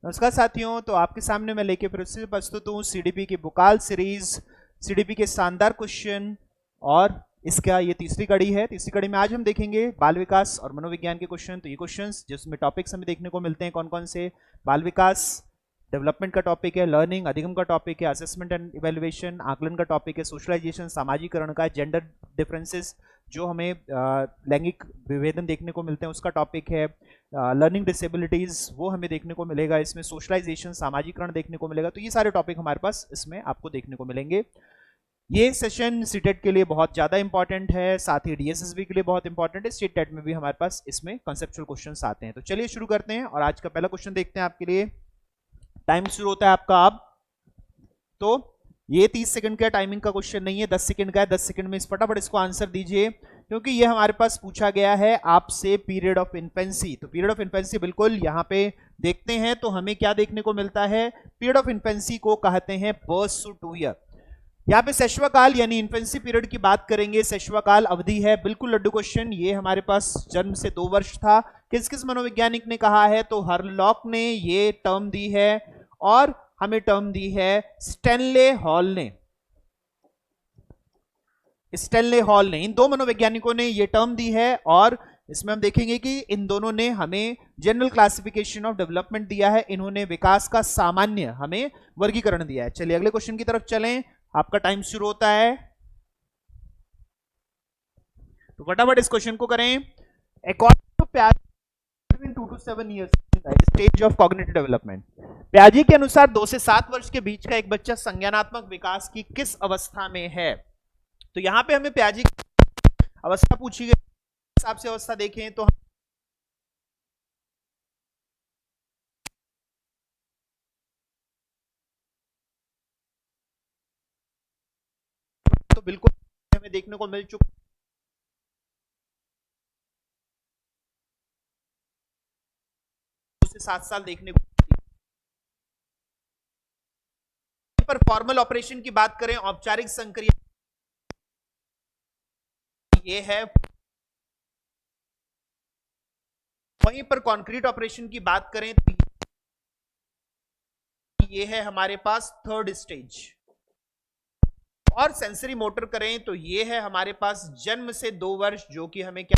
नमस्कार साथियों, तो आपके सामने मैं लेके फिर से प्रस्तुत हूँ सीडीपी की बुकाल सीरीज, सीडीपी के शानदार क्वेश्चन। और इसका ये तीसरी कड़ी है। तीसरी कड़ी में आज हम देखेंगे बाल विकास और मनोविज्ञान के क्वेश्चन। तो ये क्वेश्चंस जिसमें टॉपिक्स हमें देखने को मिलते हैं कौन कौन से, बाल विकास डेवलपमेंट का टॉपिक है, लर्निंग अधिगम का टॉपिक है, असेसमेंट एंड इवेल्युएशन आकलन का टॉपिक है, सोशलाइजेशन सामाजिकरण का, जेंडर डिफरेंसेस जो हमें लैंगिक विभेदन देखने को मिलते हैं उसका टॉपिक है, लर्निंग डिसेबिलिटीज वो हमें देखने को मिलेगा इसमें, सोशलाइजेशन सामाजिकरण देखने को मिलेगा। तो ये सारे टॉपिक हमारे पास इसमें आपको देखने को मिलेंगे। ये सेशन सीटेट के लिए बहुत ज्यादा इंपॉर्टेंट है, साथ ही डीएसएसबी के लिए बहुत इंपॉर्टेंट है, स्टेट टेट में भी हमारे पास इसमें कॉन्सेप्चुअल क्वेश्चंस आते हैं। तो चलिए शुरू करते हैं और आज का पहला क्वेश्चन देखते हैं आपके लिए। टाइम शुरू होता है आपका अब। तो ये 30 सेकंड का टाइमिंग का क्वेश्चन नहीं है, 10 सेकंड का है। 10 सेकंड में इस फटाफट इसको आंसर दीजिए, क्योंकि ये हमारे पास पूछा गया है आपसे पीरियड ऑफ इन्फेंसी। तो पीरियड ऑफ इन्फेंसी बिल्कुल यहाँ पे देखते हैं तो हमें क्या देखने को मिलता है, पीरियड ऑफ इन्फेंसी को कहते हैं बर्थ टू 2 ईयर। यहाँ पे शैशवकाल यानी इन्फेंसी पीरियड की बात करेंगे। शैशवकाल अवधि है, बिल्कुल लड्डू क्वेश्चन। ये हमारे पास जन्म से 2 वर्ष था। किस किस मनोवैज्ञानिक ने कहा है, तो हरलॉक ने ये टर्म दी है और हमें टर्म दी है स्टैनले हॉल ने। स्टैनले हॉल ने, इन दो मनोवैज्ञानिकों ने ये टर्म दी है और इसमें हम देखेंगे कि इन दोनों ने हमें जनरल क्लासिफिकेशन ऑफ डेवलपमेंट दिया है, इन्होंने विकास का सामान्य हमें वर्गीकरण दिया है। चलिए अगले क्वेश्चन की तरफ चलें, आपका टाइम शुरू होता है। तो फटाफट इस क्वेश्चन को करें। अकॉर्डिंग टू पियाजे 2 to 7 years stage of cognitive development, पियाजे के अनुसार 2 से 7 वर्ष के बीच का एक बच्चा संज्ञानात्मक विकास की किस अवस्था में है। तो यहां पे हमें पियाजे की अवस्था पूछी गई, हिसाब से अवस्था देखें तो बिल्कुल हमें देखने को मिल चुका 2 से 7 साल देखने को। पर फॉर्मल ऑपरेशन की बात करें, औपचारिक संक्रिया ये है। वहीं पर कॉन्क्रीट ऑपरेशन की बात करें तो ये है हमारे पास 3rd स्टेज। और सेंसरी मोटर करें तो ये है हमारे पास जन्म से 2 वर्ष, जो कि हमें क्या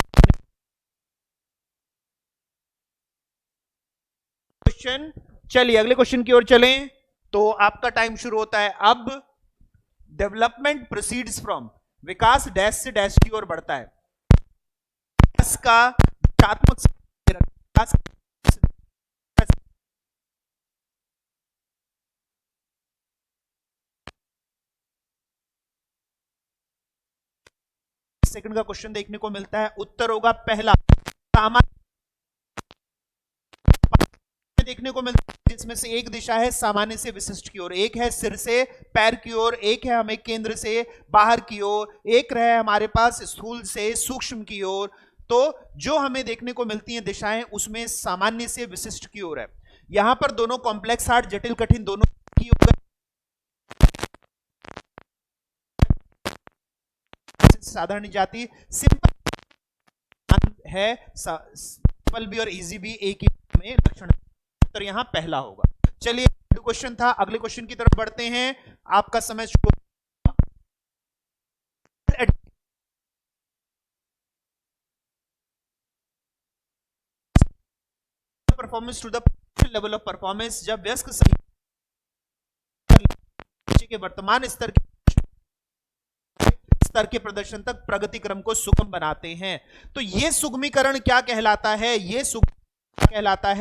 क्वेश्चन। चलिए अगले क्वेश्चन की ओर चलें। तो आपका टाइम शुरू होता है अब। Development proceeds from, Vikas dash से डैश की ओर बढ़ता है। विकास का दिशात्मक सेकंड का क्वेश्चन देखने को मिलता है। उत्तर होगा पहला, सामान्य देखने को मिलता है, जिसमें से एक दिशा है सामान्य से विशिष्ट की ओर, एक है सिर से पैर की ओर, एक है हमें केंद्र से बाहर की ओर, एक रहे हमारे पास स्थूल से सूक्ष्म की ओर। तो जो हमें देखने को मिलती हैं दिशाएं, उसमें सामान्य से विशिष्ट की ओर है। यहां पर दोनों कॉम्प्लेक्स हार्ट, जटिल कठिन दोनों की ओर, साधारण जाति, सिंपल है, सिंपल भी और इजी भी एक ही में लक्षण। उत्तर यहां पहला होगा। चलिए क्वेश्चन था, अगले क्वेश्चन की तरफ बढ़ते हैं। आपका समय शुरू। Performance to the level of performance, जब वयस्क सही के वर्तमान स्तर के प्रदर्शन तक प्रगति क्रम को सुगम बनाते हैं। तो ये सुगमीकरण क्या कहलाता है, ये सुगम कहलाता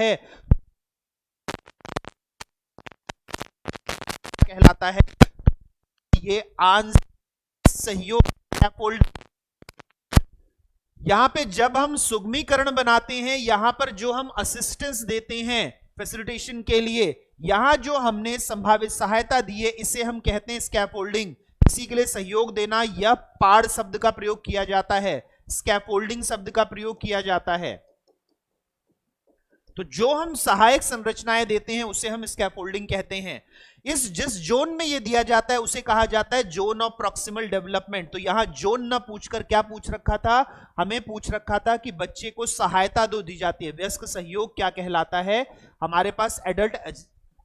है, ये आंशिक सहयोग स्कैफोल्ड। यहां पे जब हम सुगमीकरण बनाते हैं, यहां पर जो हम असिस्टेंस देते हैं फैसिलिटेशन के लिए, यहां जो हमने संभावित सहायता दी है, इसे हम कहते हैं स्कैफोल्डिंग। इसी के लिए सहयोग देना, यह पाड़ शब्द का प्रयोग किया जाता है, स्कैफोल्डिंग शब्द का प्रयोग किया जाता है। तो जो हम सहायक संरचनाएं देते हैं उसे हम स्कैफोल्डिंग कहते हैं। जिस जोन में ये दिया जाता है उसे कहा जाता है जोन ऑफ प्रॉक्सिमल डेवलपमेंट। तो यहां जोन ना पूछकर क्या पूछ रखा था, हमें पूछ रखा था कि बच्चे को सहायता दो दी जाती है, वयस्क सहयोग क्या कहलाता है, हमारे पास एडल्ट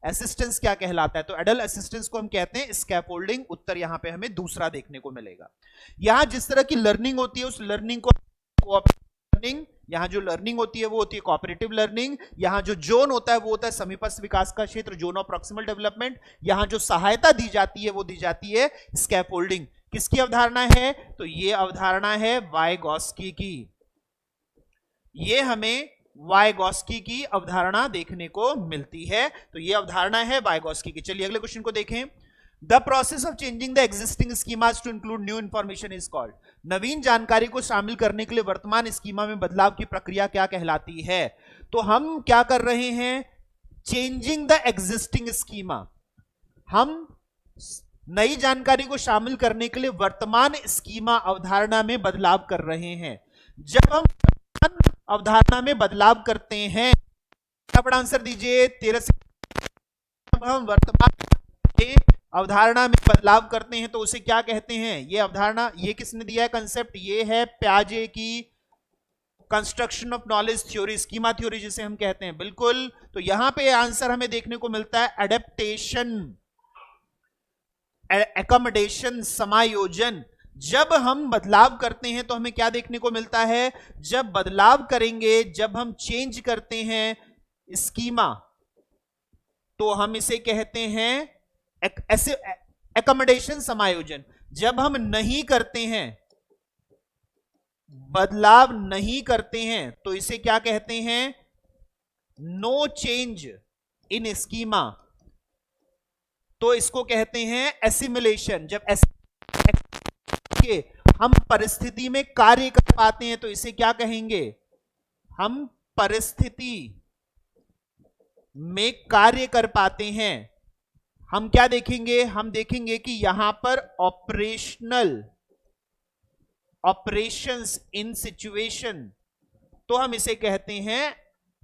असिस्टेंस क्या कहलाता है। तो एडल्ट असिस्टेंस को हम कहते हैं स्कैफोल्डिंग। उत्तर यहां पे हमें दूसरा देखने को मिलेगा। यहां जिस तरह की लर्निंग होती है उस लर्निंग को कोऑपरेटिव लर्निंग, यहां जो लर्निंग होती है वो होती है कोऑपरेटिव लर्निंग। यहां जो जोन होता है वो होता है समीपस्थ विकास का क्षेत्र, जोन ऑफ प्रॉक्सिमल डेवलपमेंट। यहां जो सहायता दी जाती है वो दी जाती है स्कैफोल्डिंग। किसकी अवधारणा है, तो ये अवधारणा है वाइगॉस्की की। ये हमें वाइगॉस्की की अवधारणा देखने को मिलती है। तो ये अवधारणा है वाइगॉस्की की। चलिए अगले क्वेश्चन को देखें। The process of changing the existing schemas to include new information is called. नवीन जानकारी को शामिल करने के लिए वर्तमान स्कीमा में बदलाव की प्रक्रिया क्या कहलाती है। तो हम क्या कर रहे हैं, चेंजिंग द एग्जिस्टिंग स्कीमा। हम नई जानकारी को शामिल करने के लिए वर्तमान स्कीमा अवधारणा में बदलाव कर रहे हैं। जब हम अवधारणा में बदलाव करते हैं, फटाफट आंसर दीजिए 13 से। जब हम वर्तमान अवधारणा में बदलाव करते हैं तो उसे क्या कहते हैं, ये अवधारणा, ये किसने दिया है कंसेप्ट, ये है प्याजे की construction of knowledge theory, schema theory जिसे हम कहते हैं। बिल्कुल, तो यहां पे आंसर हमें देखने को मिलता है एडेप्टेशन, एकोमोडेशन, समायोजन। जब हम बदलाव करते हैं तो हमें क्या देखने को मिलता है, जब बदलाव करेंगे, जब हम चेंज करते हैं स्कीमा तो हम इसे कहते हैं ऐसे एकोमोडेशन, समायोजन। जब हम नहीं करते हैं, बदलाव नहीं करते हैं तो इसे क्या कहते हैं, नो चेंज इन स्कीमा, तो इसको कहते हैं एसिमिलेशन। जब के हम परिस्थिति में कार्य कर पाते हैं तो इसे क्या कहेंगे, हम परिस्थिति में कार्य कर पाते हैं। हम क्या देखेंगे, हम देखेंगे कि यहां पर ऑपरेशंस इन सिचुएशन, तो हम इसे कहते हैं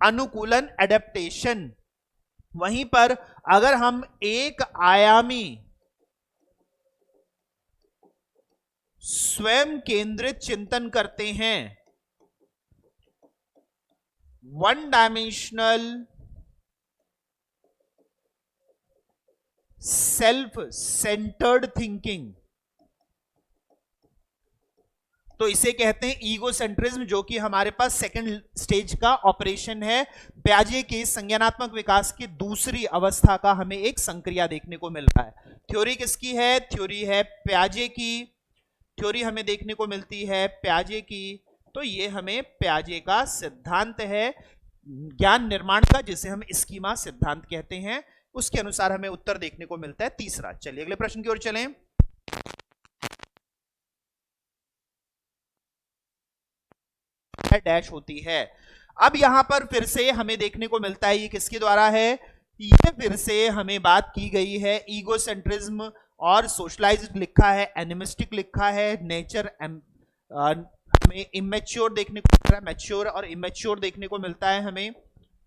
अनुकूलन, एडेप्टेशन। वहीं पर अगर हम एक आयामी स्वयं केंद्रित चिंतन करते हैं, one dimensional self centred thinking, तो इसे कहते हैं ईगोसेंट्रिज्म, जो कि हमारे पास सेकंड स्टेज का ऑपरेशन है। प्याजे के संज्ञानात्मक विकास की दूसरी अवस्था का हमें एक संक्रिया देखने को मिल रहा है। थ्योरी किसकी है, थ्योरी है प्याजे की। थ्योरी हमें देखने को मिलती है प्याजे की। तो ये हमें प्याजे का सिद्धांत है ज्ञान निर्माण का, जिसे हम स्कीमा सिद्धांत कहते हैं। उसके अनुसार हमें उत्तर देखने को मिलता है तीसरा। चलिए अगले प्रश्न की ओर चलें। डैश होती है। अब यहां पर फिर से हमें देखने को मिलता है, ये किसके द्वारा है, ये फिर से हमें बात की गई है ईगोसेंट्रिज्म और सोशलाइज्ड लिखा है, एनिमिस्टिक लिखा है, नेचर हमें इमेच्योर देखने को मिल रहा है, मैच्योर और इमेच्योर देखने को मिलता है हमें।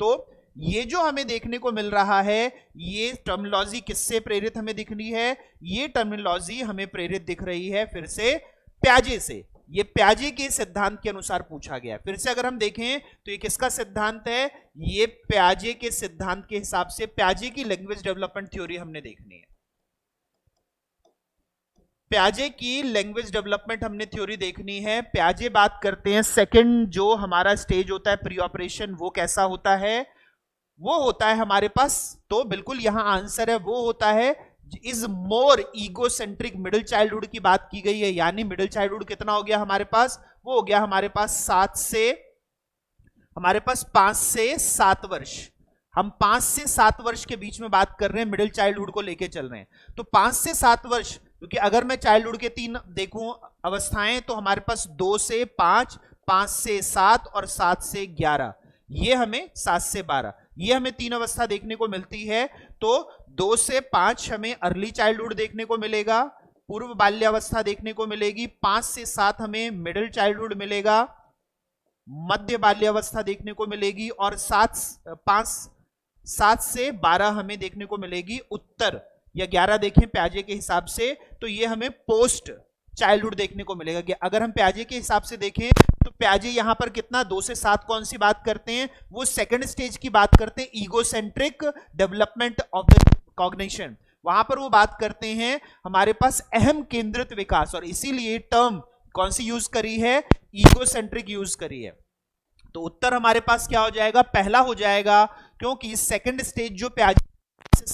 तो ये जो हमें देखने को मिल रहा है, ये टर्मिनोलॉजी किससे प्रेरित हमें दिख रही है, ये टर्मिनोलॉजी हमें प्रेरित दिख रही है फिर से प्याजे से। ये प्याजे के सिद्धांत के अनुसार पूछा गया। फिर से अगर हम देखें तो ये किसका सिद्धांत है, ये प्याजे के सिद्धांत के हिसाब से प्याजे की लैंग्वेज डेवलपमेंट थ्योरी हमने देखनी है। प्याजे की लैंग्वेज डेवलपमेंट हमने थ्योरी देखनी है। प्याजे बात करते हैं सेकंड जो हमारा स्टेज होता है प्री ऑपरेशन, वो कैसा होता है, वो होता है हमारे पास, तो बिल्कुल यहां आंसर है, वो होता है is more egocentric. Middle childhood की बात की गई है, यानी मिडिल चाइल्डहुड कितना हो गया हमारे पास, वो हो गया हमारे पास 5 से 7 वर्ष। हम 5 से 7 वर्ष के बीच में बात कर रहे हैं, मिडिल चाइल्डहुड को लेके चल रहे हैं। तो 5 से 7 वर्ष, क्योंकि अगर मैं चाइल्डहुड के 3 देखूं अवस्थाएं, तो हमारे पास 2 से 5, 5 से 7 और 7 से 11, ये हमें 7 से 12, ये हमें 3 अवस्था देखने को मिलती है। तो 2 से 5 हमें अर्ली चाइल्डहुड देखने को मिलेगा, पूर्व बाल्यावस्था देखने को मिलेगी। 5 से 7 हमें मिडिल चाइल्डहुड मिलेगा, मध्य बाल्यावस्था देखने को मिलेगी, और 7 से 12 हमें देखने को मिलेगी उत्तर, या 11 देखें प्याजे के हिसाब से तो ये हमें पोस्ट चाइल्डहुड देखने को मिलेगा। कि अगर हम प्याजे के हिसाब से देखें तो प्याजे यहां पर कितना 2 से 7 कौन सी बात करते हैं, वो सेकंड स्टेज की बात करते हैं, egocentric development of the cognition. वहां पर वो बात करते हैं हमारे पास अहम केंद्रित विकास, और इसीलिए टर्म कौन सी यूज करी है, ईगोसेंट्रिक यूज करी है। तो उत्तर हमारे पास क्या हो जाएगा, पहला हो जाएगा, क्योंकि सेकंड स्टेज जो प्याजे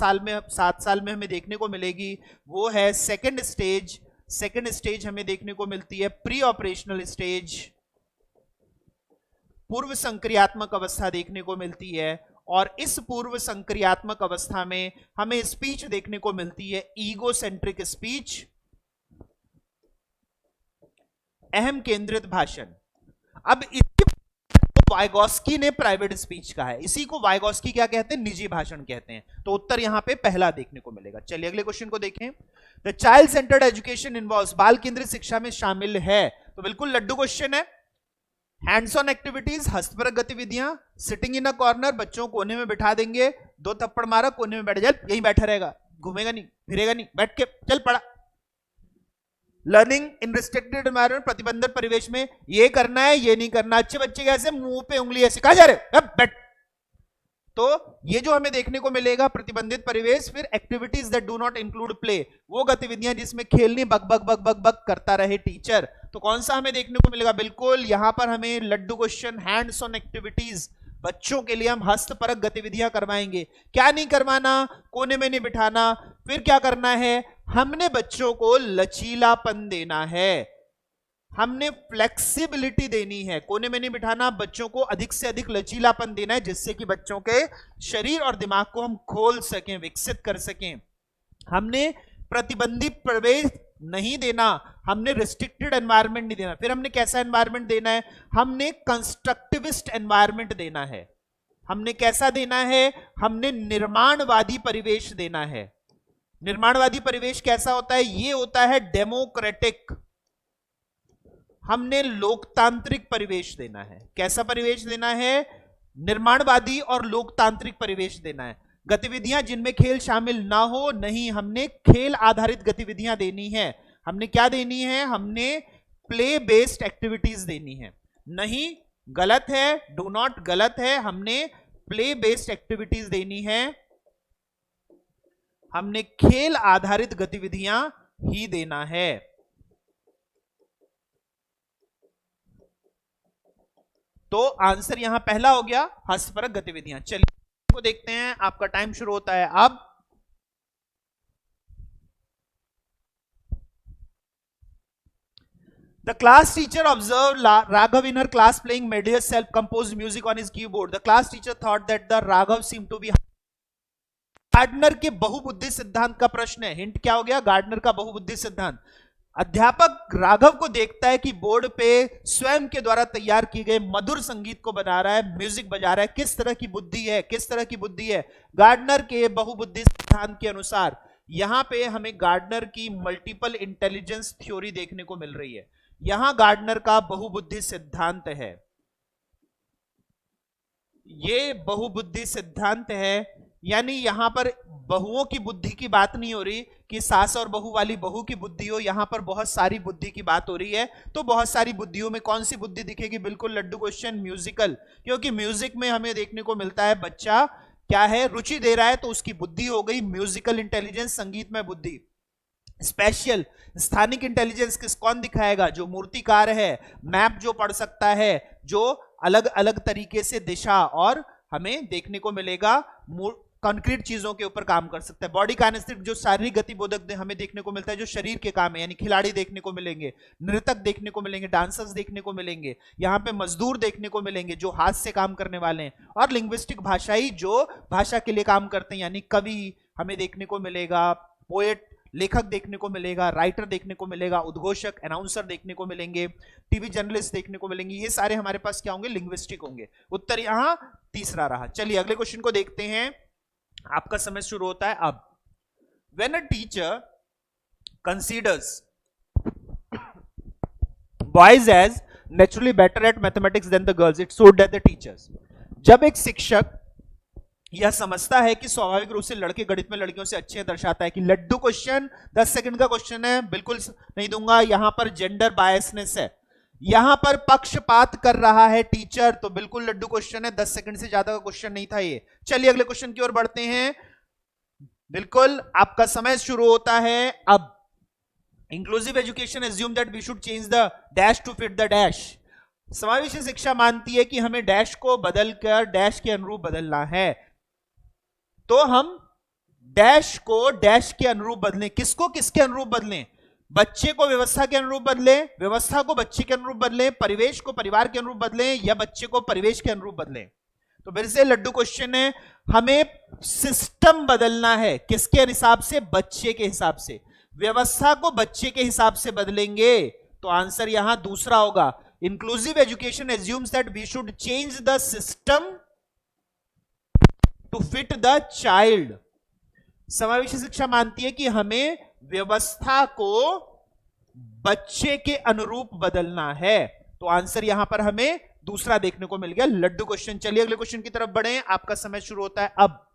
7 साल में हमें देखने को मिलेगी वो है सेकंड स्टेज। सेकंड स्टेज हमें देखने को मिलती है प्री ऑपरेशनल स्टेज, पूर्व संक्रियात्मक अवस्था देखने को मिलती है, और इस पूर्व संक्रियात्मक अवस्था में हमें स्पीच देखने को मिलती है ईगोसेंट्रिक स्पीच, अहम केंद्रित भाषण। अब इसी को वाइगॉस्की ने प्राइवेट स्पीच कहा है, इसी को वाइगॉस्की क्या कहते हैं, निजी भाषण कहते हैं। तो उत्तर यहां पे पहला देखने को मिलेगा। चलिए अगले क्वेश्चन को देखें। The child centred education involves, बाल केंद्रित शिक्षा में शामिल है, तो बिल्कुल लड्डू क्वेश्चन है। हैंड्स ऑन एक्टिविटीज, हस्तपरक गतिविधियां, सिटिंग इन अ कॉर्नर, बच्चों को कोने में बिठा देंगे, 2 थप्पड़ मारा, कोने में बैठ जा, यहीं बैठा रहेगा, घूमेगा नहीं फिरेगा नहीं, बैठ के चल पड़ा। लर्निंग इन रिस्ट्रिक्टेड एनवायरनमेंट, प्रतिबंधित परिवेश में ये करना है ये नहीं करना। अच्छे बच्चे कैसे, मुंह पे उंगली ऐसे, कहां जा रहे, अब बैठ। तो ये जो हमें देखने को मिलेगा प्रतिबंधित परिवेश। फिर activities that do not include play, वो गतिविधियां जिसमें खेलनी बक बक बक बक बक करता रहे टीचर, तो कौन सा हमें देखने को मिलेगा, बिल्कुल यहां पर हमें लड्डू क्वेश्चन, हैंड्स ऑन एक्टिविटीज, बच्चों के लिए हम हस्तपरक गतिविधियां करवाएंगे। क्या नहीं करवाना, कोने में नहीं बिठाना। फिर क्या करना है, हमने बच्चों को लचीलापन देना है, हमने फ्लेक्सिबिलिटी देनी है, कोने में नहीं बिठाना, बच्चों को अधिक से अधिक लचीलापन देना है, जिससे कि बच्चों के शरीर और दिमाग को हम खोल सकें, विकसित कर सकें। हमने प्रतिबंधित प्रवेश नहीं देना, हमने रिस्ट्रिक्टेड एनवायरनमेंट नहीं देना। फिर हमने कैसा एनवायरनमेंट देना है, हमने कंस्ट्रक्टिविस्ट एनवायरनमेंट देना है। हमने कैसा देना है, हमने निर्माणवादी परिवेश देना है। निर्माणवादी परिवेश कैसा होता है, ये होता है डेमोक्रेटिक। हमने लोकतांत्रिक परिवेश देना है। कैसा परिवेश देना है, निर्माणवादी और लोकतांत्रिक परिवेश देना है। गतिविधियां जिनमें खेल शामिल ना हो, नहीं, हमने खेल आधारित गतिविधियां देनी है। हमने क्या देनी है, हमने प्ले बेस्ड एक्टिविटीज देनी है। नहीं, गलत है, डू नॉट गलत है, हमने प्ले बेस्ड एक्टिविटीज देनी है, हमने खेल आधारित गतिविधियां ही देना है। तो आंसर यहां पहला हो गया, हस्तपरक गतिविधियां। चलिए को देखते हैं, आपका टाइम शुरू होता है अब। The class teacher observed Raghav in her class playing melodious self-composed music on his keyboard. The class teacher thought that the Raghav seemed to be. Gardner के बहुबुद्धि सिद्धांत का प्रश्न है। हिंट क्या हो गया, गार्डनर का बहुबुद्धि सिद्धांत। अध्यापक राघव को देखता है कि बोर्ड पे स्वयं के द्वारा तैयार किए गए मधुर संगीत को बना रहा है, म्यूजिक बजा रहा है। किस तरह की बुद्धि है, किस तरह की बुद्धि है, गार्डनर के बहुबुद्धि सिद्धांत के अनुसार। यहां पे हमें गार्डनर की मल्टीपल इंटेलिजेंस थ्योरी देखने को मिल रही है। यहां गार्डनर का बहुबुद्धि सिद्धांत है, ये बहुबुद्धि सिद्धांत है। यानी यहां पर बहुओं की बुद्धि की बात नहीं हो रही कि सास और बहू वाली बहू की बुद्धि हो, यहां पर बहुत सारी बुद्धि की बात हो रही है। तो बहुत सारी बुद्धियों में कौन सी बुद्धि दिखेगी, बिल्कुल लड्डू क्वेश्चन, म्यूजिकल। क्योंकि म्यूजिक में हमें देखने को मिलता है बच्चा क्या है, रुचि दे रहा है, तो उसकी बुद्धि हो गई म्यूजिकल इंटेलिजेंस, संगीत में बुद्धि। स्पेशल स्थानिक इंटेलिजेंस किस कौन दिखाएगा, जो मूर्तिकार है, मैप जो पढ़ सकता है, जो अलग अलग तरीके से दिशा और हमें देखने को मिलेगा कंक्रीट चीजों के ऊपर काम कर सकता है। बॉडी काइनेस्थिक जो शारीरिक गतिबोधक हमें देखने को मिलता है, जो शरीर के काम है, यानी खिलाड़ी देखने को मिलेंगे, नृतक देखने को मिलेंगे, डांसर्स देखने को मिलेंगे, यहाँ पे मजदूर देखने को मिलेंगे जो हाथ से काम करने वाले हैं, और लिंग्विस्टिक भाषाई जो भाषा के लिए काम करते हैं, यानी कवि हमें देखने को मिलेगा, पोएट लेखक देखने को मिलेगा, राइटर देखने को मिलेगा, उद्घोषक अनाउंसर देखने को मिलेंगे, टीवी जर्नलिस्ट देखने को मिलेंगे। ये सारे हमारे पास क्या होंगे, लिंग्विस्टिक होंगे। उत्तर यहां तीसरा रहा। चलिए अगले क्वेश्चन को देखते हैं, आपका समय शुरू होता है अब। When a teacher considers boys as naturally better at mathematics than the girls. It showed that the teachers. जब एक शिक्षक यह समझता है कि स्वाभाविक रूप से लड़के गणित में लड़कियों से अच्छे दर्शाता है कि लड्डू क्वेश्चन 10 सेकंड का क्वेश्चन है, बिल्कुल नहीं दूंगा, यहां पर जेंडर बायसनेस है, यहां पर पक्षपात कर रहा है टीचर, तो बिल्कुल लड्डू क्वेश्चन है, 10 सेकंड से ज्यादा का क्वेश्चन नहीं था ये। चलिए अगले क्वेश्चन की ओर बढ़ते हैं। बिल्कुल आपका समय शुरू होता है अब। Inclusive education assume that we should change the dash to fit the dash. समावेशी शिक्षा मानती है कि हमें डैश को बदलकर डैश के अनुरूप बदलना है, तो हम डैश को डैश के अनुरूप बदलें। किसको किसके अनुरूप बदलें? बच्चे को व्यवस्था के अनुरूप बदलें, व्यवस्था को बच्चे के अनुरूप बदलें, परिवेश को परिवार के अनुरूप बदलें, या बच्चे को परिवेश के अनुरूप बदलें। तो फिर से लड्डू क्वेश्चन है, हमें सिस्टम बदलना है। किसके हिसाब से? बच्चे के हिसाब से। व्यवस्था को बच्चे के हिसाब से बदलेंगे, तो आंसर यहां दूसरा होगा। Inclusive education assumes that we should change the system to fit the child. समावेशी शिक्षा मानती है कि हमें व्यवस्था को बच्चे के अनुरूप बदलना है, तो आंसर यहां पर हमें दूसरा देखने को मिल गया, लड्डू क्वेश्चन। चलिए अगले क्वेश्चन की तरफ बढ़े, आपका समय शुरू होता है अब।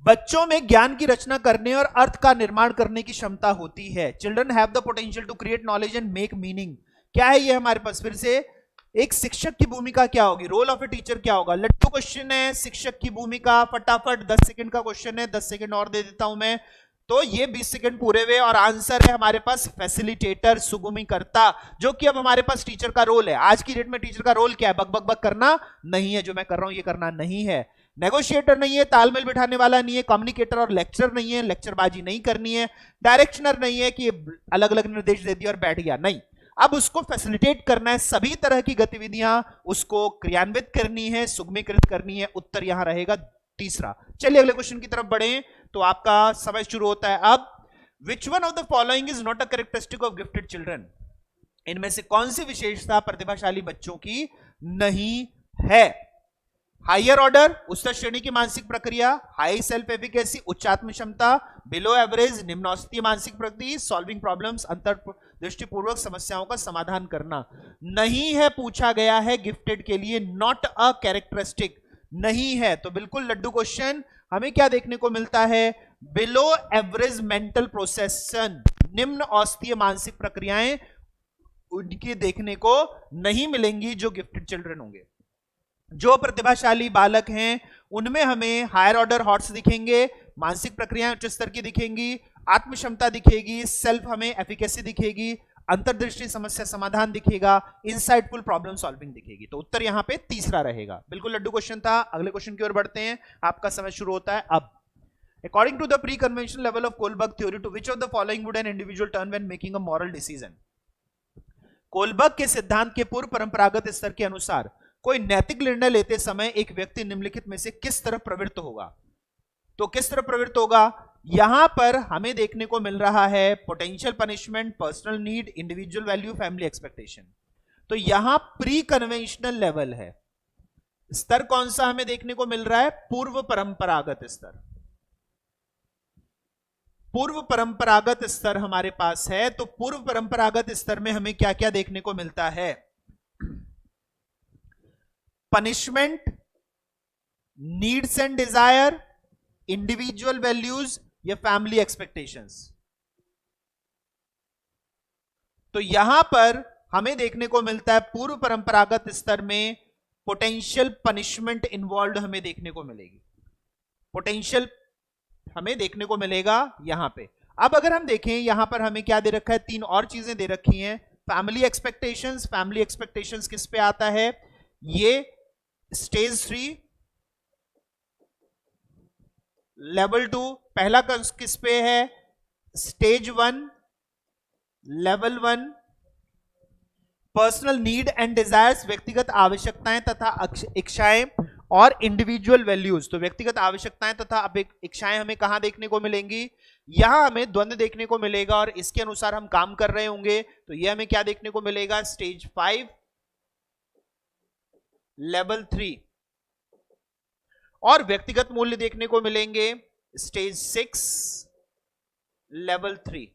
बच्चों में ज्ञान की रचना करने और अर्थ का निर्माण करने की क्षमता होती है। Children have the potential to create knowledge and make meaning. क्या है ये हमारे पास? फिर से एक शिक्षक की भूमिका क्या होगी? रोल ऑफ ए टीचर क्या होगा? लड्डू क्वेश्चन है, शिक्षक की भूमिका, फटाफट 10 सेकंड का क्वेश्चन है, 10 सेकंड और दे देता हूं मैं, तो ये 20 सेकंड पूरे हुए। और आंसर है हमारे पास फैसिलिटेटर, सुगमीकर्ता, जो कि अब हमारे पास टीचर का रोल है। आज की डेट में टीचर का रोल क्या है? बक बक बक करना नहीं है, जो मैं कर रहा हूं ये करना नहीं है। नेगोशिएटर नहीं है, तालमेल बिठाने वाला नहीं है, कम्युनिकेटर और लेक्चर नहीं है, लेक्चरबाजी नहीं करनी है, डायरेक्शनर नहीं है कि अलग अलग निर्देश दे दिया और बैठ गया, नहीं। अब उसको फैसिलिटेट करना है, सभी तरह की गतिविधियां उसको क्रियान्वित करनी है, सुगमीकृत करनी है। उत्तर यहां रहेगा तीसरा। चलिए अगले क्वेश्चन की तरफ बढ़े, तो आपका समय शुरू होता है अब। विच one of the following is not a characteristic of gifted children. इनमें से कौन सी विशेषता प्रतिभाशाली बच्चों की नहीं है? हायर ऑर्डर, उच्च श्रेणी की मानसिक प्रक्रिया, हाई सेल्फ एफिकेसी, उच्च आत्म क्षमता, बिलो एवरेज, निम्नौस्तीय मानसिक प्रगति, सॉल्विंग प्रॉब्लम्स, अंतर्दृष्टिपूर्वक समस्याओं का समाधान करना। नहीं है पूछा गया है गिफ्टेड के लिए, नॉट अ कैरेक्टरिस्टिक नहीं है, तो बिल्कुल लड्डू क्वेश्चन। हमें क्या देखने को मिलता है? बिलो एवरेज मेंटल प्रोसेसन, निम्न औस्तीय मानसिक प्रक्रियाएं उनकी देखने को नहीं मिलेंगी जो गिफ्टेड चिल्ड्रन होंगे। जो प्रतिभाशाली बालक हैं उनमें हमें हायर ऑर्डर हॉट्स दिखेंगे, मानसिक प्रक्रियाएं उच्च स्तर की दिखेंगी, आत्म क्षमता दिखेगी, सेल्फ हमें एफिकेसी दिखेगी, अंतर्दृष्टि समस्या समाधान दिखेगा, इनसाइटफुल प्रॉब्लम सॉल्विंग दिखेगी। तो उत्तर यहां पे तीसरा रहेगा। बिल्कुल लड्डू क्वेश्चन था। अगले क्वेश्चन की ओर बढ़ते हैं, आपका समय शुरू होता है अब। According to the pre conventional level of Kohlberg theory, to which of the following would an individual turn when making a moral decision. Kohlberg के सिद्धांत के पूर्व परंपरागत स्तर के अनुसार कोई नैतिक निर्णय लेते समय एक व्यक्ति निम्नलिखित में से किस तरफ प्रवृत्त होगा? तो किस तरफ प्रवृत्त होगा? यहां पर हमें देखने को मिल रहा है potential punishment, personal need, individual value, family expectation. तो यहां प्री कन्वेंशनल लेवल है। स्तर कौन सा हमें देखने को मिल रहा है? पूर्व परंपरागत स्तर। पूर्व परंपरागत स्तर हमारे पास है, तो पूर्व परंपरागत स्तर में हमें क्या क्या देखने को मिलता है? Punishment, needs and desire, individual values या फैमिली एक्सपेक्टेशंस। तो यहां पर हमें देखने को मिलता है पूर्व परंपरागत स्तर में पोटेंशियल पनिशमेंट इन्वॉल्व हमें देखने को मिलेगी, पोटेंशियल हमें देखने को मिलेगा यहां पे। अब अगर हम देखें यहां पर हमें क्या दे रखा है? तीन और चीजें दे रखी हैं। फैमिली एक्सपेक्टेशंस, फैमिली एक्सपेक्टेशंस किस पे आता है? ये स्टेज 3, लेवल 2, पहला किस पे है? Stage 1, level 1। Personal need and desires, व्यक्तिगत आवश्यकताएं तथा इच्छाएं, और इंडिविजुअल वैल्यूज, तो व्यक्तिगत आवश्यकताएं तथा इच्छाएं हमें कहां देखने को मिलेंगी? यहां हमें द्वंद्व देखने को मिलेगा और इसके अनुसार हम काम कर रहे होंगे। तो यह हमें क्या देखने को मिलेगा? Stage 5, level 3। और व्यक्तिगत मूल्य देखने को मिलेंगे स्टेज 6, लेवल 3।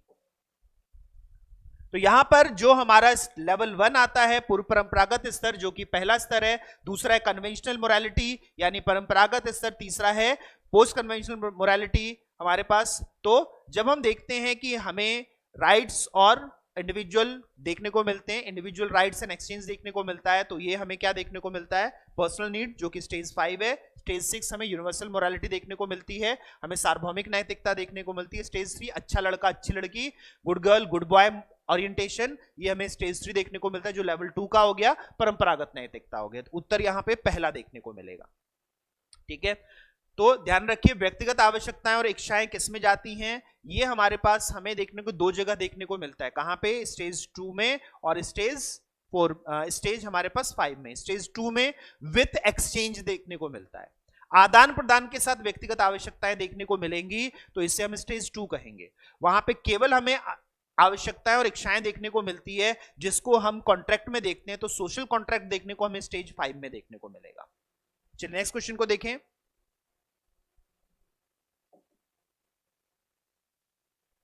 तो तो यहां पर जो हमारा लेवल 1 आता है पूर्व परंपरागत स्तर, जो कि पहला स्तर है, दूसरा है कन्वेंशनल मोरालिटी यानी परंपरागत स्तर, तीसरा है पोस्ट कन्वेंशनल मोरालिटी हमारे पास। तो जब हम देखते हैं कि हमें राइट्स और इंडिविजुअल देखने को मिलते हैं, इंडिविजुअल राइट्स एंड एक्सचेंज देखने को मिलता है, तो ये हमें क्या देखने को मिलता है, पर्सनल नीड जो कि स्टेज 5 है। स्टेज 6 हमें यूनिवर्सल मोरालिटी देखने को मिलती है, हमें सार्वभौमिक नैतिकता देखने को मिलती है। स्टेज 3 अच्छा लड़का अच्छी लड़की, good girl good boy orientation, ये हमें स्टेज 3 देखने को मिलता है, जो लेवल 2 का हो गया, परंपरागत नैतिकता हो गया। तो उत्तर यहां पे पहला देखने को मिलेगा। ठीक है, तो ध्यान रखिए व्यक्तिगत आवश्यकताएं और इच्छाएं किस में जाती हैं, ये हमारे पास हमें देखने को दो जगह देखने को मिलता है। कहां पे, स्टेज 2 में और स्टेज 4, स्टेज हमारे पास 5 में। स्टेज 2 में विथ एक्सचेंज देखने को मिलता है, आदान प्रदान के साथ व्यक्तिगत आवश्यकताएं देखने को मिलेंगी, तो इसे हम स्टेज 2 कहेंगे। वहां पे केवल हमें आवश्यकताएं और इच्छाएं देखने को मिलती है, जिसको हम कॉन्ट्रैक्ट में देखते हैं, तो सोशल कॉन्ट्रैक्ट देखने को हमें स्टेज 5 में देखने को मिलेगा। चलिए नेक्स्ट क्वेश्चन को देखें।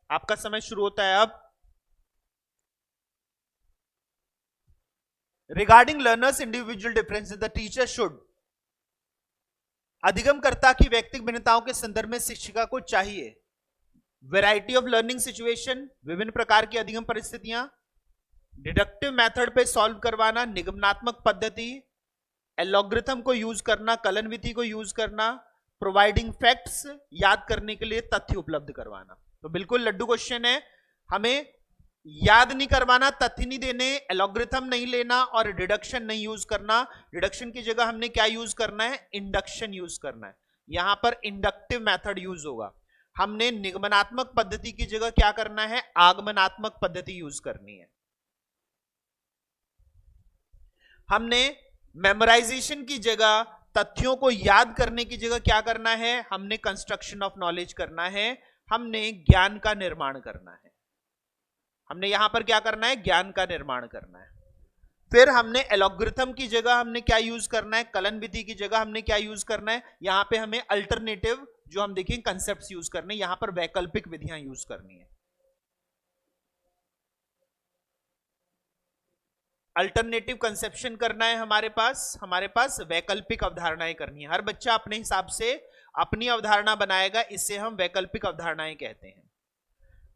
आपका समय शुरू होता है अब। Regarding learners individual differences the teacher should, अधिगमकर्ता की व्यक्तिगत भिन्नताओं के संदर्भ में शिक्षिका को चाहिए वैरायटी ऑफ लर्निंग सिचुएशन, विभिन्न प्रकार की अधिगम परिस्थितियां, डिडक्टिव मेथड पे सॉल्व करवाना, निगमनात्मक पद्धति, एलॉग्रिथम को यूज करना, कलन विधि को यूज करना, प्रोवाइडिंग फैक्ट्स, याद करने के लिए तथ्य उपलब्ध करवाना। तो बिल्कुल लड्डू क्वेश्चन है, हमें याद नहीं करवाना, तथ्य नहीं देने, एलॉग्रिथम नहीं लेना और डिडक्शन नहीं यूज करना। डिडक्शन की जगह हमने क्या यूज करना है, इंडक्शन यूज करना है। यहां पर इंडक्टिव मेथड यूज होगा। हमने निगमनात्मक पद्धति की जगह क्या करना है, आगमनात्मक पद्धति यूज करनी है। हमने मेमोराइजेशन की जगह, तथ्यों को याद करने की जगह क्या करना है, हमने कंस्ट्रक्शन ऑफ नॉलेज करना है, हमने ज्ञान का निर्माण करना है। हमने यहां पर क्या करना है, ज्ञान का निर्माण करना है। फिर हमने एलॉग्रिथम की जगह हमने क्या यूज करना है, कलन विधि की जगह हमने क्या यूज करना है, यहां पे हमें अल्टरनेटिव जो हम देखें कंसेप्ट्स यूज करने, यहां पर वैकल्पिक विधियां यूज करनी है। अल्टरनेटिव कंसेप्शन करना है हमारे पास वैकल्पिक अवधारणाएं करनी है। हर बच्चा अपने हिसाब से अपनी अवधारणा बनाएगा, इससे हम वैकल्पिक अवधारणाएं कहते हैं।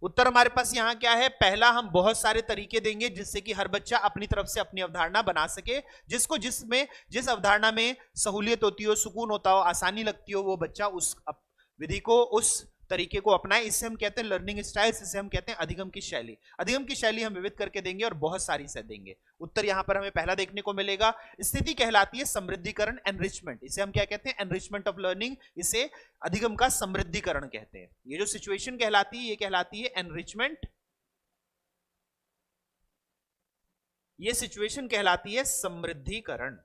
उत्तर हमारे पास यहां क्या है, पहला हम बहुत सारे तरीके देंगे जिससे कि हर बच्चा अपनी तरफ से अपनी अवधारणा बना सके, जिसको जिस अवधारणा में सहूलियत होती हो, सुकून होता हो, आसानी लगती हो, वो बच्चा उस विधि को, उस तरीके को अपनाए। इससे हम कहते हैं लर्निंग स्टाइल्स, इसे हम कहते हैं अधिगम की शैली। अधिगम की शैली हम विविध करके देंगे और बहुत सारी से देंगे। उत्तर यहां पर हमें पहला देखने को मिलेगा। स्थिति कहलाती है समृद्धिकरण, एनरिचमेंट, इसे हम क्या कहते हैं, एनरिचमेंट ऑफ लर्निंग, इसे अधिगम का समृद्धिकरण कहते हैं। ये जो सिचुएशन कहलाती है, ये कहलाती है एनरिचमेंट, ये सिचुएशन कहलाती है समृद्धिकरण।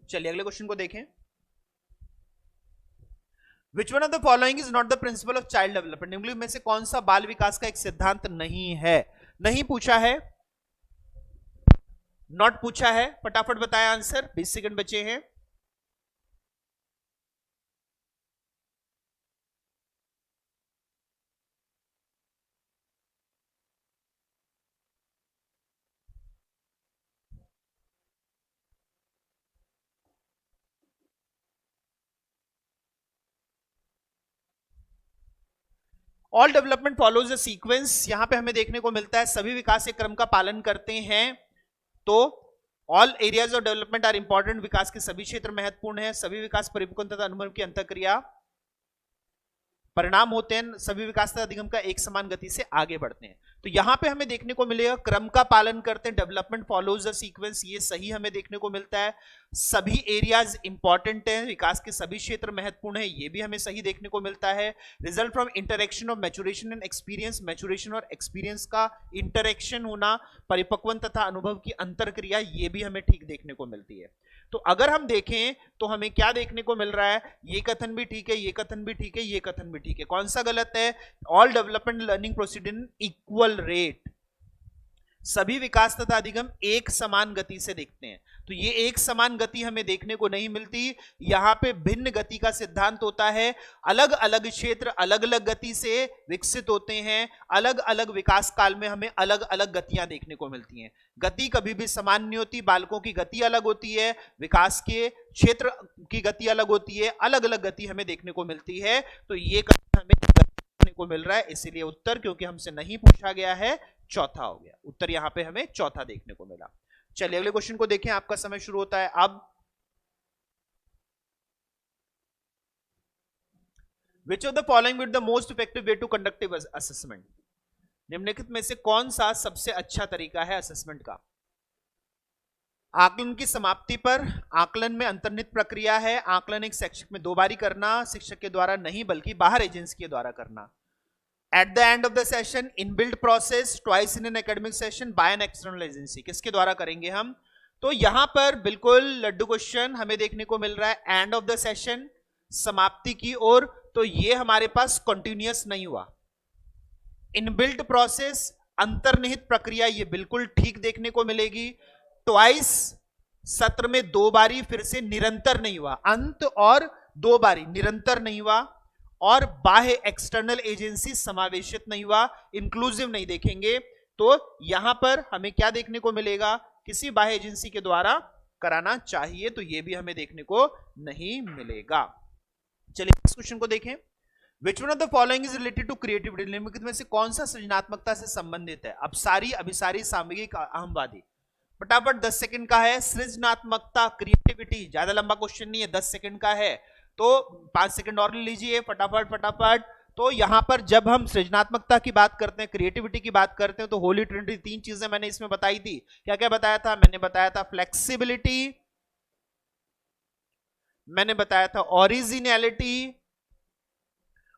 चलिए अगले क्वेश्चन को देखें। Which one of the following is not the principle of child development? निम्नलिखित में से कौन सा बाल विकास का एक सिद्धांत नहीं है? नहीं पूछा है, नॉट पूछा है, फटाफट बताया आंसर, 20 सेकंड बचे हैं। All development follows a sequence, यहां पे हमें देखने को मिलता है सभी विकास एक क्रम का पालन करते हैं। तो all areas of development are important, विकास के सभी क्षेत्र महत्वपूर्ण है। सभी विकास परिपक्वता तथा अनुभव की अंतःक्रिया परिणाम होते हैं, सभी विकास तथा अधिगम का एक समान गति से आगे बढ़ते हैं। तो यहां पे हमें देखने को मिलेगा क्रम का पालन करते हैं, डेवलपमेंट फॉलोज अ सीक्वेंस, ये सही हमें देखने को मिलता है। सभी एरियाज इंपॉर्टेंट है, विकास के सभी क्षेत्र महत्वपूर्ण है, ये भी हमें सही देखने को मिलता है। Result from interaction of maturation and experience, maturation और एक्सपीरियंस का इंटरेक्शन होना, परिपक्वन तथा अनुभव की अंतरक्रिया, ये भी हमें ठीक देखने को मिलती है। तो अगर हम देखें तो हमें क्या देखने को मिल रहा है, ये कथन भी ठीक है, ये कथन भी ठीक है, ये कथन भी ठीक है। कौन सा गलत है, all development learning proceed in equal rate, सभी विकास तथा अधिगम एक समान गति से देखते हैं, तो ये एक समान गति हमें देखने को नहीं मिलती। यहां पे भिन्न गति का सिद्धांत होता है। अलग अलग क्षेत्र अलग अलग गति से विकसित होते हैं, अलग अलग विकास काल में हमें अलग अलग गतियां देखने को मिलती हैं। गति कभी भी समान नहीं होती, बालकों की गति अलग होती है, विकास के क्षेत्र की गति अलग होती है, अलग अलग गति हमें देखने को मिलती है। तो ये हमें देखने को मिल रहा है, इसीलिए उत्तर क्योंकि हमसे नहीं पूछा गया है चौथा हो गया। उत्तर यहां पे हमें चौथा देखने को मिला। चलिए अगले क्वेश्चन को देखें, आपका समय शुरू होता है अब। Which of the following with the most effective way to conductive assessment, निम्नलिखित में से कौन सा सबसे अच्छा तरीका है असेसमेंट का? आकलन की समाप्ति पर आकलन में अंतर्निहित प्रक्रिया है। आकलन एक शिक्षक में 2 बारी करना, शिक्षक के द्वारा नहीं बल्कि बाहर एजेंसी के द्वारा करना। At the end of the session, inbuilt process twice in an academic session by an external agency, किसके द्वारा करेंगे हम? तो यहां पर बिल्कुल लड्डू क्वेश्चन हमें देखने को मिल रहा है एंड ऑफ द सेशन, समाप्ति की ओर। तो ये हमारे पास कंटिन्यूअस नहीं हुआ। इनबिल्ट प्रोसेस, अंतर्निहित प्रक्रिया, ये बिल्कुल ठीक देखने को मिलेगी। ट्वाइस, सत्र में 2 बारी, फिर से निरंतर नहीं हुआ, अंत और 2 बारी निरंतर नहीं हुआ। और बाह्य एक्सटर्नल एजेंसी समावेशित नहीं हुआ, इंक्लूसिव नहीं देखेंगे। तो यहां पर हमें क्या देखने को मिलेगा? किसी बाह्य एजेंसी के द्वारा कराना चाहिए, तो यह भी हमें देखने को नहीं मिलेगा। चलिए इस क्वेश्चन को देखें। Which one of the following is related to creativity, निम्नलिखित में से कौन सा सृजनात्मकता से संबंधित है? अपसारी, अभिसारी, सामयिक, अहमवादी। फटाफट 10 सेकंड का है। सृजनात्मकता, क्रिएटिविटी, ज्यादा लंबा क्वेश्चन नहीं है, 10 सेकंड का है, तो 5 सेकंड और लीजिए फटाफट फटाफट। तो यहां पर जब हम सृजनात्मकता की बात करते हैं, क्रिएटिविटी की बात करते हैं, तो होली ट्रिनिटी 3 चीजें मैंने इसमें बताई थी। क्या क्या बताया था? मैंने बताया था फ्लेक्सिबिलिटी, मैंने बताया था ओरिजिनलिटी,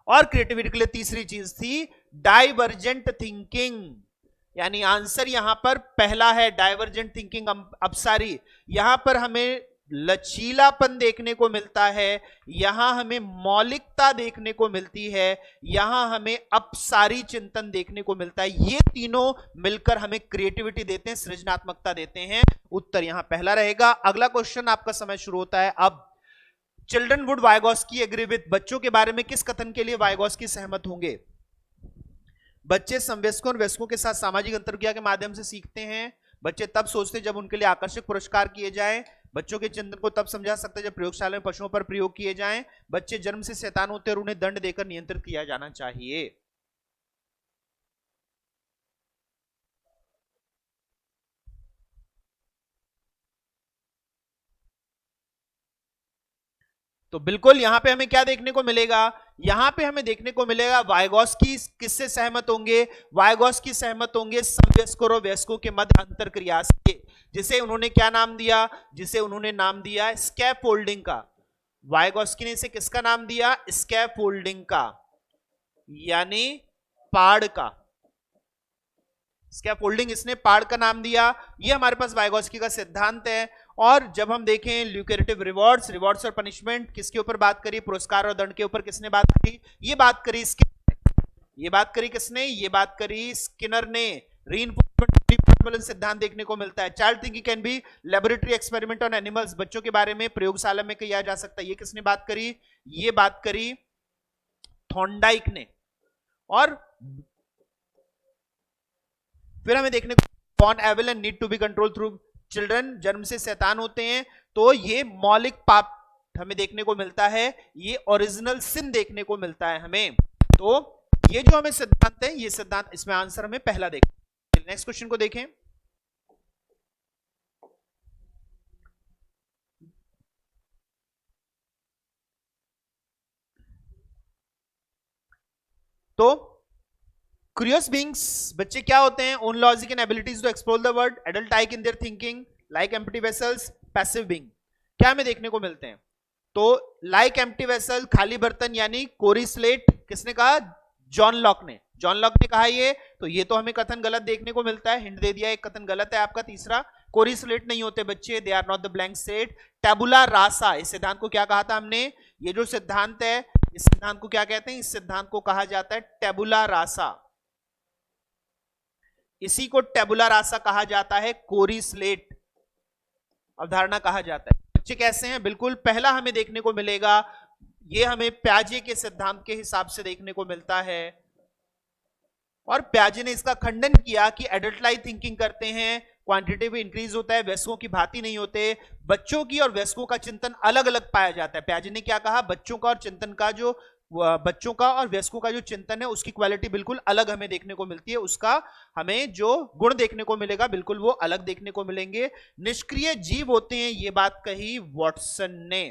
और क्रिएटिविटी के लिए तीसरी चीज थी डाइवर्जेंट थिंकिंग। यानी आंसर यहां पर पहला है, डाइवर्जेंट थिंकिंग, अपसारी। यहां पर हमें लचीलापन देखने को मिलता है, यहां हमें मौलिकता देखने को मिलती है, यहां हमें अपसारी चिंतन देखने को मिलता है। ये तीनों मिलकर हमें क्रिएटिविटी देते हैं, सृजनात्मकता देते हैं। उत्तर यहां पहला रहेगा। अगला क्वेश्चन आपका समय शुरू होता है अब। Children would Vygotsky agree with, बच्चों के बारे में किस कथन के लिए वाइगोस्की सहमत होंगे? बच्चे समवयस्कों और वयस्कों के साथ सामाजिक अंतरक्रिया के माध्यम से सीखते हैं। बच्चे तब सोचते हैं जब उनके लिए आकर्षक पुरस्कार किए जाएं। बच्चों के चिंतन को तब समझा सकते हैं जब प्रयोगशाला में पशुओं पर प्रयोग किए जाएं। बच्चे जन्म से शैतान होते हैं और उन्हें दंड देकर नियंत्रित किया जाना चाहिए। तो बिल्कुल यहां पे हमें क्या देखने को मिलेगा? यहां पे हमें देखने को मिलेगा वाइगोस्की किससे सहमत होंगे? वाइगोस्की सहमत होंगे समवयस्कों और वयस्कों के मध्य अंतरक्रिया से, जिसे उन्होंने क्या नाम दिया? जिसे उन्होंने नाम दिया स्कैफोल्डिंग का। वाइगोस्की ने इसे किसका नाम दिया? स्कैफोल्डिंग का, यानी पाड़ का। स्कैफोल्डिंग इसने पाड़ का नाम दिया। ये हमारे पास वाइगोस्की का सिद्धांत है। और जब हम देखें ल्यूकेरेटिव रिवॉर्ड्स, रिवॉर्ड्स और पनिशमेंट, किसके ऊपर बात करी? पुरस्कार और दंड के ऊपर किसने बात करी? ये बात करी ये बात करी किसने? ये बात करी स्किनर ने। रीइंफोर्समेंट सिद्धांत देखने को मिलता है। Child thinking can be laboratory experiment on animals, बच्चों के बारे में प्रयोगशाला में किया जा सकता है। ये किसने बात करी? ये बात करी थॉर्नडाइक ने। और फिर हमें देखने को born evil and need to be control through children, जन्म से शैतान होते हैं। तो ये मौलिक पाप हमें देखने को मिलता है, ये ओरिजिनल सिन देखने को मिलता है हमें। तो ये जो हमें सिद्धांत है, ये सिद्धांत, इसमें आंसर हमें पहला देखना। नेक्स्ट क्वेश्चन को देखें। तो क्यूरियस बीइंग्स, बच्चे क्या होते हैं? Own logic and abilities to explore the world, adult like in their thinking, like empty vessels, passive being. क्या हमें देखने को मिलते हैं? तो लाइक एम्प्टी वेसल, खाली बर्तन, यानी कोरी स्लेट, किसने कहा? जॉन लॉक ने। जॉन लॉक ने कहा ये, तो ये तो हमें कथन गलत देखने को मिलता है। हिंट दे दिया, एक कथन गलत है आपका तीसरा। कोरी स्लेट नहीं होते बच्चे, they are not the blank slate. Tabula rasa, इस सिद्धांत को क्या कहा था हमने? ये जो सिद्धांत है, इस सिद्धांत को क्या कहते हैं? इस सिद्धांत को कहा जाता है टेबुला रासा। इसी को टेबुला रासा कहा जाता है, कोरी स्लेट अवधारणा कहा जाता है। बच्चे कैसे हैं, बिल्कुल पहला हमें देखने को मिलेगा, ये हमें प्याजे के सिद्धांत के हिसाब से देखने को मिलता है, और प्याजे ने इसका खंडन किया कि एडल्ट लाइक थिंकिंग करते हैं, क्वांटिटेटिव इंक्रीज होता है, वयस्कों की भांति नहीं होते, बच्चों की और वयस्कों का चिंतन अलग अलग पाया जाता है। प्याजे ने क्या कहा, बच्चों का और चिंतन का जो बच्चों का और वयस्कों का जो चिंतन है उसकी क्वालिटी बिल्कुल अलग हमें देखने को मिलती है, उसका हमें जो गुण देखने को मिलेगा बिल्कुल वो अलग देखने को मिलेंगे। निष्क्रिय जीव होते हैं, ये बात कही वॉटसन ने,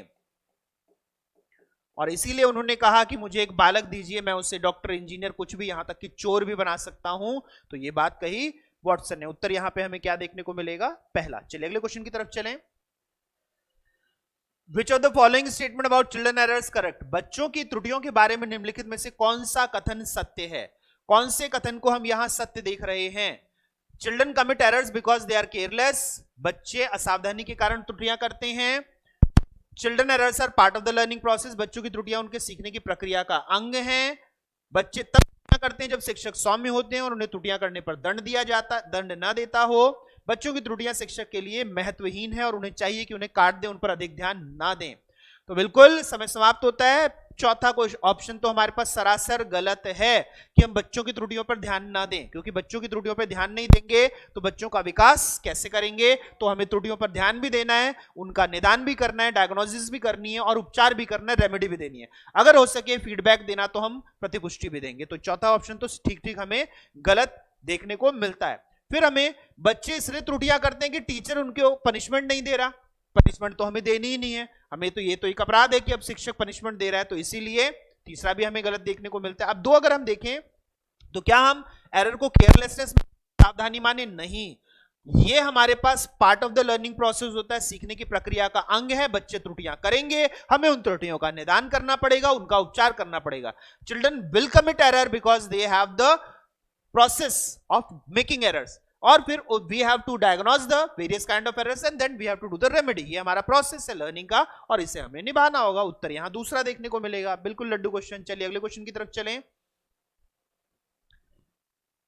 और इसीलिए उन्होंने कहा कि मुझे एक बालक दीजिए, मैं उसे डॉक्टर, इंजीनियर, कुछ भी, यहां तक कि चोर भी बना सकता हूं। तो ये बात कही वॉटसन ने। उत्तर यहां पे हमें क्या देखने को मिलेगा, पहला। चलिए अगले क्वेश्चन की तरफ चलें। Which of the following statement about children errors correct? बच्चों की त्रुटियों के बारे में निम्नलिखित में से कौन सा कथन सत्य है? कौन से कथन को हम यहां सत्य देख रहे हैं? Children commit errors because they are careless. बच्चे असावधानी के कारण त्रुटियां करते हैं। Children errors are part of the learning process. बच्चों की त्रुटियां उनके सीखने की प्रक्रिया का अंग हैं। बच्चे तब त्रुटियां करते हैं जब शिक्षक सौम्य होते हैं और उन्हें त्रुटियां करने पर दंड न देता हो। बच्चों की त्रुटियां शिक्षक के लिए महत्वहीन है और उन्हें चाहिए कि उन्हें काट दें, उन पर अधिक ध्यान ना दें। तो बिल्कुल समय समाप्त होता है। चौथा ऑप्शन तो हमारे पास सरासर गलत है कि हम बच्चों की त्रुटियों पर ध्यान ना दें, क्योंकि बच्चों की त्रुटियों पर ध्यान नहीं देंगे तो बच्चों का विकास कैसे करेंगे। तो हमें त्रुटियों पर ध्यान भी देना है, उनका निदान भी करना है, डायग्नोसिस भी करनी है और उपचार भी करना है, रेमेडी भी देनी है। अगर हो सके फीडबैक देना तो हम प्रतिपुष्टि भी देंगे। तो चौथा ऑप्शन तो ठीक ठीक हमें गलत देखने को मिलता है। फिर हमें बच्चे इसलिए त्रुटियां करते हैं कि टीचर उनको पनिशमेंट नहीं दे रहा। पनिशमेंट तो हमें देनी ही नहीं है, हमें तो ये तो एक अपराध है कि अब शिक्षक पनिशमेंट दे रहा है, तो इसीलिए तीसरा भी हमें गलत देखने को मिलता है। अब दो अगर हम देखें तो क्या हम एरर को केयरलेसनेस में सावधानी माने? नहीं, ये हमारे पास part of the learning process होता है, सीखने की प्रक्रिया का अंग है। बच्चे त्रुटियां करेंगे, हमें उन त्रुटियों का निदान करना पड़ेगा, उनका उपचार करना पड़ेगा। Children will commit error because they have the process of making errors, और फिर we have to diagnose the various kind of errors and then we have to do the remedy। ये हमारा प्रोसेस है लर्निंग का और इसे हमें निभाना होगा। उत्तर यहां दूसरा देखने को मिलेगा, बिल्कुल लड्डू क्वेश्चन। चलिए अगले क्वेश्चन की तरफ चलें।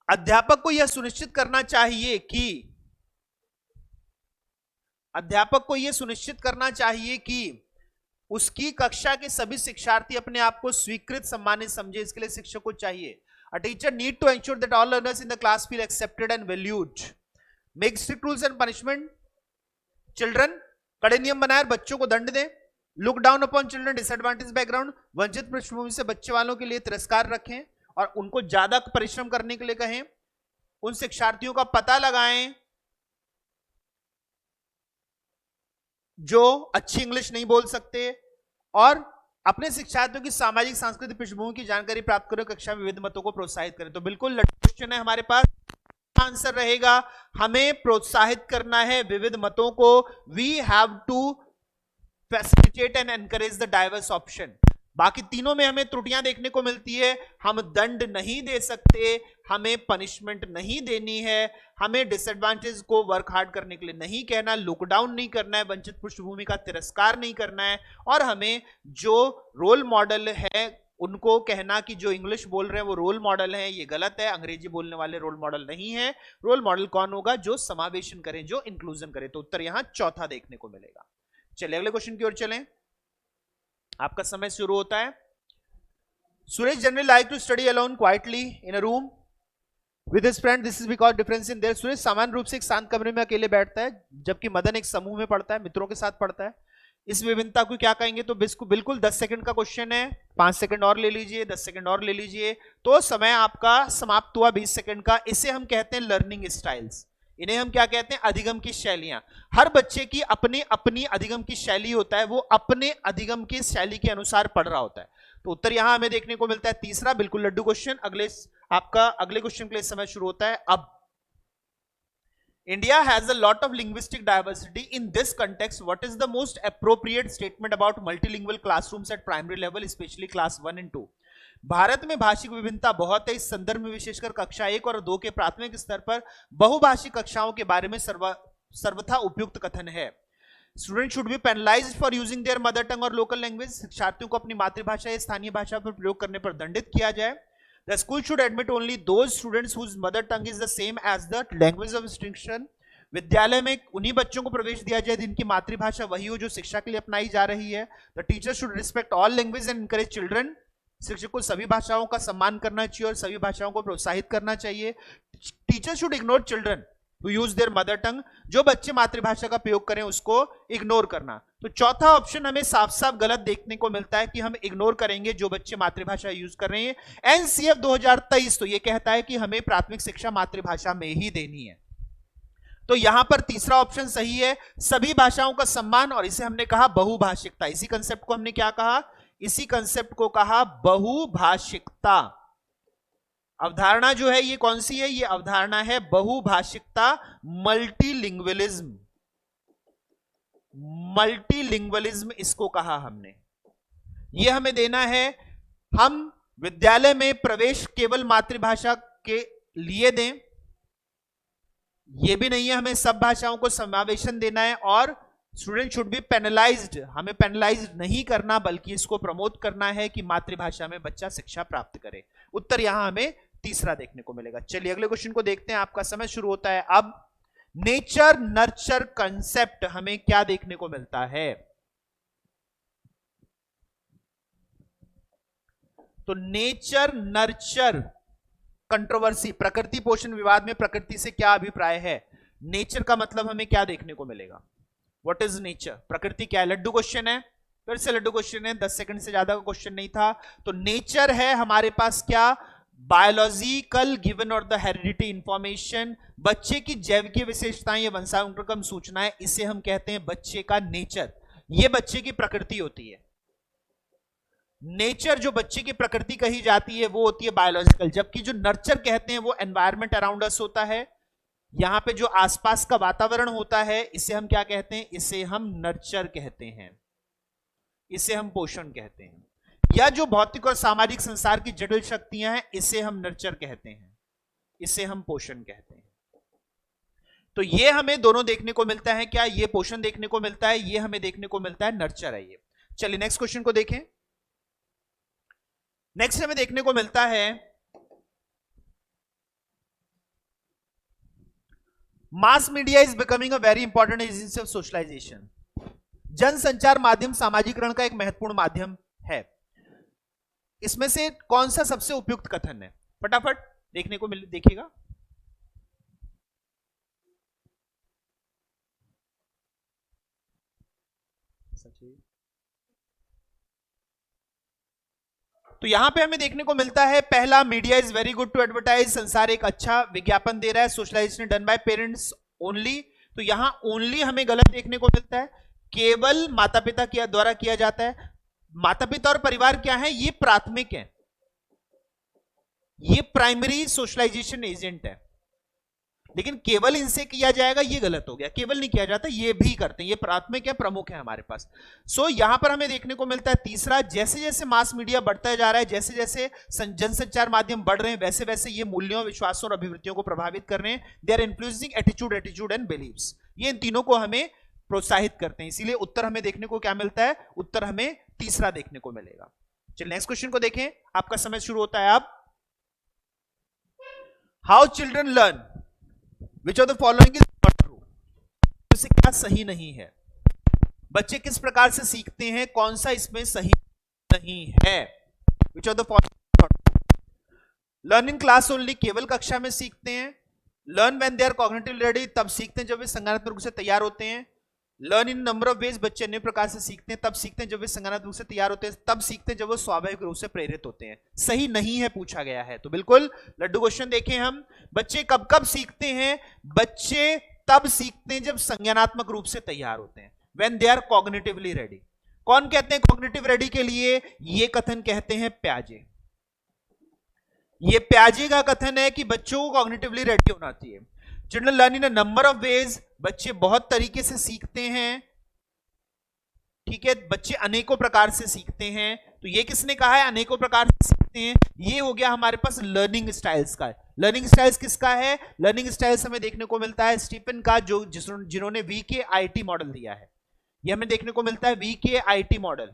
अध्यापक को यह सुनिश्चित करना चाहिए कि उसकी कक्षा के सभी शिक्षार्थी अपने आप को स्वीकृत, सम्मानित समझे। इसके लिए शिक्षक को चाहिए A teacher need to ensure that all learners in the class feel accepted and valued. Make strict rules and punishment. Children, कड़े नियम बनाए, बच्चों को दंड दें। Look down upon children, disadvantaged background, वंचित पृष्ठभूमि से बच्चे वालों के लिए तिरस्कार रखें और उनको ज्यादा परिश्रम करने के लिए कहें। उन शिक्षार्थियों का पता लगाएं जो अच्छी इंग्लिश नहीं बोल सकते, और अपने शिक्षार्थियों की सामाजिक सांस्कृतिक पृष्ठभूमि की जानकारी प्राप्त करें, कक्षा में विविध मतों को प्रोत्साहित करें। तो बिल्कुल क्वेश्चन है हमारे पास, आंसर रहेगा हमें प्रोत्साहित करना है विविध मतों को। We have to facilitate and encourage the diverse option. बाकी तीनों में हमें त्रुटियां देखने को मिलती है। हम दंड नहीं दे सकते, हमें पनिशमेंट नहीं देनी है, हमें डिसएडवांटेज को वर्क हार्ड करने के लिए नहीं कहना, लुक डाउन नहीं करना है, वंचित पृष्ठभूमि का तिरस्कार नहीं करना है, और हमें जो रोल मॉडल है उनको कहना कि जो इंग्लिश बोल रहे हैं वो रोल मॉडल है। ये गलत है, अंग्रेजी बोलने वाले रोल मॉडल नहीं है। रोल मॉडल कौन होगा? जो समावेशन करे, जो इंक्लूजन करे। तो उत्तर यहां चौथा देखने को मिलेगा। चलिए अगले क्वेश्चन की ओर चलें, आपका समय शुरू होता है। Suresh generally like to study alone quietly in a room with his friend, this is because difference in there. Suresh सामान्य रूप से एक शांत कमरे में अकेले बैठता है, जबकि मदन एक समूह में पढ़ता है, मित्रों के साथ पढ़ता है। इस विभिन्नता को क्या कहेंगे? तो बिल्कुल 10 सेकंड का क्वेश्चन है, 5 सेकंड और ले लीजिए, 10 सेकंड और ले लीजिए, तो समय आपका समाप्त हुआ 20 सेकंड का। इसे हम कहते हैं लर्निंग स्टाइल्स, इन्हें हम क्या कहते हैं? अधिगम की शैलियां। हर बच्चे की अपनी अपनी अधिगम की शैली होता है, वो अपने अधिगम की शैली के अनुसार पढ़ रहा होता है। तो उत्तर यहां हमें देखने को मिलता है तीसरा, बिल्कुल लड्डू क्वेश्चन। आपका अगले क्वेश्चन के लिए समय शुरू होता है अब। India has a lot of linguistic diversity. In this context, what is the most appropriate statement about multilingual classrooms at primary level, especially class 1 and 2? Bharat में भाषिक विभिन्नता बहुत है। इस संदर्भ में विशेषकर कक्षा 1 और 2 के प्राथमिक स्तर पर बहुभाषिक कक्षाओं के बारे में सर्वथा उपयुक्त कथन है। Student should be penalised for using their mother tongue और लोकल लैंग्वेज। शिक्षार्थियों को अपनी मातृभाषा या स्थानीय भाषा पर प्रयोग करने पर दंडित किया जाए। The school should admit only those students whose mother tongue is the same as the language of instruction. विद्यालय में उन्हीं बच्चों को प्रवेश दिया जाए जिनकी मातृभाषा वही हो जो शिक्षा के लिए अपनाई जा रही है. The teacher should respect all languages and encourage children. शिक्षक को सभी भाषाओं का सम्मान करना चाहिए और सभी भाषाओं को प्रोत्साहित करना चाहिए. Teacher should ignore children who use their mother tongue. जो बच्चे मातृभाषा का प्रयोग करें उसको इग्नोर करना. तो चौथा ऑप्शन हमें साफ साफ गलत देखने को मिलता है कि हम इग्नोर करेंगे जो बच्चे मातृभाषा यूज कर रहे हैं. एनसीएफ 2023 तो ये कहता है कि हमें प्राथमिक शिक्षा मातृभाषा में ही देनी है. तो यहां पर तीसरा ऑप्शन सही है, सभी भाषाओं का सम्मान. और इसे हमने कहा बहुभाषिकता. इसी कंसेप्ट को हमने क्या कहा? इसी कंसेप्ट को कहा बहुभाषिकता. अवधारणा जो है ये कौन सी है? ये अवधारणा है बहुभाषिकता, मल्टीलिंग्वलिज्म. मल्टीलिंग्वलिज्म इसको कहा हमने. ये हमें देना है. हम विद्यालय में प्रवेश केवल मातृभाषा के लिए दें, ये भी नहीं है. हमें सब भाषाओं को समावेशन देना है. और स्टूडेंट शुड बी पेनलाइज्ड. हमें पेनलाइज नहीं करना बल्कि इसको प्रमोट करना है कि मातृभाषा में बच्चा शिक्षा प्राप्त करे. उत्तर यहां हमें तीसरा देखने को मिलेगा. चलिए अगले क्वेश्चन को देखते हैं. आपका समय शुरू होता है अब. नेचर नर्चर कंसेप्ट हमें क्या देखने को मिलता है? तो नेचर नर्चर कंट्रोवर्सी, प्रकृति पोषण विवाद में प्रकृति से क्या अभिप्राय है? नेचर का मतलब हमें क्या देखने को मिलेगा? What is nature? प्रकृति क्या है? लड्डू क्वेश्चन है, फिर से लड्डू क्वेश्चन है, 10 सेकंड से ज्यादा का क्वेश्चन नहीं था. तो नेचर है हमारे पास क्या? बायोलॉजिकल गिवन और द हेरिडिटी इंफॉर्मेशन. बच्चे की जैविकीय विशेषताएं या वंशानुक्रम सूचनाएं, इसे हम कहते हैं बच्चे का नेचर. ये बच्चे की प्रकृति होती है. नेचर जो बच्चे की प्रकृति कही जाती है वो होती है बायोलॉजिकल. जबकि जो नर्चर कहते हैं वो एनवायरमेंट अराउंड अस होता है. यहां पे जो आसपास का वातावरण होता है इसे हम क्या कहते हैं? इसे हम नर्चर कहते हैं. इसे हम पोषण कहते हैं. या जो भौतिक और सामाजिक संसार की जटिल शक्तियां हैं इसे हम नर्चर कहते हैं, इसे हम पोषण कहते हैं. तो ये हमें दोनों देखने को मिलता है. क्या? ये पोषण देखने को मिलता है, ये हमें देखने को मिलता है नर्चर है ये. चलिए नेक्स्ट क्वेश्चन को देखें. नेक्स्ट हमें देखने को मिलता है mass media is becoming a very important agency of socialisation. जनसंचार माध्यम सामाजिकरण का एक महत्वपूर्ण माध्यम है. इसमें से कौन सा सबसे उपयुक्त कथन है? फटाफट देखने को देखिएगा. तो यहां पे हमें देखने को मिलता है पहला, media is very good to advertise. संसार एक अच्छा विज्ञापन दे रहा है. Socialisation done by parents only. तो यहां ओनली हमें गलत देखने को मिलता है. केवल माता पिता के द्वारा किया जाता है. माता पिता और परिवार क्या है? ये प्राथमिक है, ये प्राइमरी सोशलाइजेशन एजेंट है. लेकिन केवल इनसे किया जाएगा ये गलत हो गया. केवल नहीं किया जाता, ये भी करते हैं. ये प्राथमिक है, प्रमुख है हमारे पास. सो यहां पर हमें देखने को मिलता है तीसरा, जैसे जैसे मास मीडिया बढ़ता जा रहा है, जैसे जैसे जनसंचार माध्यम बढ़ रहे हैं, वैसे वैसे ये मूल्यों, विश्वासों और अभिवृत्तियों को प्रभावित कर रहे हैं. They are influencing attitude and beliefs. ये इन तीनों को हमें प्रोत्साहित करते हैं. इसीलिए उत्तर हमें देखने को क्या मिलता है? उत्तर हमें तीसरा देखने को मिलेगा. चलिए नेक्स्ट क्वेश्चन को देखें. आपका समय शुरू होता है अब. How children learn, which of the following is not true. इससे क्या सही नहीं है? बच्चे किस प्रकार से सीखते हैं, कौन सा इसमें सही नहीं है? Which of the following not true. Learn in class only, केवल कक्षा में सीखते हैं. Learn when they are cognitively ready, तब सीखते हैं जब वे संज्ञानात्मक रूप से तैयार होते हैं. Learn in number of ways, बच्चे अन्य प्रकार से सीखते हैं, तब सीखते हैं जब वे संज्ञानात्मक रूप से तैयार होते हैं. तब सीखते हैं जब वो स्वाभाविक रूप से प्रेरित होते हैं. सही नहीं है पूछा गया है. तो बिल्कुल लड्डू क्वेश्चन देखें हम. बच्चे कब कब सीखते हैं? बच्चे तब सीखते हैं जब संज्ञानात्मक रूप से तैयार होते हैं, when they are cognitively ready. कौन कहते हैं कॉग्निटिव रेडी के लिए? ये कथन कहते हैं प्याजे. ये प्याजे का कथन है कि बच्चों को कॉग्निटिवली रेडी होना चाहिए. Children learn in a number of ways, बच्चे बहुत तरीके से सीखते हैं. ठीक है, बच्चे अनेकों प्रकार से सीखते हैं. तो ये किसने कहा है? अनेकों प्रकार से सीखते हैं. ये हो गया हमारे पास लर्निंग स्टाइल्स का. लर्निंग स्टाइल्स किसका है? लर्निंग स्टाइल्स हमें देखने को मिलता है स्टीफन का, जो जिन्होंने VKIT मॉडल दिया है. ये हमें देखने को मिलता है VKIT मॉडल.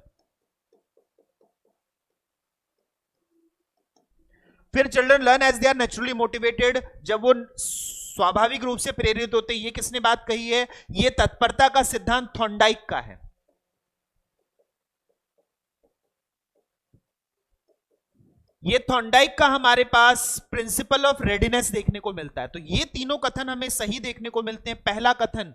फिर children learn as they are naturally motivated, जब वो स्वाभाविक रूप से प्रेरित होते हैं। ये किसने बात कही है? ये तत्परता का सिद्धांत थॉर्नडाइक का है। ये थॉर्नडाइक का हमारे पास प्रिंसिपल ऑफ रेडीनेस देखने को मिलता है। तो ये तीनों कथन हमें सही देखने को मिलते हैं। पहला कथन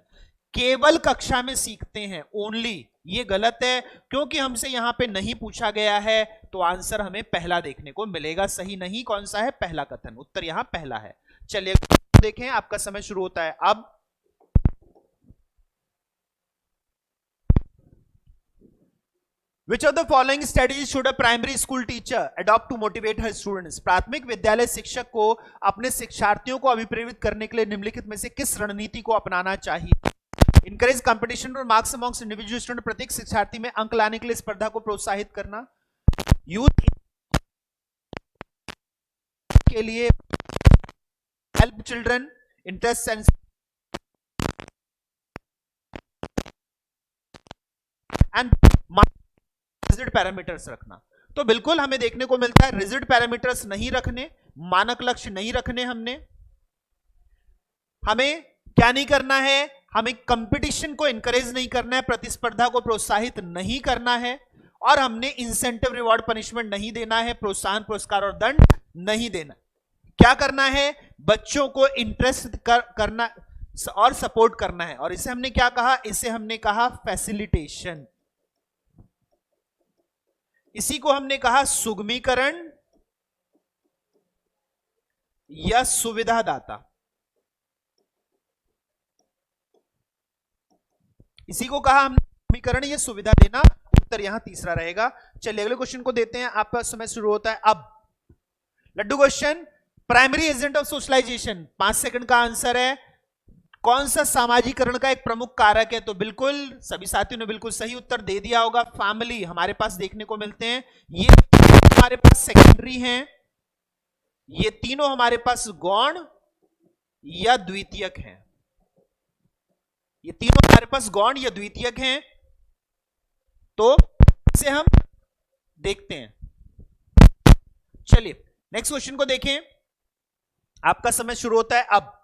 केवल कक्षा में सीखते हैं, ओनली, ये गलत है, क्योंकि हमसे यहां पे नहीं पूछा गया है, तो आंसर हमें पहला देखने को मिलेगा। सही नहीं कौन सा है? पहला कथन, उत्तर यहां पहला है। चलिए देखें, आपका समय शुरू होता है अब। Which of the following strategies should a primary school teacher adopt to motivate her students? प्राथमिक विद्यालय शिक्षक को अपने शिक्षार्थियों को अभिप्रेरित करने के लिए निम्नलिखित में से किस रणनीति को अपनाना चाहिए? इनकरेज कंपटीशन और मार्क्स अमॉन्ग्स इंडिविजुअल स्टूडेंट, प्रत्येक शिक्षार्थी में अंक लाने के लिए स्पर्धा को प्रोत्साहित करना, यूथ के लिए help children interest and rigid parameters रखना। तो बिल्कुल हमें देखने को मिलता है रिजिड पैरामीटर्स नहीं रखने, मानक लक्ष्य नहीं रखने। हमें क्या नहीं करना है? हमें कंपटीशन को इंकरेज नहीं करना है, प्रतिस्पर्धा को प्रोत्साहित नहीं करना है, और हमने इंसेंटिव रिवॉर्ड पनिशमेंट नहीं देना है, प्रोत्साहन पुरस्कार और दंड नहीं देना। क्या करना है? बच्चों को इंटरेस्ट करना और सपोर्ट करना है। और इसे हमने क्या कहा? इसे हमने कहा फैसिलिटेशन। इसी को हमने कहा सुगमीकरण या सुविधादाता। इसी को कहा हमने सुगमीकरण या सुविधा देना। उत्तर यहां तीसरा रहेगा। चलिए अगले क्वेश्चन को देते हैं, आपका समय शुरू होता है अब। Laddoo question, primary agent of socialisation, 5 second का आंसर है। कौन सा सामाजिकरण का एक प्रमुख कारक है? तो बिल्कुल सभी साथियों ने बिल्कुल सही उत्तर दे दिया होगा। फैमिली हमारे पास देखने को मिलते हैं। ये हमारे पास सेकेंडरी हैं, ये तीनों हमारे पास गौण या द्वितीयक हैं। ये तीनों हमारे पास गौण या द्वितीयक हैं। तो इसे हम देखते हैं। चलिए नेक्स्ट क्वेश्चन को देखें, आपका समय शुरू होता है अब।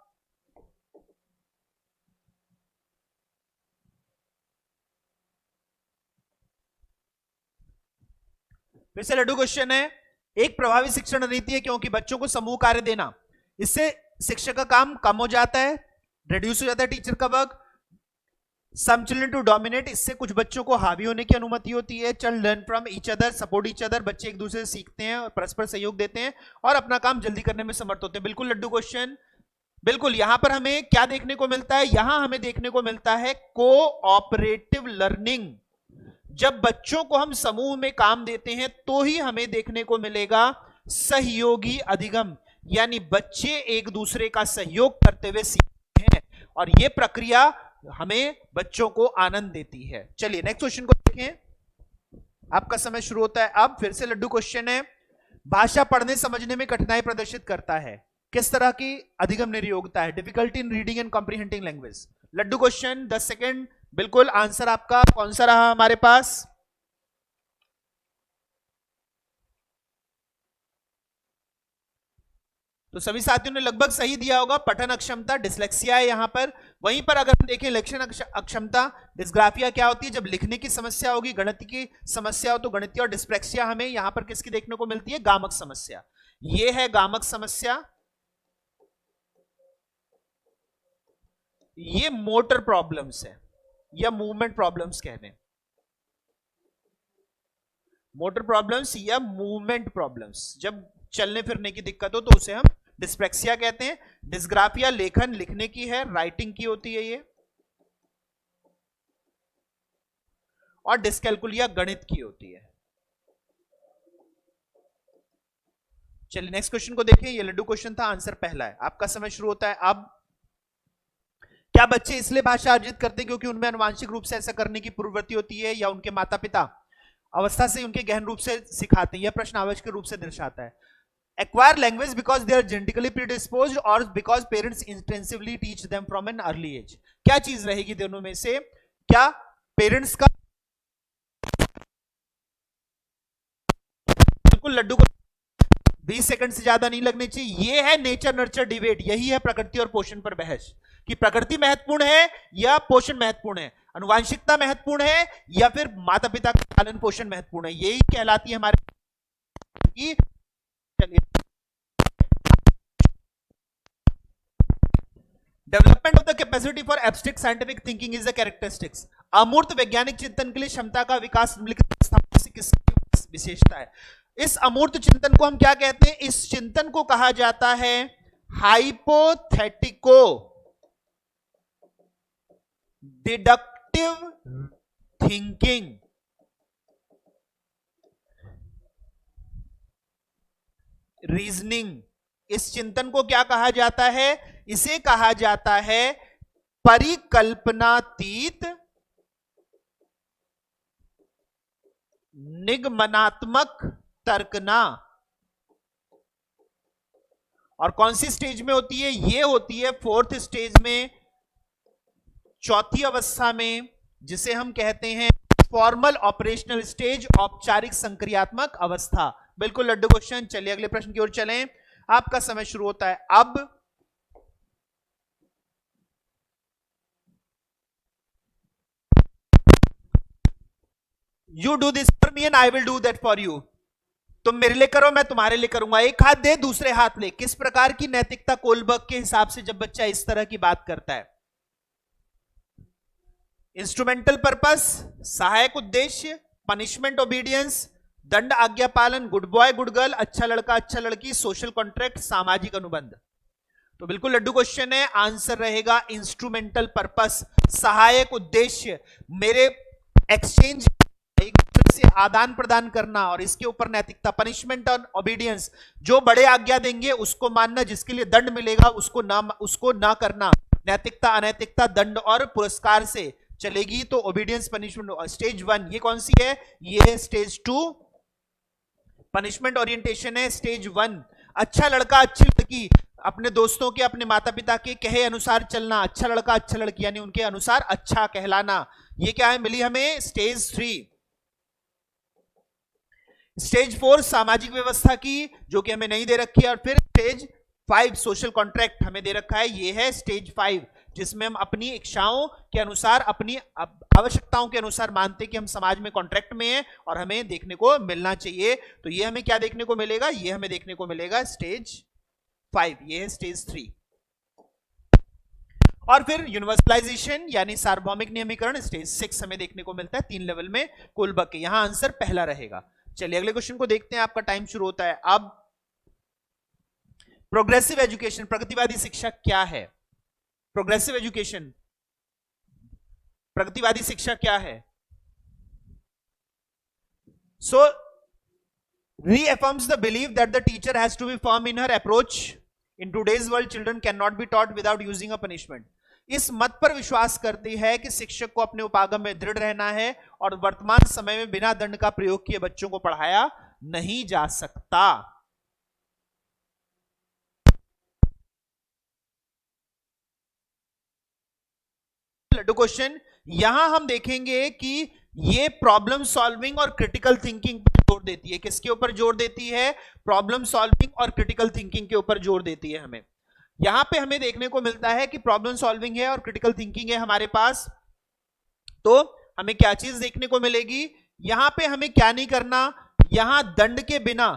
फिर से लड्डू क्वेश्चन है, एक प्रभावी शिक्षण नीति है क्योंकि बच्चों को समूह कार्य देना, इससे शिक्षक का काम कम हो जाता है, रिड्यूस हो जाता है टीचर का work. Some children to dominate, इससे कुछ बच्चों को हावी होने की अनुमति होती है। Children learn from each other, support each other, बच्चे एक दूसरे से सीखते हैं और परस्पर सहयोग देते हैं और अपना काम जल्दी करने में समर्थ होते हैं। बिल्कुल लड्डू क्वेश्चन, बिल्कुल। यहां पर हमें क्या देखने को मिलता है? यहां हमें देखने को मिलता है कोऑपरेटिव लर्निंग। जब बच्चों को हम समूह में काम देते हैं तो ही हमें देखने को मिलेगा सहयोगी अधिगम, यानी बच्चे एक दूसरे का सहयोग करते हुए सीखते हैं और यह प्रक्रिया हमें बच्चों को आनंद देती है। चलिए नेक्स्ट क्वेश्चन को देखें, आपका समय शुरू होता है अब। फिर से लड्डू क्वेश्चन है, भाषा पढ़ने समझने में कठिनाई प्रदर्शित करता है, किस तरह की अधिगम निर्योग्यता है? Difficulty in reading and comprehending language. Laddoo question, 10 second. बिल्कुल आंसर आपका कौन सा रहा हमारे पास? तो सभी साथियों ने लगभग सही दिया होगा। पठन अक्षमता, डिसलेक्सिया है यहां पर। वहीं पर अगर हम देखें लेखन अक्षमता, डिस्ग्राफिया क्या होती है? जब लिखने की समस्या होगी, गणित की समस्या हो तो गणितीय, और डिस्प्रेक्सिया हमें यहां पर किसकी देखने को मिलती है? गामक समस्या। ये है गामक समस्या। ये मोटर प्रॉब्लम्स है या मूवमेंट प्रॉब्लम्स कह दें, मोटर प्रॉब्लम्स या मूवमेंट प्रॉब्लम्स। जब चलने फिरने की दिक्कत हो तो उसे हम डिस्प्रेक्सिया कहते हैं। डिस्ग्राफिया लेखन लिखने की है, राइटिंग की होती है ये, और डिस्कैल्कुलिया गणित की होती है। चलिए नेक्स्ट क्वेश्चन को देखें, ये लड्डू क्वेश्चन था, आंसर पहला है। आपका समय शुरू होता है अब। क्या बच्चे इसलिए भाषा अर्जित करते हैं क्योंकि उनमें आनुवांशिक रूप से ऐसा करने की प्रवृत्ति होती है, या उनके माता पिता अवस्था से उनके गहन रूप से सिखाते हैं? यह प्रश्न आवश्यक रूप से दर्शाता है। Acquire language because they are genetically predisposed or because parents intensively teach them from an early age? क्या चीज रहेगी दोनों में से? क्या पेरेंट्स का? बिल्कुल लड्डू को 20 सेकंड से ज्यादा नहीं लगने चाहिए। ये है नेचर नर्चर डिबेट, यही है प्रकृति और पोषण पर बहस, कि प्रकृति महत्वपूर्ण है या पोषण महत्वपूर्ण है, अनुवांशिकता महत्वपूर्ण है या फिर माता पिता का पालन पोषण महत्वपूर्ण है। यही कहलाती है हमारे की। चलिए, development of the capacity for abstract scientific thinking is the characteristics. अमूर्त वैज्ञानिक चिंतन के लिए क्षमता का विकास निम्नलिखित अवस्थाओं से किसकी विशेषता है? इस अमूर्त चिंतन को हम क्या कहते हैं? इस चिंतन को कहा जाता है हाइपोथेटिको डिडक्टिव थिंकिंग। रीजनिंग, इस चिंतन को क्या कहा जाता है? इसे कहा जाता है परिकल्पनातीत निगमनात्मक तर्कना। और कौन सी स्टेज में होती है? ये होती है फोर्थ स्टेज में, चौथी अवस्था में, जिसे हम कहते हैं फॉर्मल ऑपरेशनल स्टेज, औपचारिक संक्रियात्मक अवस्था। बिल्कुल लड्डू क्वेश्चन। चलिए अगले प्रश्न की ओर चलें, आपका समय शुरू होता है अब। You do this for me and I will do that for you. तुम मेरे लिए करो, मैं तुम्हारे लिए करूंगा। एक हाथ दे दूसरे हाथ ले। किस प्रकार की नैतिकता कोलबर्ग के हिसाब से जब बच्चा इस तरह की बात करता है? इंस्ट्रूमेंटल पर्पस, सहायक उद्देश्य, पनिशमेंट ओबीडियंस, दंड आज्ञा पालन, गुड बॉय गुड गर्ल, अच्छा लड़का अच्छा लड़की, सोशल कॉन्ट्रैक्ट, सामाजिक अनुबंध। तो बिल्कुल लड्डू क्वेश्चन है, आंसर रहेगा इंस्ट्रूमेंटल पर्पस, सहायक उद्देश्य। मेरे एक्सचेंज, एक दूसरे से आदान प्रदान करना, और इसके ऊपर नैतिकता, पनिशमेंट और ओबीडियंस, जो बड़े आज्ञा देंगे उसको मानना, जिसके लिए दंड मिलेगा उसको ना करना। नैतिकता अनैतिकता दंड और पुरस्कार से चलेगी, तो ओबीडियंस पनिशमेंट। स्टेज 1 ये कौन सी है? ये है स्टेज 2, पनिशमेंट ओरिएंटेशन है स्टेज 1। अच्छा लड़का अच्छी लड़की, अपने दोस्तों के अपने माता पिता के कहे अनुसार चलना, अच्छा लड़का अच्छा लड़की यानी उनके अनुसार अच्छा कहलाना। ये क्या है? मिली हमें स्टेज 3। स्टेज 4 सामाजिक व्यवस्था की, जो कि हमें नहीं दे रखी है। और फिर स्टेज 5 सोशल कॉन्ट्रैक्ट हमें दे रखा है, ये है स्टेज 5, जिसमें हम अपनी इच्छाओं के अनुसार, अपनी आवश्यकताओं के अनुसार मानते कि हम समाज में कॉन्ट्रैक्ट में हैं और हमें देखने को मिलना चाहिए। तो ये हमें क्या देखने को मिलेगा? ये हमें देखने को मिलेगा स्टेज 5, ये है स्टेज 3। और फिर यूनिवर्सलाइजेशन यानी सार्वभौमिक नियमीकरण, स्टेज 6 हमें देखने को मिलता है 3 लेवल में कोलबर्ग के। यहां आंसर पहला रहेगा। चलिए अगले क्वेश्चन को देखते हैं, आपका टाइम शुरू होता है अब। प्रोग्रेसिव एजुकेशन, प्रगतिवादी शिक्षा क्या है? प्रोग्रेसिव एजुकेशन, प्रगतिवादी शिक्षा क्या है? सो reaffirms the belief that the teacher has to be firm in her approach. In today's world, children cannot be taught without using a punishment. इस मत पर विश्वास करती है कि शिक्षक को अपने उपागम में दृढ़ रहना है और वर्तमान समय में बिना दंड का प्रयोग किए बच्चों को पढ़ाया नहीं जा सकता। लड्डू क्वेश्चन, यहां हम देखेंगे कि ये प्रॉब्लम सॉल्विंग और क्रिटिकल थिंकिंग पर जोर देती है। किसके ऊपर जोर देती है? प्रॉब्लम सॉल्विंग और क्रिटिकल थिंकिंग के ऊपर जोर देती है। हमें यहां पे हमें देखने को मिलता है कि प्रॉब्लम सॉल्विंग है और क्रिटिकल थिंकिंग है हमारे पास। तो हमें क्या चीज देखने को मिलेगी? यहां पे हमें क्या नहीं करना, यहां दंड के बिना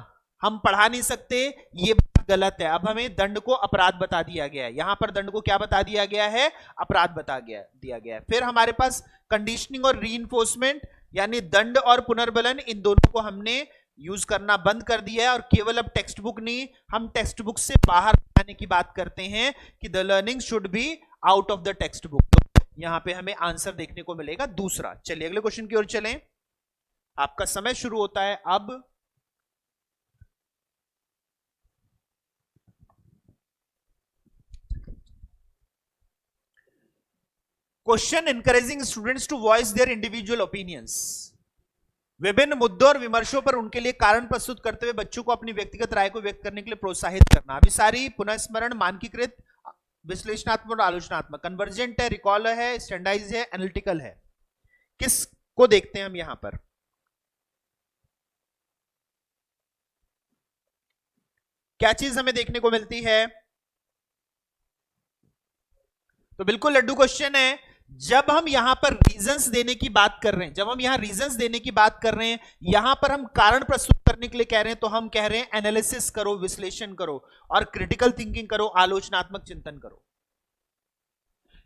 हम पढ़ा नहीं सकते, ये बात गलत है। अब हमें दंड को अपराध बता दिया गया है, यहां पर दंड को क्या बता दिया गया है? अपराध दिया गया है। फिर हमारे पास कंडीशनिंग और रीइंफोर्समेंट यानी दंड और पुनर्बलन, इन दोनों को हमने यूज करना बंद कर दिया है। और केवल अब टेक्स्ट बुक नहीं, हम टेक्स्ट बुक से बाहर आने की बात करते हैं कि the learning should be out of the text book. तो यहां पे हमें आंसर देखने को मिलेगा दूसरा। चलिए अगले क्वेश्चन की ओर चलें, आपका समय शुरू होता है अब। Question encouraging students to voice their individual opinions. विभिन्न मुद्दों और विमर्शों पर उनके लिए कारण प्रस्तुत करते हुए बच्चों को अपनी व्यक्तिगत राय को व्यक्त करने के लिए प्रोत्साहित करना। अभिसारी, पुनःस्मरण, मानकीकृत, विश्लेषणात्मक और आलोचनात्मक। कन्वर्जेंट है, रिकॉल है, स्टैंडाइज है, एनालिटिकल है। किसको देखते हैं हम यहां पर? क्या चीज हमें देखने को मिलती है? तो बिल्कुल लड्डू क्वेश्चन है। जब हम यहां पर रीजंस देने की बात कर रहे हैं, जब हम यहां रीजंस देने की बात कर रहे हैं, यहां पर हम कारण प्रस्तुत करने के लिए कह रहे हैं, तो हम कह रहे हैं एनालिसिस करो, विश्लेषण करो और क्रिटिकल थिंकिंग करो, आलोचनात्मक चिंतन करो।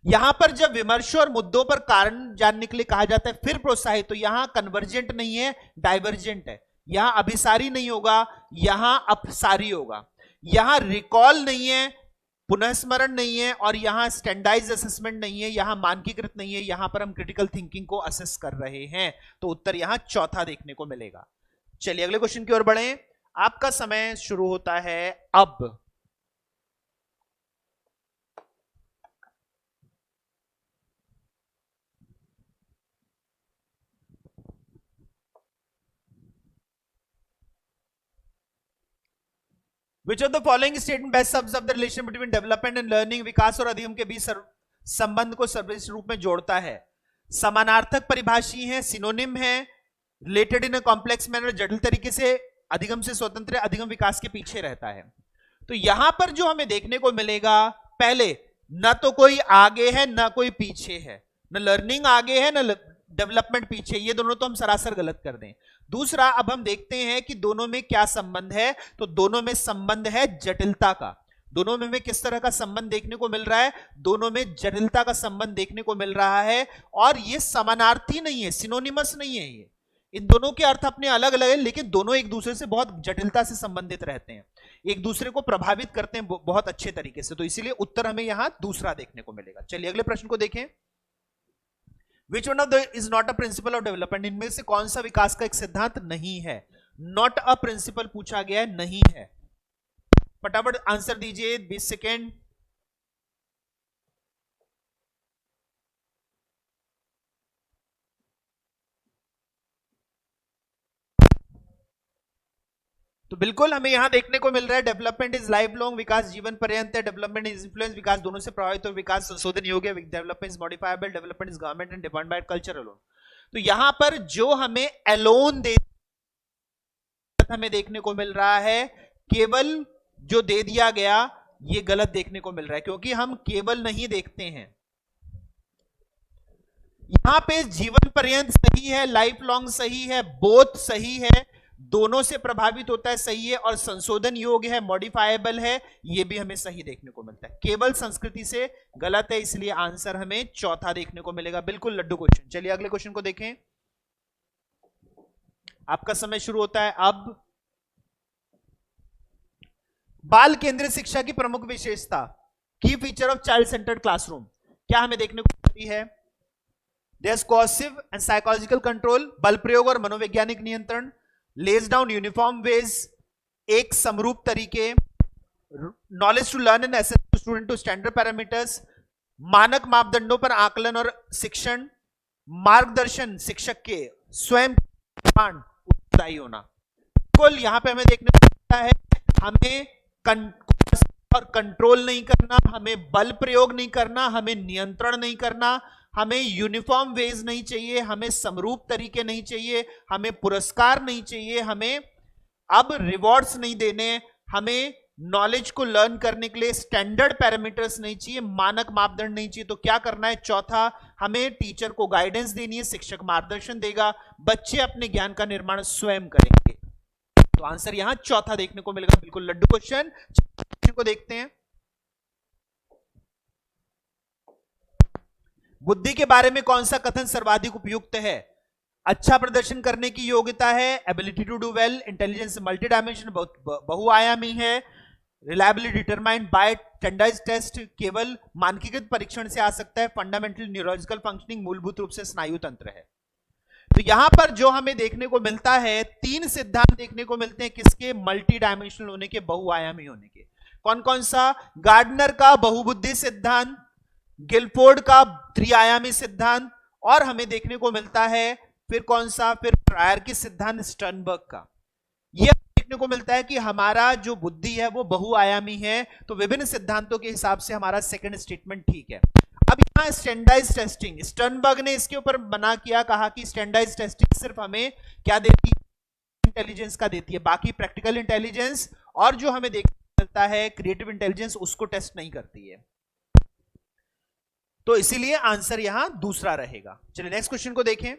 यहां पर जब विमर्श और मुद्दों पर कारण जानने के लिए कहा जाता है फिर प्रोत्साहित, तो यहां कन्वर्जेंट नहीं है, डाइवर्जेंट है। यहां अभिसारी नहीं होगा, यहां अपसारी होगा। यहां रिकॉल नहीं है, पुनः स्मरण नहीं है, और यहां स्टैंडर्डाइज्ड असेसमेंट नहीं है, यहां मानकीकृत नहीं है। यहां पर हम क्रिटिकल थिंकिंग को असेस कर रहे हैं। तो उत्तर यहां चौथा देखने को मिलेगा। चलिए अगले क्वेश्चन की ओर बढ़ें। आपका समय शुरू होता है अब। Which of the following statement best sums up the relation between development and learning? विकास और अधिगम के बीच संबंध को सर्वश्रेष्ठ रूप में जोड़ता है। समानार्थक परिभाषी है, सिनोनिम है, related in a complex manner, जटिल तरीके से, अधिगम से स्वतंत्र, अधिगम विकास के पीछे रहता है। तो यहां पर जो हमें देखने को मिलेगा, पहले न तो कोई आगे है न कोई पीछे है, न लर्निंग आगे है न डेवलपमेंट पीछे, ये दोनों तो हम सरासर गलत कर दें। दूसरा, अब हम देखते हैं कि दोनों में क्या संबंध है। तो दोनों में संबंध है जटिलता का। दोनों में किस तरह का संबंध देखने को मिल रहा है? दोनों में जटिलता का संबंध देखने को मिल रहा है। और ये समानार्थी नहीं है, सिनोनिमस नहीं है। ये इन दोनों के अर्थ अपने अलग अलग है, लेकिन दोनों एक दूसरे से बहुत जटिलता से संबंधित रहते हैं, एक दूसरे को प्रभावित करते हैं बहुत अच्छे तरीके से। तो इसीलिए उत्तर हमें यहां दूसरा देखने को मिलेगा। चलिए अगले प्रश्न को देखें। Which one of the is not a principle of development? इनमें से कौन सा विकास का एक सिद्धांत नहीं है? Not a principle पूछा गया है, नहीं है। फटाफट आंसर दीजिए, 20 सेकेंड। तो बिल्कुल हमें यहां देखने को मिल रहा है डेवलपमेंट इज लाइफ लॉन्ग, विकास जीवन पर्यंत है। डेवलपमेंट इज इन्फ्लुएंस, विकास दोनों से प्रभावित, और विकास संशोधन योग्य है। Development is modifiable, development is government and depend by culture alone. तो यहां पर जो हमें अलोन दे हमें देखने को मिल रहा है, केवल जो दे दिया गया ये गलत देखने को मिल रहा है, क्योंकि हम केवल नहीं देखते हैं। यहां पे जीवन पर्यंत सही है, लाइफ लॉन्ग सही है, बोथ सही है, दोनों से प्रभावित होता है सही है, और संशोधन योग्य है, मॉडिफाइबल है, ये भी हमें सही देखने को मिलता है। केवल संस्कृति से गलत है, इसलिए आंसर हमें चौथा देखने को मिलेगा। बिल्कुल लड्डू क्वेश्चन। चलिए अगले क्वेश्चन को देखें। आपका समय शुरू होता है अब। बाल केंद्रित शिक्षा की प्रमुख विशेषता, key feature of child centred classroom, क्या हमें देखने को मिलती है? There is coercive and psychological control, बल प्रयोग और मनोवैज्ञानिक नियंत्रण, लेज डाउन यूनिफॉर्म वेज, एक समरूप तरीके, knowledge to learn and assess student to standard parameters, मानक मापदंडों पर आकलन और शिक्षण, मार्गदर्शन शिक्षक के स्वयं उत्तरदायी होना। बिल्कुल यहां पे हमें देखने को मिलता है, हमें और कंट्रोल नहीं करना, हमें बल प्रयोग नहीं करना, हमें नियंत्रण नहीं करना, हमें यूनिफॉर्म वेज नहीं चाहिए, हमें समरूप तरीके नहीं चाहिए, हमें पुरस्कार नहीं चाहिए, हमें अब रिवॉर्ड्स नहीं देने, हमें नॉलेज को लर्न करने के लिए स्टैंडर्ड पैरामीटर्स नहीं चाहिए, मानक मापदंड नहीं चाहिए। तो क्या करना है? चौथा, हमें टीचर को गाइडेंस देनी है, शिक्षक मार्गदर्शन देगा, बच्चे अपने ज्ञान का निर्माण स्वयं करेंगे। तो आंसर यहां चौथा देखने को मिलेगा। बिल्कुल लड्डू क्वेश्चन को देखते हैं। बुद्धि के बारे में कौन सा कथन सर्वाधिक उपयुक्त है? अच्छा प्रदर्शन करने की योग्यता है, ability to do well, intelligence multi dimension, बहुआयामी है, reliability determined by standardised test, केवल मानकीकृत परीक्षण से आ सकता है, फंडामेंटल न्यूरोलॉजिकल फंक्शनिंग, मूलभूत रूप से स्नायु तंत्र है। तो यहां पर जो हमें देखने को मिलता है, तीन सिद्धांत देखने को मिलते हैं, किसके? मल्टी डायमेंशनल होने के, बहुआयामी होने के। कौन कौन सा? गार्डनर का बहुबुद्धि सिद्धांत, गिलफोर्ड का त्रिआयामी सिद्धांत, और हमें देखने को मिलता है फिर कौन सा? फिर प्रायर की सिद्धांत स्टर्नबर्ग का। यह देखने को मिलता है कि हमारा जो बुद्धि है वो बहुआयामी है। तो विभिन्न सिद्धांतों के हिसाब से हमारा सेकंड स्टेटमेंट ठीक है। अब यहां स्टैंडर्डाइज्ड टेस्टिंग, स्टर्नबर्ग ने इसके ऊपर मना किया, कहा कि स्टैंडर्डाइज्ड टेस्टिंग सिर्फ हमें क्या देती है? इंटेलिजेंस का देती है, बाकी प्रैक्टिकल इंटेलिजेंस और जो हमें मिलता है क्रिएटिव इंटेलिजेंस उसको टेस्ट नहीं करती है, तो इसीलिए आंसर यहां दूसरा रहेगा। चलिए नेक्स्ट क्वेश्चन को देखें।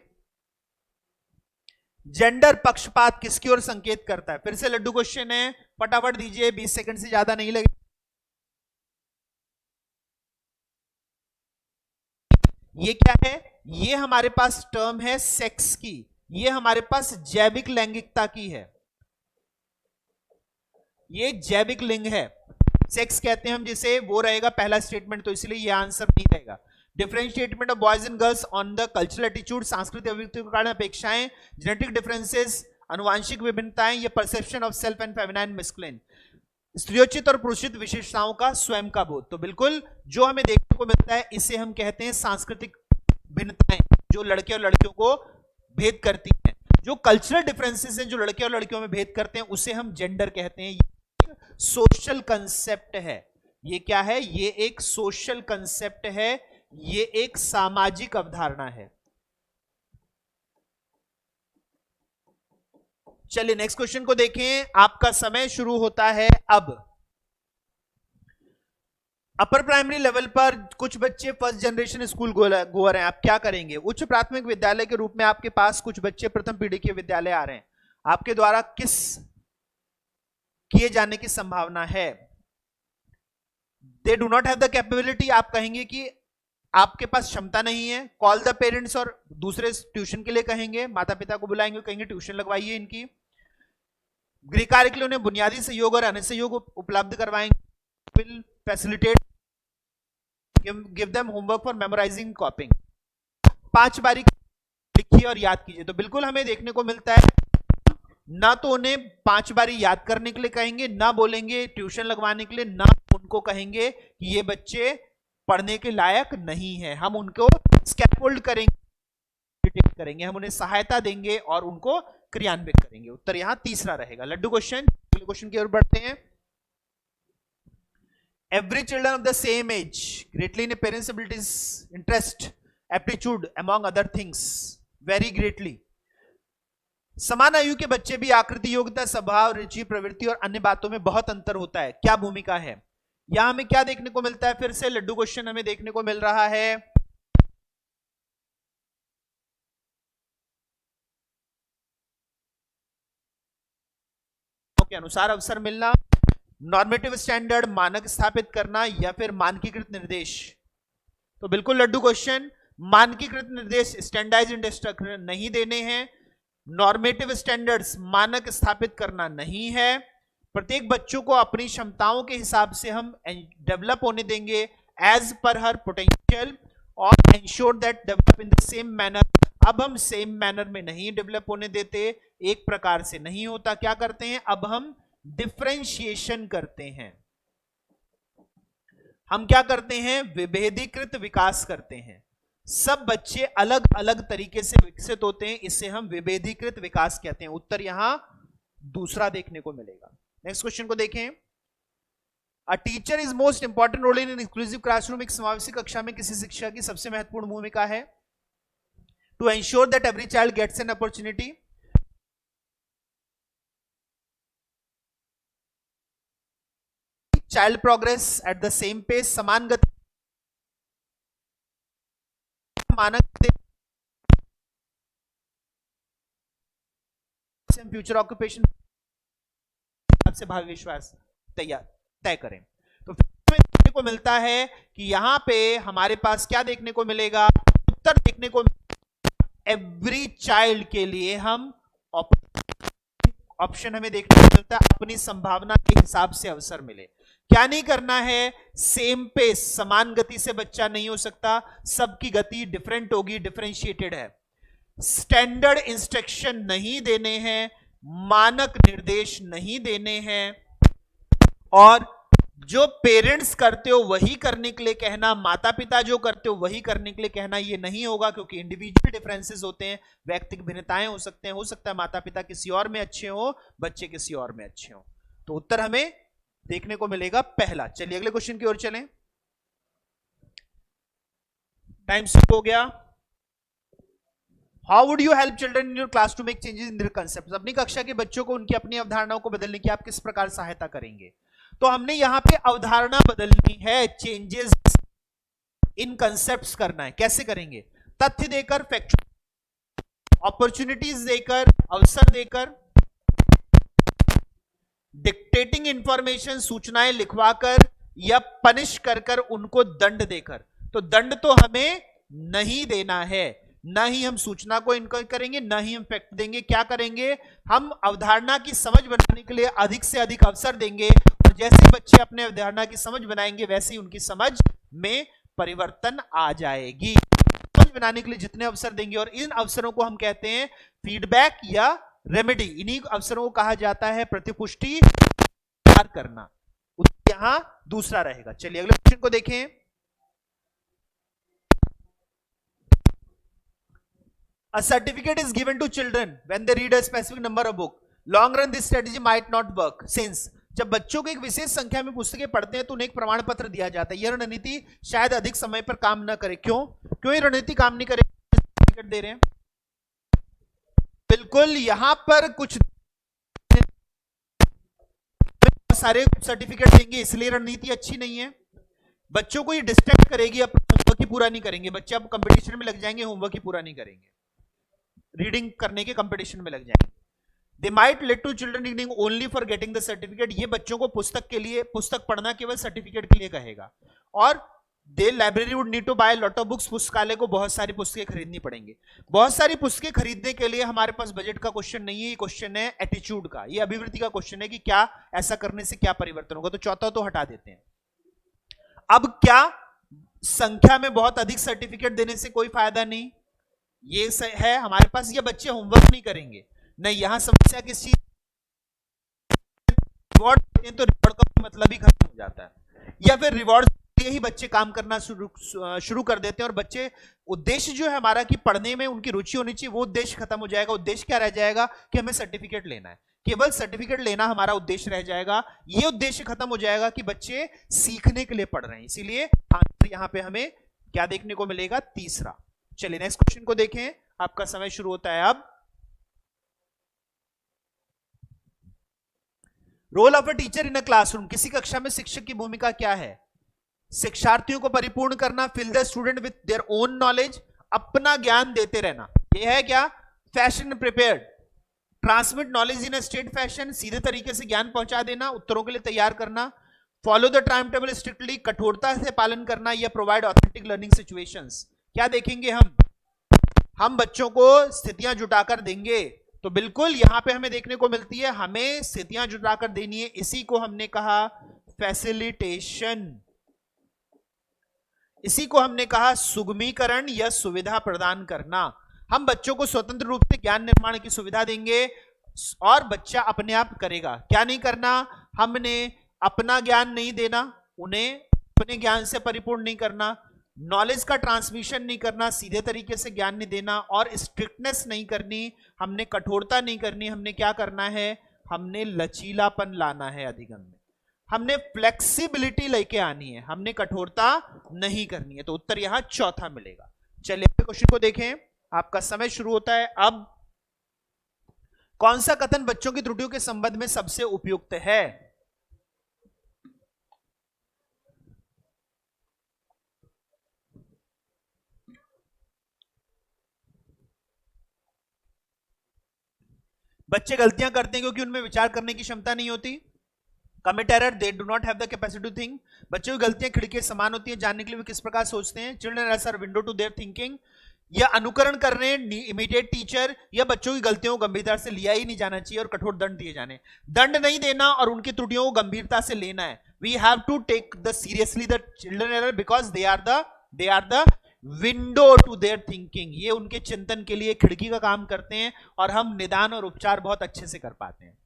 जेंडर पक्षपात किसकी ओर संकेत करता है? फिर से लड्डू क्वेश्चन है, फटाफट दीजिए, 20 सेकंड से ज्यादा नहीं लगे। ये क्या है? ये हमारे पास टर्म है सेक्स की, ये हमारे पास जैविक लैंगिकता की है, ये जैविक लिंग है। सेक्स कहते हैं हम जिसे, वो रहेगा पहला स्टेटमेंट, तो इसलिए ये आंसर नहीं रहेगा। Differentiatement of boys and girls on the cultural attitude, सांस्कृतिक अभिव्यक्ति के कारण अपेक्षाएं, जेनेटिक डिफरेंसेस, अनुवांशिक विभिन्नताएं, ये perception of self and feminine masculine, स्त्रियोचित और पुरुषित विशेषताओं का स्वयं का बोध। तो बिल्कुल जो हमें देखने को मिलता है इसे हम कहते हैं सांस्कृतिक भिन्नताएं, जो लड़के और लड़कियों को भेद करती हैं। जो कल्चरल डिफरेंसेस हैं जो लड़के और लड़कियों में भेद करते हैं उसे हम जेंडर कहते हैं। ये सोशल कंसेप्ट है। ये क्या है? ये एक सोशल कंसेप्ट है, ये एक सामाजिक अवधारणा है। चलिए नेक्स्ट क्वेश्चन को देखें। आपका समय शुरू होता है अब। अपर प्राइमरी लेवल पर कुछ बच्चे फर्स्ट जनरेशन स्कूल गो रहे हैं, आप क्या करेंगे? उच्च प्राथमिक विद्यालय के रूप में आपके पास कुछ बच्चे प्रथम पीढ़ी के विद्यालय आ रहे हैं, आपके द्वारा किस किए जाने की संभावना है? दे do not have the capability, आप कहेंगे कि आपके पास क्षमता नहीं है। कॉल द पेरेंट्स, और दूसरे ट्यूशन के लिए कहेंगे, माता पिता को बुलाएंगे, कहेंगे ट्यूशन लगवाइए इनकी। गृह कार्य के लिए उन्हें बुनियादी सहयोग और अन्य सहयोग उपलब्ध करवाएंगे। Will facilitate, give them homework for memorising copying. 5 बारी लिखिए और याद कीजिए। तो बिल्कुल हमें देखने को मिलता है ना तो उन्हें 5 बारी याद करने के लिए कहेंगे, ना बोलेंगे ट्यूशन लगवाने के लिए, ना उनको कहेंगे कि ये बच्चे पढ़ने के लायक नहीं है। हम उनको स्कैफोल्ड करेंगे, हम उन्हें सहायता देंगे और उनको क्रियान्वित करेंगे। उत्तर यहां तीसरा रहेगा। लड्डू क्वेश्चन की ओर बढ़ते हैं। Every children of the same age greatly in parents' abilities, interest, aptitude among other things very greatly. समान आयु के बच्चे भी आकृति, योग्यता, स्वभाव, रुचि, प्रवृत्ति और अन्य बातों में बहुत अंतर होता है। क्या भूमिका है? यहां हमें क्या देखने को मिलता है? फिर से लड्डू क्वेश्चन हमें देखने को मिल रहा है। के अनुसार अवसर मिलना, नॉर्मेटिव स्टैंडर्ड, मानक स्थापित करना, या फिर मानकीकृत निर्देश। तो बिल्कुल लड्डू क्वेश्चन, मानकीकृत निर्देश स्टैंडर्डाइज्ड इंस्ट्रक्शन नहीं देने हैं, नॉर्मेटिव स्टैंडर्ड्स मानक स्थापित करना नहीं है। प्रत्येक बच्चों को अपनी क्षमताओं के हिसाब से हम डेवलप होने देंगे एज पर हर पोटेंशियल, और ensure that develop in the same manner. अब हम सेम मैनर में नहीं डेवलप होने देते, एक प्रकार से नहीं होता। क्या करते हैं? अब हम डिफरेंशिएशन करते हैं। हम क्या करते हैं? विभेदीकृत विकास करते हैं। सब बच्चे अलग अलग तरीके से विकसित होते हैं, इसे हम विभेदीकृत विकास कहते हैं। उत्तर यहां दूसरा देखने को मिलेगा। नेक्स्ट क्वेश्चन को देखें। A teacher is most important role in inclusive classroom, एक समावेशी कक्षा में किसी शिक्षक की सबसे महत्वपूर्ण भूमिका है। To ensure that every child gets an opportunity, child progress at the same pace, समान गति, मानक, फ्यूचर ऑक्यूपेशन से भावी विश्वास तय करें। तो फिर देखने को मिलता है कि यहां पे हमारे पास क्या देखने को मिलेगा? उत्तर देखने को एवरी चाइल्ड के लिए हम ऑप्शन हमें देखने को मिलता है अपनी संभावना के हिसाब से अवसर मिले। क्या नहीं करना है? सेम पेस, समान गति से बच्चा नहीं हो सकता, सबकी गति डिफरेंट होगी, डिफरेंशिएटेड है। स्टैंडर्ड इंस्ट्रक्शन नहीं देने हैं, मानक निर्देश नहीं देने हैं, और जो पेरेंट्स करते हो वही करने के लिए कहना, माता पिता जो करते हो वही करने के लिए कहना, ये नहीं होगा, क्योंकि इंडिविजुअल डिफरेंसेस होते हैं, व्यक्तिगत भिन्नताएं हो सकते हैं। हो सकता है माता पिता किसी और में अच्छे हो, बच्चे किसी और में अच्छे हो। तो उत्तर हमें देखने को मिलेगा पहला। चलिए अगले क्वेश्चन की ओर चलें। टाइम स्किप हो गया। How would you help children in your class to make changes in their concepts? अपनी कक्षा के बच्चों को उनकी अपनी अवधारणाओं को बदलने की आप किस प्रकार सहायता करेंगे? तो हमने यहां पे अवधारणा बदलनी है, चेंजेस इन कंसेप्ट्स करना है। कैसे करेंगे? तथ्य देकर, फैक्चुअल, अपॉर्चुनिटीज देकर, अवसर देकर, डिक्टेटिंग इंफॉर्मेशन, सूचनाएं लिखवाकर, या पनिश कर कर, उनको दंड देकर। तो दंड तो हमें नहीं देना है, ना ही हम सूचना को इनकर करेंगे, ना ही हम फैक्ट देंगे। क्या करेंगे? हम अवधारणा की समझ बनाने के लिए अधिक से अधिक अवसर देंगे, और जैसे बच्चे अपने अवधारणा की समझ बनाएंगे वैसे ही उनकी समझ में परिवर्तन आ जाएगी। समझ बनाने के लिए जितने अवसर देंगे, और इन अवसरों को हम कहते हैं फीडबैक या रेमेडी। इन्हीं अवसरों को कहा जाता है प्रतिपुष्टि करना। यहां दूसरा रहेगा। चलिए अगले क्वेश्चन को देखें। A certificate is given to children when they read a specific number of book. Long run this strategy might not work since जब बच्चों को एक विशेष संख्या में पुस्तकें पढ़ते हैं तो उन्हें एक प्रमाण पत्र दिया जाता है। यह रणनीति शायद अधिक समय पर काम न करे। क्यों ये रणनीति काम नहीं करे? सर्टिफिकेट दे रहे हैं, बिल्कुल यहां पर कुछ सारे सर्टिफिकेट देंगे, इसलिए रणनीति अच्छी नहीं है। बच्चों को ये डिस्ट्रैक्ट करेगी, अब होमवर्क ही पूरा नहीं करेंगे बच्चे, अब कंपटीशन में लग जाएंगे, होमवर्क ही पूरा नहीं करेंगे, रीडिंग करने के कंपटीशन में लग जाएंगे। They might lead to children reading only for getting the certificate. ये बच्चों को पुस्तक के लिए, पुस्तक पढ़ना केवल सर्टिफिकेट के लिए कहेगा। और they library would need to buy a lot of books. पुस्तकालय को बहुत सारी पुस्तकें खरीदनी पड़ेंगी। बहुत सारी पुस्तकें खरीदने के लिए हमारे पास बजट का क्वेश्चन नहीं है, ये क्वेश्चन है एटीट्यूड का, ये अभिवृत्ति का क्वेश्चन है कि क्या ऐसा करने से क्या परिवर्तन होगा। तो चौथा तो हटा देते हैं। अब क्या संख्या में बहुत अधिक सर्टिफिकेट देने से कोई फायदा नहीं, ये है हमारे पास, ये बच्चे होमवर्क नहीं करेंगे। नहीं, यहां समस्या किस चीज, रिवॉर्ड देते हैं तो रिवॉर्ड का मतलब ही खत्म हो जाता है, या फिर रिवॉर्ड लिए ही बच्चे काम करना शुरू कर देते हैं, और बच्चे उद्देश्य जो है हमारा कि पढ़ने में उनकी रुचि होनी चाहिए, वो उद्देश्य खत्म हो जाएगा। उद्देश्य क्या रह जाएगा कि हमें सर्टिफिकेट लेना है, केवल सर्टिफिकेट लेना हमारा उद्देश्य रह जाएगा। ये उद्देश्य खत्म हो जाएगा कि बच्चे सीखने के लिए पढ़ रहे हैं। इसीलिए आंसर यहां पे हमें क्या देखने को मिलेगा? तीसरा। चलिए नेक्स्ट क्वेश्चन को देखें, आपका समय शुरू होता है अब। Role of a teacher in a classroom, किसी कक्षा में शिक्षक की भूमिका क्या है? शिक्षार्थियों को परिपूर्ण करना, fill the student with their own knowledge, अपना ज्ञान देते रहना, ये है क्या? Fashion prepared, transmit knowledge in a state fashion, सीधे तरीके से ज्ञान पहुंचा देना, उत्तरों के लिए तैयार करना, follow the time table strictly, कठोरता से पालन करना, या प्रोवाइड ऑथेंटिक लर्निंग सिचुएशंस। क्या देखेंगे हम बच्चों को स्थितियां जुटाकर देंगे, तो बिल्कुल यहां पे हमें देखने को मिलती है, हमें स्थितियां जुटाकर देनी है। इसी को हमने कहा फैसिलिटेशन, इसी को हमने कहा सुगमीकरण या सुविधा प्रदान करना। हम बच्चों को स्वतंत्र रूप से ज्ञान निर्माण की सुविधा देंगे और बच्चा अपने आप करेगा। क्या नहीं करना? हमने अपना ज्ञान नहीं देना, उन्हें अपने ज्ञान से परिपूर्ण नहीं करना, नॉलेज का ट्रांसमिशन नहीं करना, सीधे तरीके से ज्ञान नहीं देना, और स्ट्रिक्टनेस नहीं करनी, हमने कठोरता नहीं करनी। हमने क्या करना है? हमने लचीलापन लाना है अधिगम में, हमने फ्लेक्सिबिलिटी लेके आनी है, हमने कठोरता नहीं करनी है। तो उत्तर यहां चौथा मिलेगा। चलिए क्वेश्चन को देखें, आपका समय शुरू होता है अब। कौन सा कथन बच्चों की त्रुटियों के संबंध में सबसे उपयुक्त है? बच्चे गलतियां करते हैं क्योंकि उनमें विचार करने की क्षमता नहीं होती। Commit error, they do not have the capacity to think. बच्चों की गलतियां खिड़की समान होती हैं, जानने के लिए वे किस प्रकार सोचते हैं। Children errors are window to their thinking. या अनुकरण कर रहे हैं, इमिटेट टीचर। या बच्चों की गलतियों को गंभीरता से लिया ही नहीं जाना चाहिए और कठोर दंड दिए जाने। दंड नहीं देना और उनकी त्रुटियों को गंभीरता से लेना है। We have to take the seriously the children error because they are the window to their thinking. ये उनके चिंतन के लिए खिड़की का काम करते हैं और हम निदान और उपचार बहुत अच्छे से कर पाते हैं।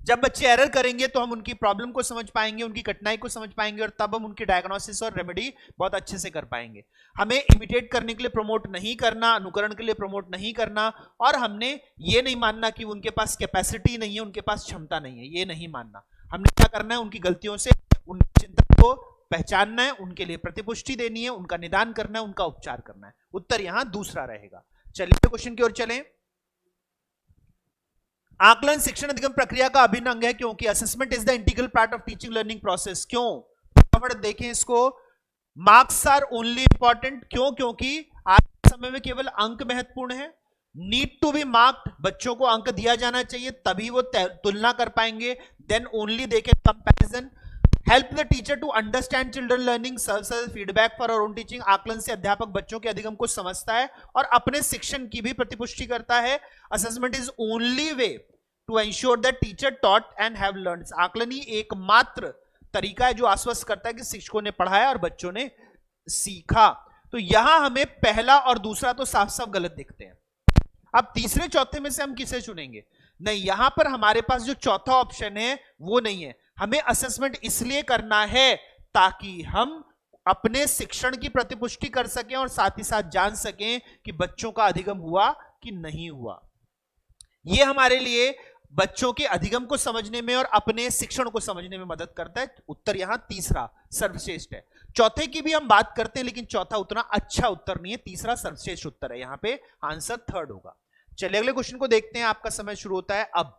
जब बच्चे एरर करेंगे तो हम उनकी प्रॉब्लम को समझ पाएंगे, उनकी कठिनाई को समझ पाएंगे, और तब हम उनकी डायग्नोसिस और रेमेडी बहुत अच्छे से कर पाएंगे। हमें इमिटेट करने के लिए प्रमोट नहीं करना, अनुकरण के लिए प्रमोट नहीं करना, और हमने ये नहीं मानना कि उनके पास कैपेसिटी नहीं है, उनके पास क्षमता नहीं है, ये नहीं मानना। हमने क्या करना है? उनकी गलतियों से उनकी चिंता को पहचानना है, उनके लिए प्रतिपुष्टि देनी है, उनका निदान करना है, उनका उपचार करना है। उत्तर यहां दूसरा रहेगा। चलिए क्वेश्चन की ओर चलें। आकलन शिक्षण अधिगम प्रक्रिया का अभिन्न अंग है क्योंकि assessment is the integral part of teaching learning process. क्यों? देखें इसको, मार्क्स आर ओनली इंपॉर्टेंट। क्यों? क्योंकि आज के समय में केवल अंक महत्वपूर्ण है। नीड टू बी मार्क्ड, बच्चों को अंक दिया जाना चाहिए तभी वो तुलना कर पाएंगे, then only they can comparison. Help the teacher to understand children learning, serves as feedback for our own teaching. आकलन से अध्यापक बच्चों के अधिगम को समझता है और अपने शिक्षण की भी प्रतिपुष्टि करता है। Assessment is only way to ensure that teacher taught and have learned. आकलन ही एकमात्र तरीका है जो आश्वस्त करता है कि शिक्षकों ने पढ़ाया और बच्चों ने सीखा। तो यहां हमें पहला और दूसरा तो साफ साफ गलत दिखते हैं। अब तीसरे चौथे में से हम किसे चुनेंगे? नहीं, यहां पर हमारे पास जो चौथा ऑप्शन है वो नहीं है। हमें असेसमेंट इसलिए करना है ताकि हम अपने शिक्षण की प्रतिपुष्टि कर सकें और साथ ही साथ जान सकें कि बच्चों का अधिगम हुआ कि नहीं हुआ। यह हमारे लिए बच्चों के अधिगम को समझने में और अपने शिक्षण को समझने में मदद करता है। उत्तर यहां तीसरा सर्वश्रेष्ठ है। चौथे की भी हम बात करते हैं लेकिन चौथा उतना अच्छा उत्तर नहीं है, तीसरा सर्वश्रेष्ठ उत्तर है। यहां पे आंसर थर्ड होगा। चलिए अगले क्वेश्चन को देखते हैं। आपका समय शुरू होता है अब।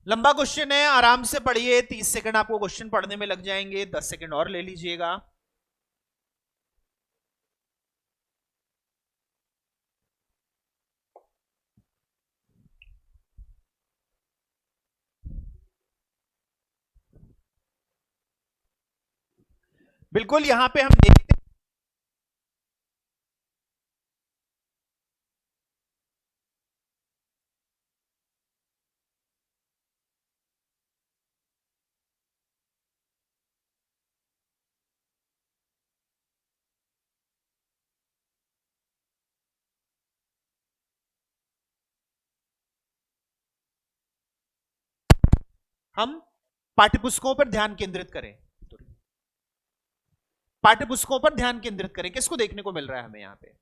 लंबा क्वेश्चन है, आराम से पढ़िए। 30 सेकंड आपको क्वेश्चन पढ़ने में लग जाएंगे, 10 सेकंड और ले लीजिएगा। बिल्कुल, यहां पे हम देखते हैं हम पाठ्यपुस्तकों पर ध्यान केंद्रित करें। पाठ्यपुस्तकों पर ध्यान केंद्रित करें। किसको देखने को मिल रहा है हमें यहां पे?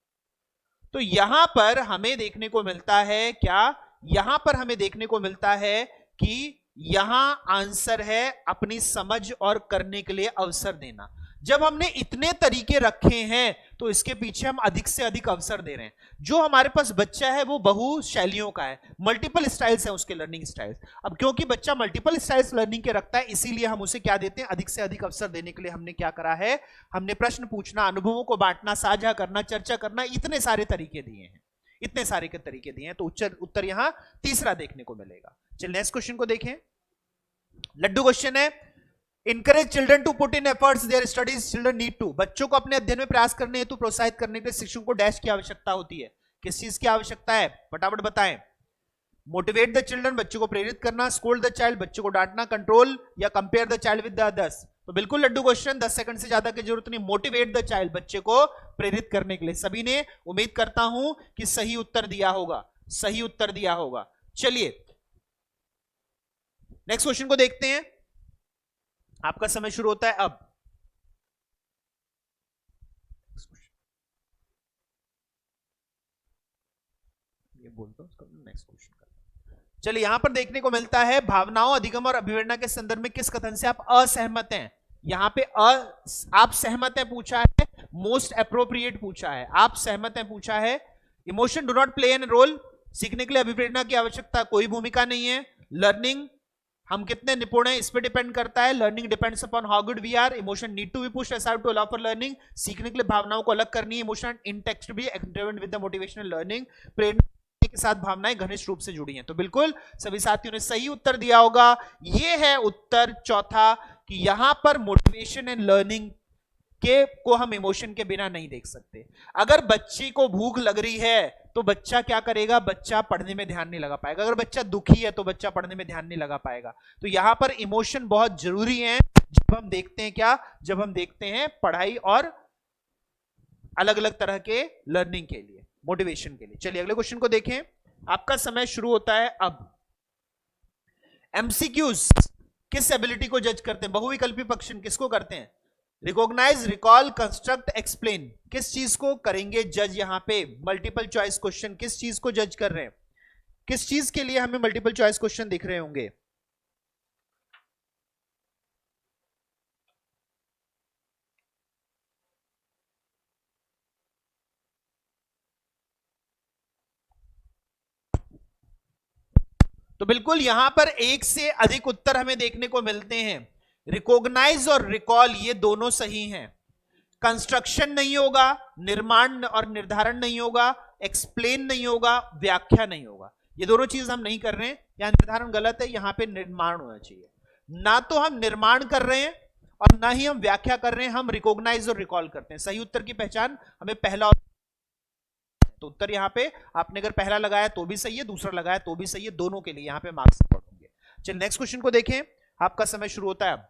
तो यहां पर हमें देखने को मिलता है क्या? यहां पर हमें देखने को मिलता है कि यहां आंसर है अपनी समझ और करने के लिए अवसर देना। जब हमने इतने तरीके रखे हैं तो इसके पीछे हम अधिक से अधिक अवसर दे रहे हैं। जो हमारे पास बच्चा है वो बहु शैलियों का है, मल्टीपल स्टाइल्स हैं उसके लर्निंग स्टाइल्स। अब क्योंकि बच्चा मल्टीपल स्टाइल्स लर्निंग के रखता है इसीलिए हम उसे क्या देते हैं? अधिक से अधिक अवसर देने के लिए हमने क्या करा है? हमने प्रश्न पूछना, अनुभवों को बांटना, साझा करना, चर्चा करना, इतने सारे तरीके दिए हैं। इतने सारे के तरीके दिए हैं तो उत्तर यहां तीसरा देखने को मिलेगा। चलिए नेक्स्ट क्वेश्चन को देखें। लड्डू क्वेश्चन है, encourage children to put in efforts their studies. Children need to, बच्चों को अपने अध्ययन में प्रयास करने हेतु प्रोत्साहित करने के लिए शिक्षकों को डैश की आवश्यकता होती है। किस चीज की आवश्यकता है? फटाफट बताएं। मोटिवेट द चिल्ड्रन, बच्चों को प्रेरित करना। स्कोल्ड द चाइल्ड, बच्चों को डांटना। कंट्रोल या compare the child with the others. तो बिल्कुल लड्डू क्वेश्चन, 10 सेकंड से ज्यादा की जरूरत नहीं। मोटिवेट द चाइल्ड, बच्चे को प्रेरित करने के लिए। सभी ने उम्मीद करता हूं कि सही उत्तर दिया होगा, सही उत्तर दिया होगा। चलिए नेक्स्ट क्वेश्चन को देखते हैं। आपका समय शुरू होता है अब। ये बोलता हूं, नेक्स्ट क्वेश्चन का। चलिए यहां पर देखने को मिलता है, भावनाओं, अधिगम और अभिप्रेरणा के संदर्भ में किस कथन से आप असहमत हैं? यहां पे आप सहमत हैं पूछा है, मोस्ट अप्रोप्रिएट पूछा है। आप सहमत हैं पूछा है। Emotion do not play an role, सीखने के लिए अभिप्रेरणा की आवश्यकता कोई भूमिका नहीं है। लर्निंग, हम कितने निपुण हैं इस पे डिपेंड करता है। Learning depends upon how good we are. Emotion need to be pushed aside to allow for learning, सीखने के लिए भावनाओं को अलग करनी है। इमोशन इन टेक्स्ट भी driven with the motivational learning, प्रेरणा के साथ भावनाएं घनिष्ठ रूप से जुड़ी हैं। तो बिल्कुल सभी साथियों ने सही उत्तर दिया होगा। यह है उत्तर चौथा कि यहां पर मोटिवेशन एंड लर्निंग के को हम इमोशन के बिना नहीं देख सकते। अगर बच्चे को भूख लग रही है तो बच्चा क्या करेगा? बच्चा पढ़ने में ध्यान नहीं लगा पाएगा। अगर बच्चा दुखी है तो बच्चा पढ़ने में ध्यान नहीं लगा पाएगा। तो यहां पर इमोशन बहुत जरूरी है जब हम देखते हैं क्या? जब हम देखते हैं पढ़ाई और अलग अलग तरह के लर्निंग के लिए, मोटिवेशन के लिए। चलिए अगले क्वेश्चन को देखें। आपका समय शुरू होता है अब। एमसीक्यूज किस एबिलिटी को जज करते हैं? बहुविकल्पी प्रश्न किसको करते हैं? Recognise, recall, construct, explain. किस चीज को करेंगे जज? यहां पे मल्टीपल चॉइस क्वेश्चन किस चीज को जज कर रहे हैं? किस चीज के लिए हमें मल्टीपल चॉइस क्वेश्चन दिख रहे होंगे? तो बिल्कुल यहां पर एक से अधिक उत्तर हमें देखने को मिलते हैं। रिकॉग्नाइज और रिकॉल ये दोनों सही हैं। कंस्ट्रक्शन नहीं होगा, निर्माण और निर्धारण नहीं होगा, एक्सप्लेन नहीं होगा, व्याख्या नहीं होगा, ये दोनों चीज हम नहीं कर रहे हैं। यहां निर्धारण गलत है, यहां पे निर्माण होना चाहिए। ना तो हम निर्माण कर रहे हैं और ना ही हम व्याख्या कर रहे हैं, हम रिकॉग्नाइज और रिकॉल करते हैं। सही उत्तर की पहचान हमें पहला, तो उत्तर यहां पे आपने अगर पहला लगाया तो भी सही है, दूसरा लगाया तो भी सही है, दोनों के लिए यहां पे मार्क्स होंगे। चलिए नेक्स्ट क्वेश्चन को देखें, आपका समय शुरू होता है अब।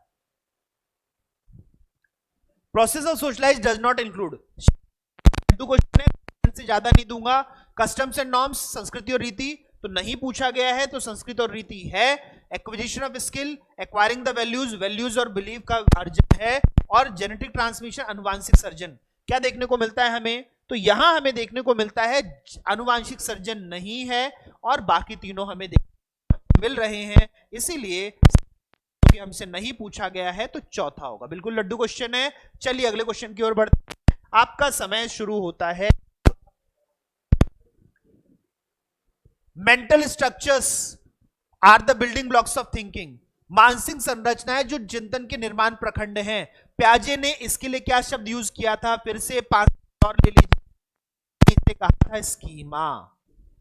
Process of socialise does not include, question है, से ज्यादा नहीं दूंगा। कस्टम्स एंड नॉर्म्स, संस्कृति और रीति, तो नहीं पूछा गया है, तो संस्कृति और रीति है। Acquisition of skill, acquiring the values, values और बिलीव का अर्जन है। और जेनेटिक ट्रांसमिशन, अनुवांशिक सर्जन, क्या देखने को मिलता है हमें, तो यहां हमें देखने को मिलता है अनुवांशिक सर्जन नहीं है और बाकी तीनों हमें मिल रहे हैं, इसीलिए हमसे नहीं पूछा गया है, तो चौथा होगा। बिल्कुल लड्डू क्वेश्चन है। चलिए अगले क्वेश्चन की ओर बढ़ते हैं, आपका समय शुरू होता है। Mental structures are the building blocks of thinking, मानसिक संरचनाएं जो चिंतन के निर्माण प्रखंड हैं। प्याजे ने इसके लिए क्या शब्द यूज किया था, फिर से 5 और ले लीजिए, इसे कहा था स्कीमा।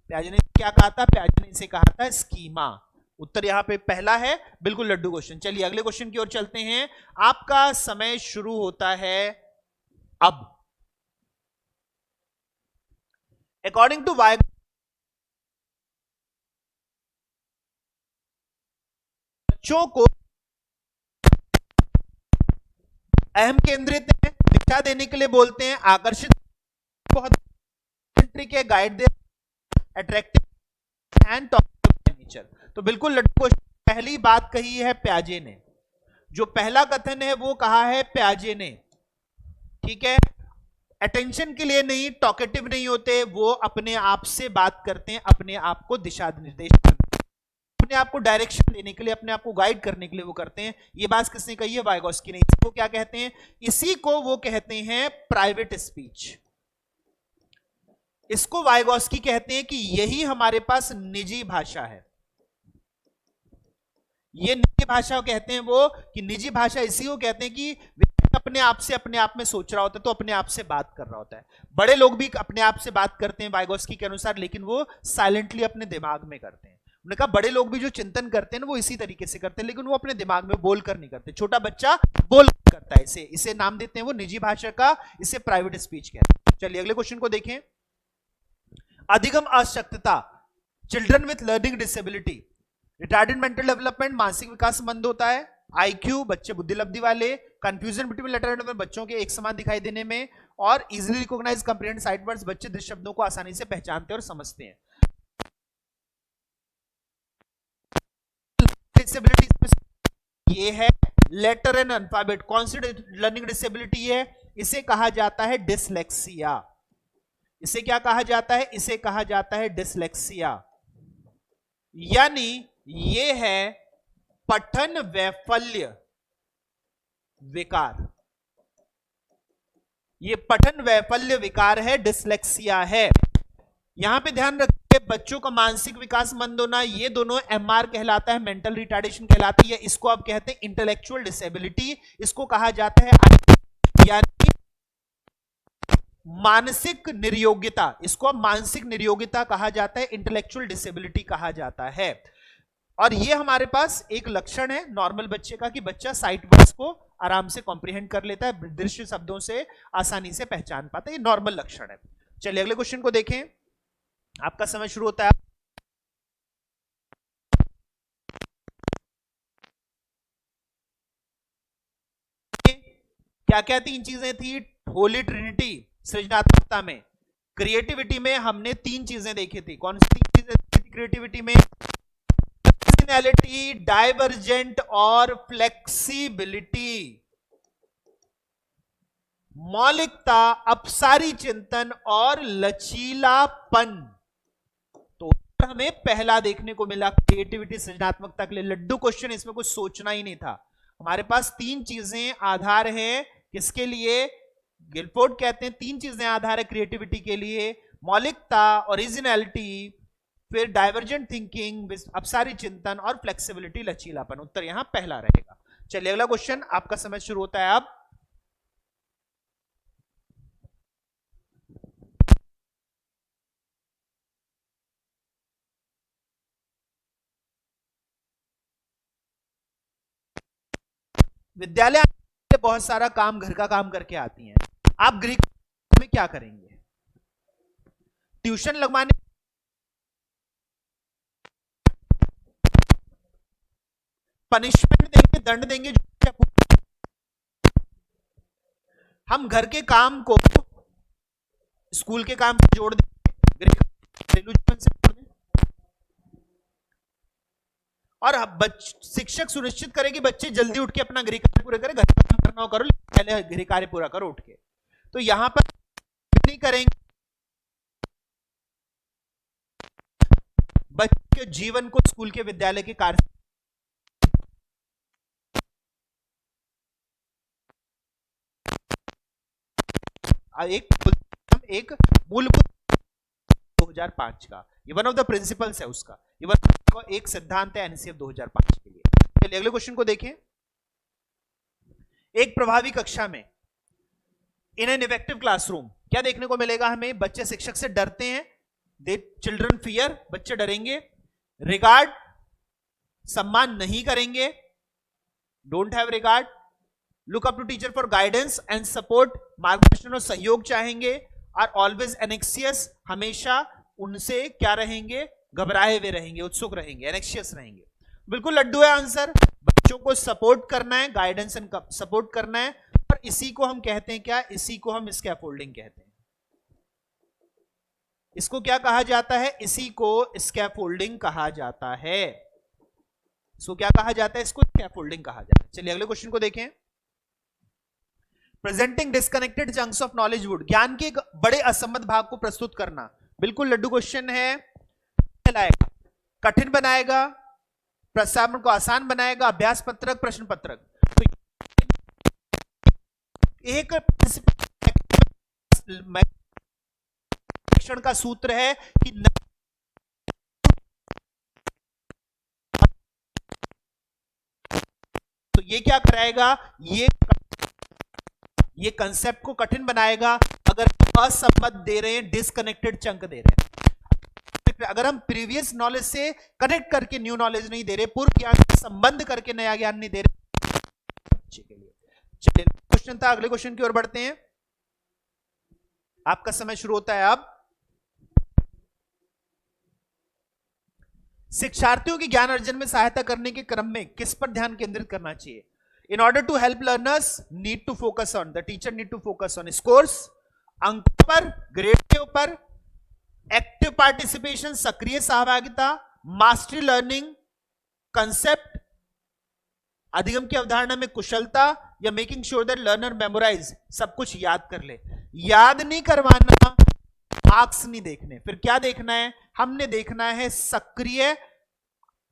प्याजे ने क्या कहा था, प्याजे ने इसे कहा था स्कीमा। उत्तर यहां पे पहला है, बिल्कुल लड्डू क्वेश्चन। चलिए अगले क्वेश्चन की ओर चलते हैं, आपका समय शुरू होता है अब। अकॉर्डिंग टू वाइगॉस्की, बच्चों को अहम केंद्रित है, दिशा देने के लिए बोलते हैं, आकर्षित बहुत है, guide they, attractive and talking nature. तो बिल्कुल लड्डू को पहली बात कही है प्याजे ने, जो पहला कथन है वो कहा है प्याजे ने, ठीक है। अटेंशन के लिए नहीं, टॉकेटिव नहीं होते, वो अपने आप से बात करते हैं, अपने आप को दिशा निर्देश, अपने आप को डायरेक्शन देने के लिए, अपने आप को गाइड करने के लिए वो करते हैं। ये बात किसने कही है, वाइगॉस्की ने। इसको क्या कहते हैं, इसी को वो कहते हैं प्राइवेट स्पीच। इसको वाइगॉस्की कहते हैं कि यही हमारे पास निजी भाषा है। ये निजी भाषा कहते हैं वो, कि निजी भाषा इसी को कहते हैं कि अपने आप से अपने आप में सोच रहा होता है, तो अपने आप से बात कर रहा होता है। बड़े लोग भी अपने आप से बात करते हैं वाइगॉस्की के अनुसार, लेकिन वो साइलेंटली अपने दिमाग में करते हैं। उन्होंने कहा बड़े लोग भी जो चिंतन करते हैं वो इसी तरीके से करते हैं, लेकिन वो अपने दिमाग में बोल कर नहीं करते। छोटा बच्चा बोल करता है, इसे नाम देते हैं वो निजी भाषा का, इसे प्राइवेट स्पीच कहते हैं। चलिए अगले क्वेश्चन को देखें, अधिगम अशक्तता, children with learning disability, retarded mental development, मानसिक विकास संबंध होता है। आईक्यू, बच्चे बुद्धि लब्धि वाले, कंफ्यूजन बिटवीन लेटर एंड बच्चों के एक समान दिखाई देने में, और easily recognise comprehend sight words, बच्चे दृश्य शब्दों को आसानी से पहचानते और समझते हैं। डिसेबिलिटी ये है लेटर एंड अल्फाबेट। कौन सी लर्निंग डिसेबिलिटी है, इसे कहा जाता है डिसलेक्सिया। इसे क्या कहा जाता है, इसे कहा जाता है डिसलेक्सिया, यानी ये है पठन वैफल्य विकार। ये पठन वैफल्य विकार है, डिसलेक्सिया है। यहां पे ध्यान रखिए, बच्चों का मानसिक विकास मंद होना, ये दोनों एमआर कहलाता है, मेंटल रिटार्डेशन कहलाती है। इसको आप कहते हैं इंटेलेक्चुअल डिसेबिलिटी, इसको कहा जाता है यानी मानसिक निर्योग्यता, इसको अब मानसिक निर्योग्यता कहा जाता है, इंटेलेक्चुअल डिसेबिलिटी कहा जाता है। और ये हमारे पास एक लक्षण है नॉर्मल बच्चे का, कि बच्चा साइट वर्ड्स को आराम से कॉम्प्रिहेंड कर लेता है, दृश्य शब्दों से आसानी से पहचान पाता है, ये नॉर्मल लक्षण है। चलिए अगले क्वेश्चन को देखें, आपका समय शुरू होता है। क्या क्या 3 चीजें थी होली ट्रिनिटी सृजनात्मकता में। क्रिएटिविटी में हमने 3 चीजें देखी थी, कौन सी 3 चीजें देखी थी क्रिएटिविटी में, ओरिजिनैलिटी, डाइवर्जेंट और फ्लेक्सिबिलिटी। मौलिकता, अपसारी चिंतन और लचीलापन। तो हमें पहला देखने को मिला क्रिएटिविटी सृजनात्मकता के लिए। लड्डू क्वेश्चन, इसमें कुछ सोचना ही नहीं था। हमारे पास 3 चीजें आधार हैं, किसके लिए, गिलफोर्ड कहते हैं 3 चीजें आधार है क्रिएटिविटी के लिए, मौलिकता, ओरिजिनलिटी, फिर डाइवर्जेंट थिंकिंग, अपसारी चिंतन और फ्लेक्सिबिलिटी लचीलापन। उत्तर यहां पहला रहेगा। चलिए अगला क्वेश्चन, आपका समय शुरू होता है अब। विद्यालय से बहुत सारा काम, घर का काम करके आती हैं, आप गृह में क्या करेंगे? ट्यूशन लगवाने, पनिशमेंट देंगे, दंड देंगे? हम घर के काम को स्कूल के काम से जोड़ देंगे, घरेलू जीवन से जोड़ दें, और शिक्षक सुनिश्चित करे कि बच्चे जल्दी उठ के अपना गृह कार्य पूरा करें। घर का काम करना हो करो, पहले गृह कार्य पूरा करो उठ के। तो यहां पर नहीं करेंगे, बच्चे के जीवन को स्कूल के विद्यालय के कार्य एक मूलभूत 2005 का, ये वन ऑफ द प्रिंसिपल्स है उसका, ये एक सिद्धांत है एनसीएफ 2005 के लिए। चलिए अगले क्वेश्चन को देखें। एक प्रभावी कक्षा में, इन एन इफेक्टिव क्लासरूम, क्या देखने को मिलेगा हमें? बच्चे शिक्षक से डरते हैं, दे चिल्ड्रन फियर, बच्चे डरेंगे। रिगार्ड, सम्मान नहीं करेंगे, don't have regard. Look up to teacher for guidance and support, मार्गदर्शन और सहयोग चाहेंगे। और ऑलवेज एनेक्सियस, हमेशा उनसे क्या रहेंगे? घबराए हुए रहेंगे, उत्सुक रहेंगे, एनेक्सियस रहेंगे। बिल्कुल लड्डू है आंसर। बच्चों को सपोर्ट करना है, गाइडेंस एंड सपोर्ट करना है, और इसी को हम कहते हैं क्या? इसी को हम स्कैफोल्डिंग कहते हैं। इसको क्या कहा जाता है? इसी को स्कैफोल्डिंग कहा जाता है। इसको क्या कहा जाता है? इसको स्कैफोल्डिंग कहा जाता है। चलिए अगले क्वेश्चन को देखें। Presenting disconnected chunks of knowledge would, ज्ञान के एक बड़े असंबद्ध भाग को प्रस्तुत करना। बिल्कुल लड्डू क्वेश्चन है। कठिन बनाएगा, प्रसारण को आसान बनाएगा, अभ्यास पत्रक, प्रश्न पत्रक। तो एक का सूत्र है कि तो ये क्या कराएगा? ये कंसेप्ट को कठिन बनाएगा अगर असंबद्ध दे रहे हैं, डिस्कनेक्टेड चंक दे रहे हैं। अगर हम प्रीवियस नॉलेज से कनेक्ट करके न्यू नॉलेज नहीं दे रहे, पूर्व ज्ञान से संबंध करके नया ज्ञान नहीं दे रहे बच्चे के लिए। चलिए क्वेश्चन था, अगले क्वेश्चन की ओर बढ़ते हैं। आपका समय शुरू होता है अब। शिक्षार्थियों की ज्ञान अर्जन में सहायता करने के क्रम में किस पर ध्यान केंद्रित करना चाहिए? In order to help learners, need to focus on, the teacher need to focus on scores, अंकों पर, ग्रेड के ऊपर, एक्टिव पार्टिसिपेशन, सक्रिय सहभागिता, मास्टरी लर्निंग, कंसेप्ट, अधिगम की अवधारणा में कुशलता, या making sure that learner memorise, सब कुछ याद कर ले। याद नहीं करवाना, मार्क्स नहीं देखने, फिर क्या देखना है? हमने देखना है सक्रिय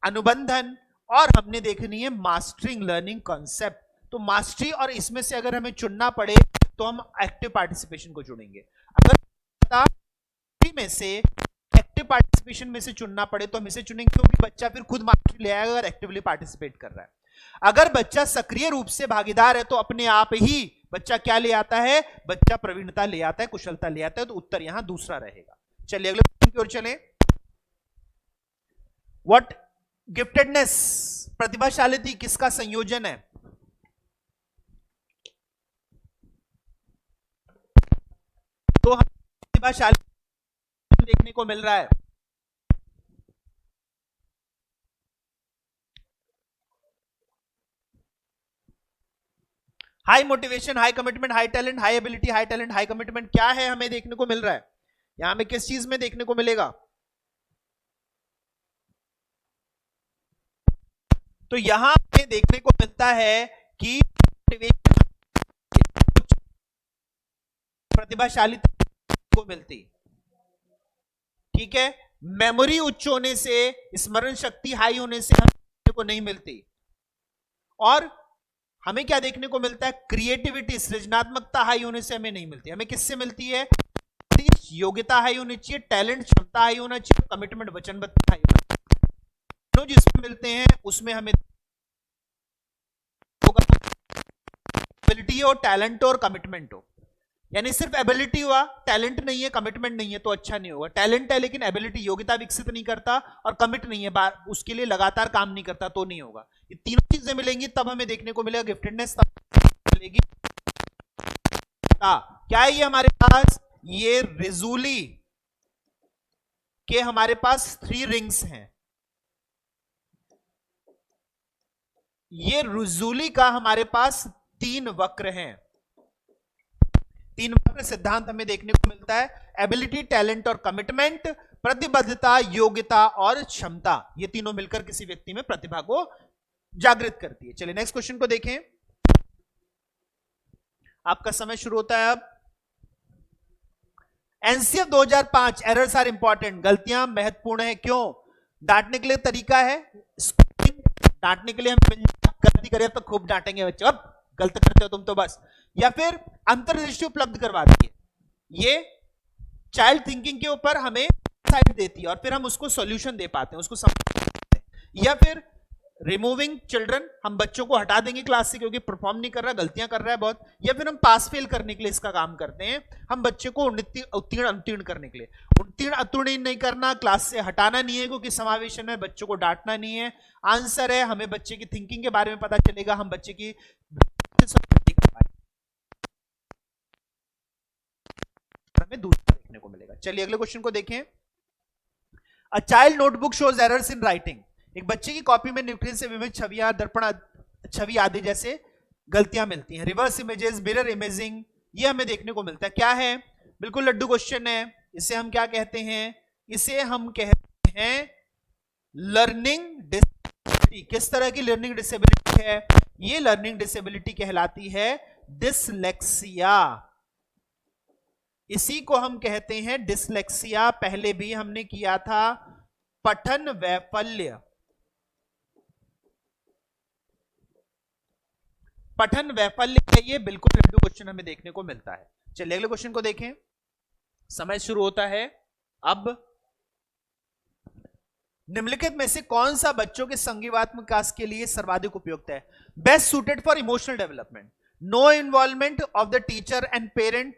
अनुबंधन, और हमने देखनी है मास्टरिंग लर्निंग कॉन्सेप्ट। तो मास्टरी और इसमें से अगर हमें चुनना पड़े तो हम एक्टिव पार्टिसिपेशन को चुनेंगे। अगर में से एक्टिव पार्टिसिपेशन में से चुनना पड़े तो हम इसे चुनेंगे, क्योंकि बच्चा फिर खुद मास्टरी ले आएगा अगर एक्टिवली पार्टिसिपेट कर रहा है। अगर बच्चा सक्रिय रूप से भागीदार है तो अपने आप ही बच्चा क्या ले आता है? बच्चा प्रवीणता ले आता है, कुशलता ले आता है। तो उत्तर यहां दूसरा रहेगा। चलिए अगले क्वेश्चन की ओर चलें। व्हाट गिफ्टेडनेस, प्रतिभाशाली किसका संयोजन है? तो हम प्रतिभाशाली देखने को मिल रहा है। High motivation, high commitment, high talent, high ability, high talent, high commitment, क्या है हमें देखने को मिल रहा है? यहां हमें किस चीज में देखने को मिलेगा? तो यहां हमें देखने को मिलता है कि प्रतिभाशाली को मिलती, ठीक है। मेमोरी उच्च होने से, स्मरण शक्ति हाई होने से हमें को नहीं मिलती। और हमें क्या देखने को मिलता है? क्रिएटिविटी, सृजनात्मकता हाई होने से हमें नहीं मिलती। हमें किससे मिलती है? एबिलिटी योग्यता हाई होनी चाहिए, टैलेंट क्षमता हाई होना चाहिए, कमिटमेंट वचनबद्धता हाई होना चाहिए। तो जिसमें मिलते हैं उसमें हमें एबिलिटी हो, टैलेंट हो और कमिटमेंट हो। यानी सिर्फ एबिलिटी हुआ, टैलेंट नहीं है, कमिटमेंट नहीं है तो अच्छा नहीं होगा। टैलेंट है लेकिन एबिलिटी योग्यता विकसित नहीं करता और कमिट नहीं है, उसके लिए लगातार काम नहीं करता तो नहीं होगा। ये तीनों चीजें मिलेंगी तब हमें देखने को मिलेगा गिफ्टेडनेस, तब मिलेगी। क्या है ये हमारे पास? ये रिजूली के हमारे पास 3 रिंग्स हैं। ये रिजूली का हमारे पास 3 वक्र हैं। 3 वक्र सिद्धांत हमें देखने को मिलता है, एबिलिटी, टैलेंट और कमिटमेंट, प्रतिबद्धता, योग्यता और क्षमता। ये तीनों मिलकर किसी व्यक्ति में प्रतिभा को जागृत करती है। चलिए नेक्स्ट क्वेश्चन को देखें। आपका समय शुरू होता है अब। एनसीएफ 2005, एरर्स आर इंपॉर्टेंट, गलतियां महत्वपूर्ण है। क्यों? डांटने के लिए तरीका है, डांटने के लिए हम गलती करें तो खूब डांटेंगे बच्चों, अब गलत करते हो तुम तो बस, या फिर अंतर्दृष्टि उपलब्ध करवाती है। ये चाइल्ड थिंकिंग के ऊपर हमें साइड देती है और फिर हम उसको सॉल्यूशन दे पाते हैं, उसको समझ पाते हैं। या फिर रिमूविंग चिल्ड्रन, हम बच्चों को हटा देंगे क्लास से क्योंकि परफॉर्म नहीं कर रहा, गलतियां कर रहा है बहुत। या फिर हम पास फेल करने के लिए इसका काम करते हैं, हम बच्चे को उत्तीर्ण करने के लिए। उत्तीर्ण नहीं करना, क्लास से हटाना नहीं है क्योंकि समावेशन में बच्चों को डांटना नहीं है। आंसर है हमें बच्चे की थिंकिंग के बारे में पता चलेगा, हम बच्चे की हमें दूसरा देखने को मिलेगा। चलिए अगले क्वेश्चन को देखें। A child notebook shows errors in writing, एक बच्चे की कॉपी में न्यूक्लियन से विभिन्न छवियां, दर्पण छवि आदि जैसे गलतियां मिलती हैं। रिवर्स इमेजेस, मिरर इमेजिंग, ये हमें देखने को मिलता है। क्या है? बिल्कुल लड्डू क्वेश्चन है। इसे हम क्या कहते हैं? इसे हम कहते हैं लर्निंग डिसेबिलिटी। किस तरह की लर्निंग डिसेबिलिटी है? ये लर्निंग डिसेबिलिटी कहलाती है डिसलेक्सिया। इसी को हम कहते हैं डिसलेक्सिया। पहले भी हमने किया था पठन वैफल्य। पठन वैफल्य है ये, बिल्कुल लड्डू क्वेश्चन हमें देखने को मिलता है। चलिए अगले क्वेश्चन को देखें। समय शुरू होता है अब। निम्नलिखित में से कौन सा बच्चों के संज्ञानात्मक विकास के लिए सर्वाधिक उपयुक्त है? Best suited for emotional development, no involvement of the teacher and parent,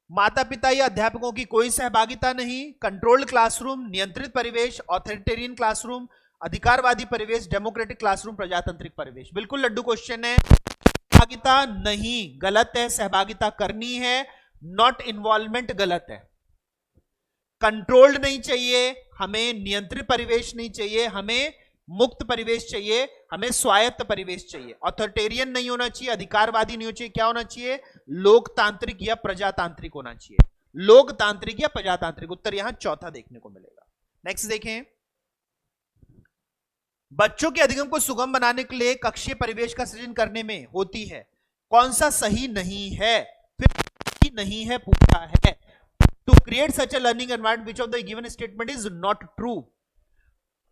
माता पिता या अध्यापकों की कोई सहभागिता नहीं, कंट्रोल्ड क्लासरूम, नियंत्रित परिवेश, ऑथोरिटेरियन क्लासरूम, अधिकारवादी परिवेश, डेमोक्रेटिक क्लासरूम, प्रजातांत्रिक परिवेश। बिल्कुल लड्डू क्वेश्चन है। सहभागिता नहीं, गलत है। सहभागिता करनी है, नॉट इन्वॉल्वमेंट गलत है। कंट्रोल्ड नहीं चाहिए हमें, नियंत्रित परिवेश नहीं चाहिए हमें, मुक्त परिवेश चाहिए हमें, स्वायत्त परिवेश चाहिए। ऑथोरिटेरियन नहीं होना चाहिए, अधिकारवादी नहीं होना चाहिए। क्या होना चाहिए? लोकतांत्रिक या प्रजातांत्रिक होना चाहिए। लोकतांत्रिक या प्रजातांत्रिक, उत्तर यहां चौथा देखने को मिलेगा। नेक्स्ट देखें। बच्चों के अधिगम को सुगम बनाने के लिए कक्षीय परिवेश का सृजन करने में होती है। कौन सा सही नहीं है? फिर सही नहीं है पूछा है। To create such a learning environment which of the given statement is not true.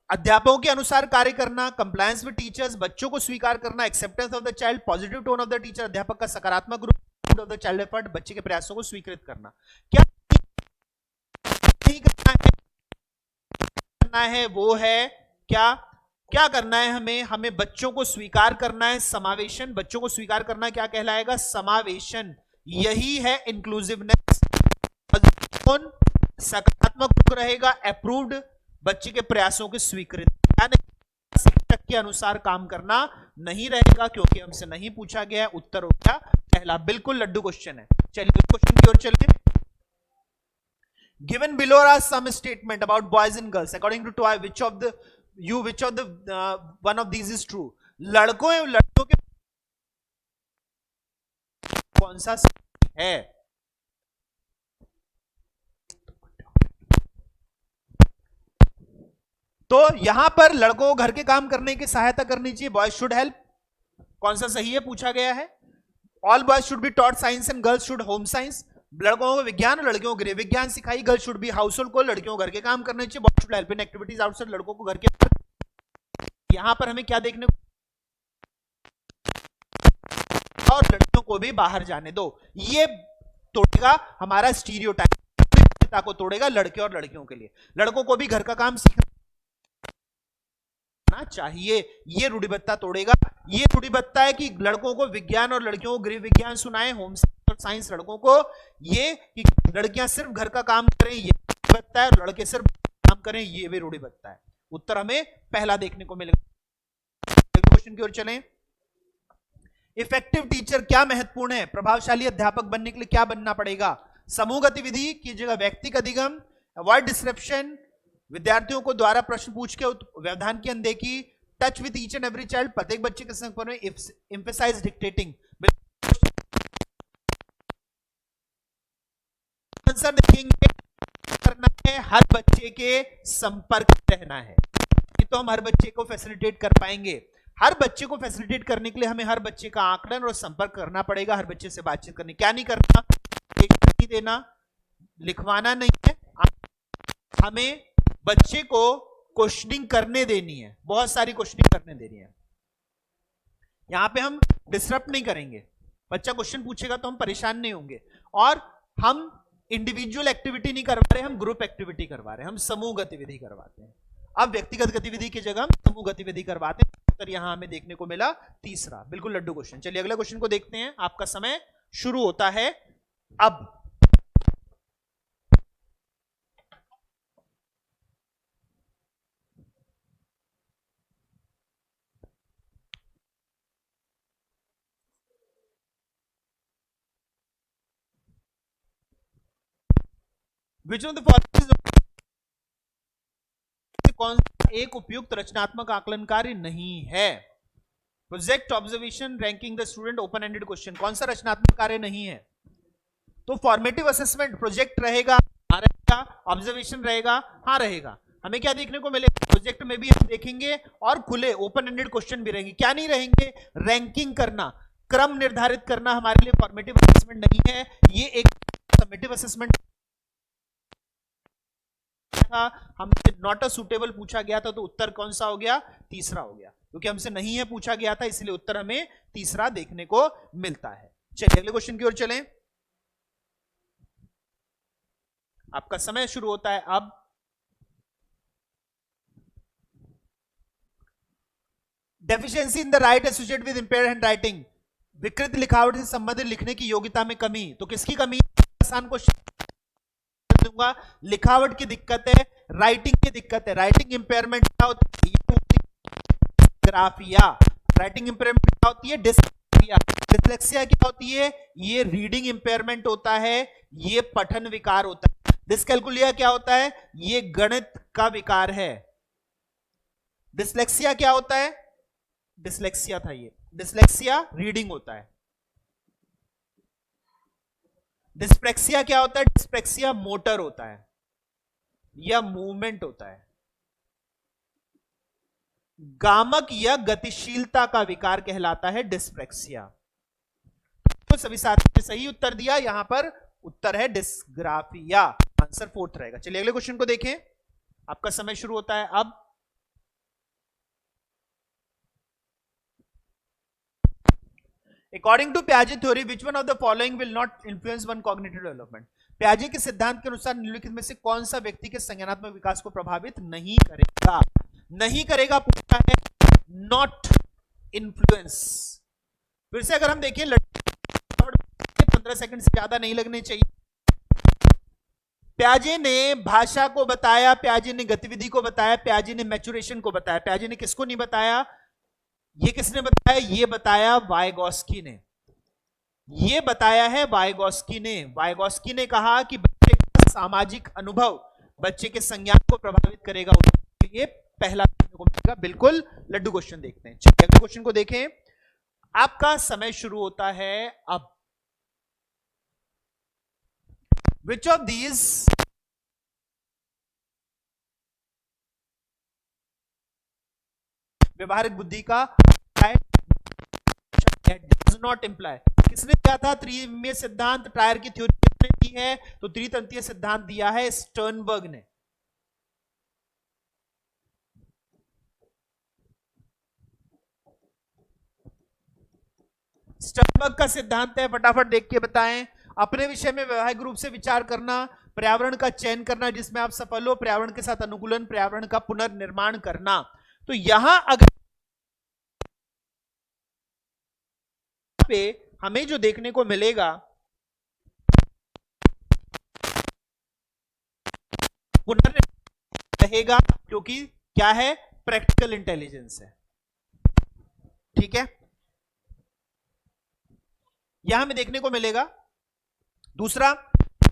अध्यापकों के अनुसार कार्य करना, कंप्लायंस विद टीचर्स, बच्चों को स्वीकार करना, acceptance of the child, positive tone of the teacher, अध्यापक का सकारात्मक रूप ऑफ द चाइल्ड एफर्ट, बच्चे के प्रयासों को स्वीकृत करना। क्या नहीं करना है वो है क्या? क्या करना है हमें? हमें बच्चों को स्वीकार करना है, समावेशन। बच्चों को स्वीकार करना क्या कहलाएगा? समावेशन। यही है इंक्लूसिवनेस। सकारात्मक रूप रहेगा, अप्रूव्ड, बच्चे के प्रयासों की स्वीकृति। शिक्षक के अनुसार काम करना नहीं रहेगा क्योंकि हमसे नहीं पूछा गया है। उत्तर हो गया पहला, बिल्कुल लड्डू क्वेश्चन है। चलिए क्वेश्चन की ओर चलिए। Given below are some statement about boys and girls according to toy which of the one of these is true. लड़कों एवं लड़कियों के कौन सा सही है? तो यहां पर लड़कों को घर के काम करने की सहायता करनी चाहिए, बॉयज शुड हेल्प। कौन सा सही है पूछा गया है। All boys should be taught science and girls should home science. लड़कों को विज्ञान और लड़कियों को गृह विज्ञान सिखाई। Girls should be house hold को, लड़कियों को घर के काम करने चाहिए। Boys should help in activities outside, लड़कों को घर के। यहां पर हमें क्या देखने को, और लड़कियों को भी बाहर जाने दो। ये तोड़ेगा हमारा स्टीरियोटाइप। रूढ़िबद्धता को तोड़ेगा लड़के और लड़कियों के लिए। लड़कों को भी घर का काम सीखना चाहिए, ये रूढ़िबद्धता तोड़ेगा। ये रूढ़िबद्धता है कि लड़कों को विज्ञान और लड़कियों को गृह विज्ञान सुनाए, होम साइंस और साइंस लड़कों को, ये कि लड़कियां सिर्फ घर का काम करें ये रूढ़िबद्धता है, और लड़के सिर्फ काम करें ये भी रूढ़िबद्धता है। उत्तर हमें पहला देखने को मिलेगा। क्वेश्चन की ओर चलें। इफेक्टिव टीचर क्या महत्वपूर्ण है? प्रभावशाली अध्यापक बनने के लिए क्या बनना पड़ेगा? समूह गतिविधि की जगह व्यक्तिगत अधिगम, अवॉइड डिस्ट्रप्शन, विद्यार्थियों को द्वारा प्रश्न पूछ के व्यवधान की अनदेखी, touch with each and every child, प्रत्येक बच्चे के संपर्क में, एम्फसाइज डिक्टेटिंग। आंसर देखेंगे, करना है हर बच्चे के संपर्क में रहना है, तो हम हर बच्चे को फैसिलिटेट कर पाएंगे। हर बच्चे को फैसिलिटेट करने के लिए हमें हर बच्चे का आकलन और संपर्क करना पड़ेगा, हर बच्चे से बातचीत करनी। क्या नहीं करना? नहीं देना, लिखवाना नहीं है, हमें बच्चे को क्वेश्चनिंग करने देनी है, बहुत सारी क्वेश्चनिंग करने देनी है। यहां पे हम डिस्टर्ब नहीं करेंगे, बच्चा क्वेश्चन पूछेगा तो हम परेशान नहीं होंगे। और हम इंडिविजुअल एक्टिविटी नहीं करवा रहे, हम ग्रुप एक्टिविटी करवा रहे हैं, हम समूह गतिविधि करवाते हैं। अब व्यक्तिगत गतिविधि की जगह हम समूह गतिविधि करवाते हैं। उत्तर यहां हमें देखने को मिला तीसरा, बिल्कुल लड्डू क्वेश्चन। चलिए अगले क्वेश्चन को देखते हैं। आपका समय शुरू होता है अब। Which of the following कौन सा एक उपयुक्त रचनात्मक आकलन कार्य नहीं है? Project, observation, ranking the student, open ended question. कौन सा रचनात्मक कार्य नहीं है? तो फॉर्मेटिव असेसमेंट, प्रोजेक्ट रहेगा, हाँ रहेगा, ऑब्जर्वेशन रहेगा, हाँ रहेगा। हमें क्या देखने को मिलेगा? प्रोजेक्ट में भी हम देखेंगे और खुले ओपन एंडेड क्वेश्चन भी रहेंगे। क्या नहीं रहेंगे? रैंकिंग करना, क्रम निर्धारित करना हमारे लिए फॉर्मेटिव असेसमेंट नहीं है। ये एक समेटिव असेसमेंट था, हमसे नॉट अ सुटेबल पूछा गया था, तो उत्तर कौन सा हो गया? तीसरा हो गया, क्योंकि हमसे नहीं है पूछा गया था, इसलिए उत्तर हमें तीसरा देखने को मिलता है। चलिए अगले क्वेश्चन की ओर चलें। आपका समय शुरू होता है अब। Deficiency in the right associated with impaired handwriting, विकृत लिखावट से संबंधित लिखने की योग्यता में कमी। तो किसकी कमी? आसान क्वेश्चन दूंगा, लिखावट की दिक्कत है, राइटिंग की दिक्कत है। राइटिंग इंपेयरमेंट क्या होती है? डिस्ग्राफिया। राइटिंग इंपेयरमेंट क्या होती है? डिस्ग्राफिया। डिस्लेक्सिया क्या होती है? ये रीडिंग इंपेयरमेंट होता है, ये पठन विकार होता है। डिस्कैल्कुलिया क्या होता है? ये गणित का विकार है। डिस्लेक्सिया क्या होता है? डिस्लेक्सिया था ये, डिस्लेक्सिया रीडिंग होता है। डिस्प्रेक्सिया क्या होता है? डिस्प्रेक्सिया मोटर होता है या मूवमेंट होता है। गामक या गतिशीलता का विकार कहलाता है डिस्प्रेक्सिया। तो सभी साथियों ने सही उत्तर दिया, यहां पर उत्तर है डिस्ग्राफिया। आंसर फोर्थ रहेगा। चलिए अगले क्वेश्चन को देखें। आपका समय शुरू होता है अब। According to Piaget theory, which one of the following will not influence one cognitive development? Piaget के सिद्धांत के अनुसार निम्नलिखित में से कौन सा व्यक्ति के संज्ञानात्मक विकास को प्रभावित नहीं करेगा? नहीं करेगा पूछा है, नॉट इन्फ्लुएंस। फिर से अगर हम देखें, 15 सेकंड से ज्यादा नहीं लगने चाहिए। प्याजे ने भाषा को बताया, प्याजे ने गतिविधि को बताया, प्याजे ने मैचुरेशन को बताया। प्याजे ने किसको नहीं बताया? ये किसने बताया? ये बताया वाइगॉस्की ने। ये बताया है वाइगॉस्की ने। वाइगॉस्की ने कहा कि बच्चे का सामाजिक अनुभव बच्चे के संज्ञान को प्रभावित करेगा। उसके लिए पहला को मिलेगा। बिल्कुल लड्डू क्वेश्चन देखते हैं। चलिए अगले क्वेश्चन को देखें। आपका समय शुरू होता है अब। Which of these व्यवहारिक बुद्धि का does not imply? किसने दिया था त्रिविमीय सिद्धांत? टायर की थ्योरी किसने दी है? तो त्रितंत्रीय सिद्धांत दिया है स्टर्नबर्ग ने। स्टर्नबर्ग का सिद्धांत है, फटाफट देख के बताएं। अपने विषय में व्यवहारिक रूप से विचार करना, पर्यावरण का चयन करना जिसमें आप सफल हो, पर्यावरण के साथ अनुकूलन, पर्यावरण का पुनर्निर्माण करना। तो यहां अगर पे हमें जो देखने को मिलेगा पुनर्निर्माण रहेगा, क्योंकि क्या है, प्रैक्टिकल इंटेलिजेंस है। ठीक है, यहां हमें देखने को मिलेगा। दूसरा,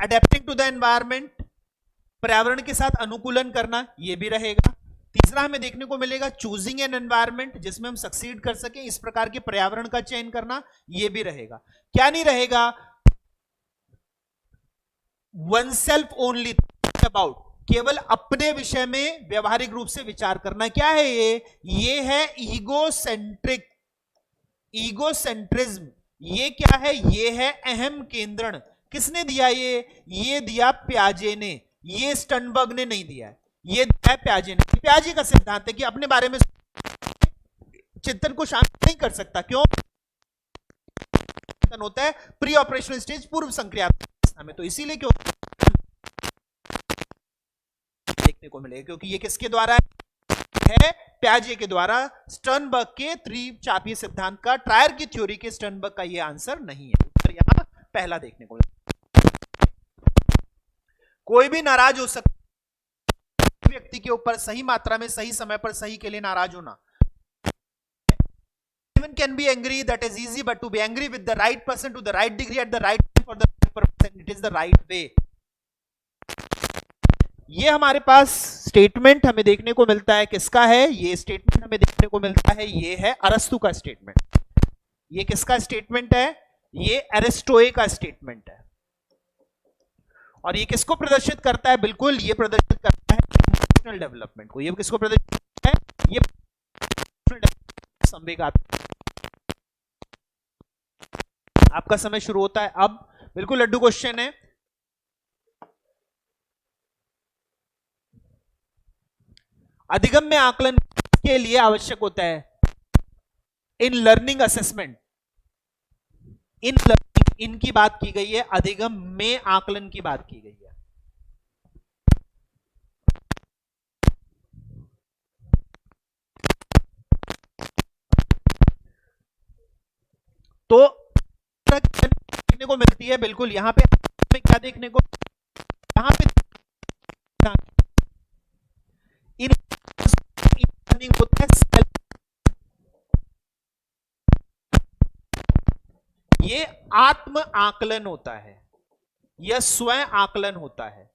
अडेप्टिंग टू द एनवायरमेंट, पर्यावरण के साथ अनुकूलन करना, यह भी रहेगा। तीसरा हमें देखने को मिलेगा चूजिंग एन एनवायरमेंट, जिसमें हम सक्सीड कर सकें, इस प्रकार के पर्यावरण का चयन करना, यह भी रहेगा। क्या नहीं रहेगा, वन सेल्फ ओनली अबाउट, केवल अपने विषय में व्यवहारिक रूप से विचार करना। क्या है ये है ईगोसेंट्रिक, ईगोसेंट्रिज्म। ये क्या है, ये है अहम केंद्रण। किसने दिया ये दिया प्याजे ने, ये स्टनबर्ग ने नहीं दिया है, ये दिया है प्याजे ने। प्याजे का सिद्धांत है कि अपने बारे में चिंतन को शांत नहीं कर सकता। क्यों होता है, प्री ऑपरेशनल स्टेज, पूर्व संक्रियात्मक अवस्था में। तो इसीलिए क्यों देखने को मिलेगा, क्योंकि ये किसके द्वारा है, प्याजे के द्वारा। स्टर्नबर्ग के त्रिचापीय सिद्धांत का, ट्रायर की थ्योरी के स्टर्नबर्ग का ये आंसर नहीं है। उत्तर यहां पहला देखने को मिलेगा। कोई भी नाराज हो सकता है व्यक्ति के ऊपर, सही मात्रा में, सही समय पर, सही के लिए नाराज होना। Everyone can be angry, that is easy, but to be angry with the right person to the right degree at the right time for the right purpose, it is the right way. ये हमारे पास statement हमें देखने को मिलता है, किसका है ये स्टेटमेंट हमें देखने को मिलता है, ये है अरस्तु का स्टेटमेंट। ये किसका स्टेटमेंट है, ये एरिस्टोए का स्टेटमेंट है। और ये किसको प्रदर्शित करता है, बिल्कुल ये प्रदर्शित करता है इमोशनल डेवलपमेंट को। ये किसको प्रदर्शित करता है, ये संवेगात्मक। आपका समय शुरू होता है अब, बिल्कुल लड्डू क्वेश्चन है। अधिगम्य आकलन के लिए आवश्यक होता है, in learning assessment, in learning, इनकी बात की गई है, अधिगम्य आकलन की बात की गई है। तो देखने को मिलती है, बिल्कुल यहां पे क्या देखने को, यहां पे होता है ये आत्म आकलन होता है, यह स्वयं आकलन होता है।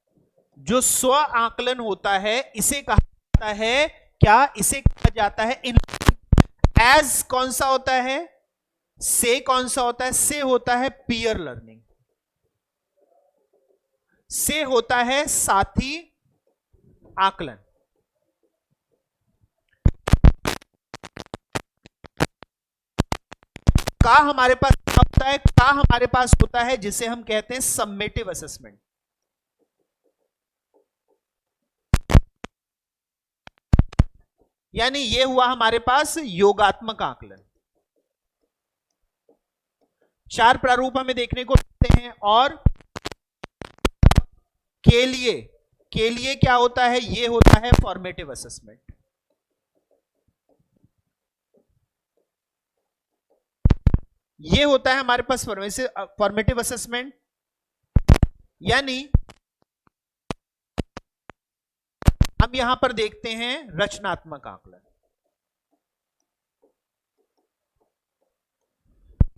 जो स्व आकलन होता है इसे कहा जाता है, क्या इसे कहा जाता है, एज कौन सा होता है, से कौन सा होता है, से होता है पीयर लर्निंग, से होता है साथी आकलन। का हमारे पास होता है, का हमारे पास होता है जिसे हम कहते हैं सम्मेटिव असेसमेंट। यानी ये हुआ हमारे पास योगात्मक आकलन। चार प्रारूप हमें देखने को मिलते हैं। और के लिए क्या होता है, ये होता है फॉर्मेटिव असेसमेंट। ये होता है हमारे पास फॉर्मेटिव असेसमेंट, यानी हम यहां पर देखते हैं रचनात्मक आकलन।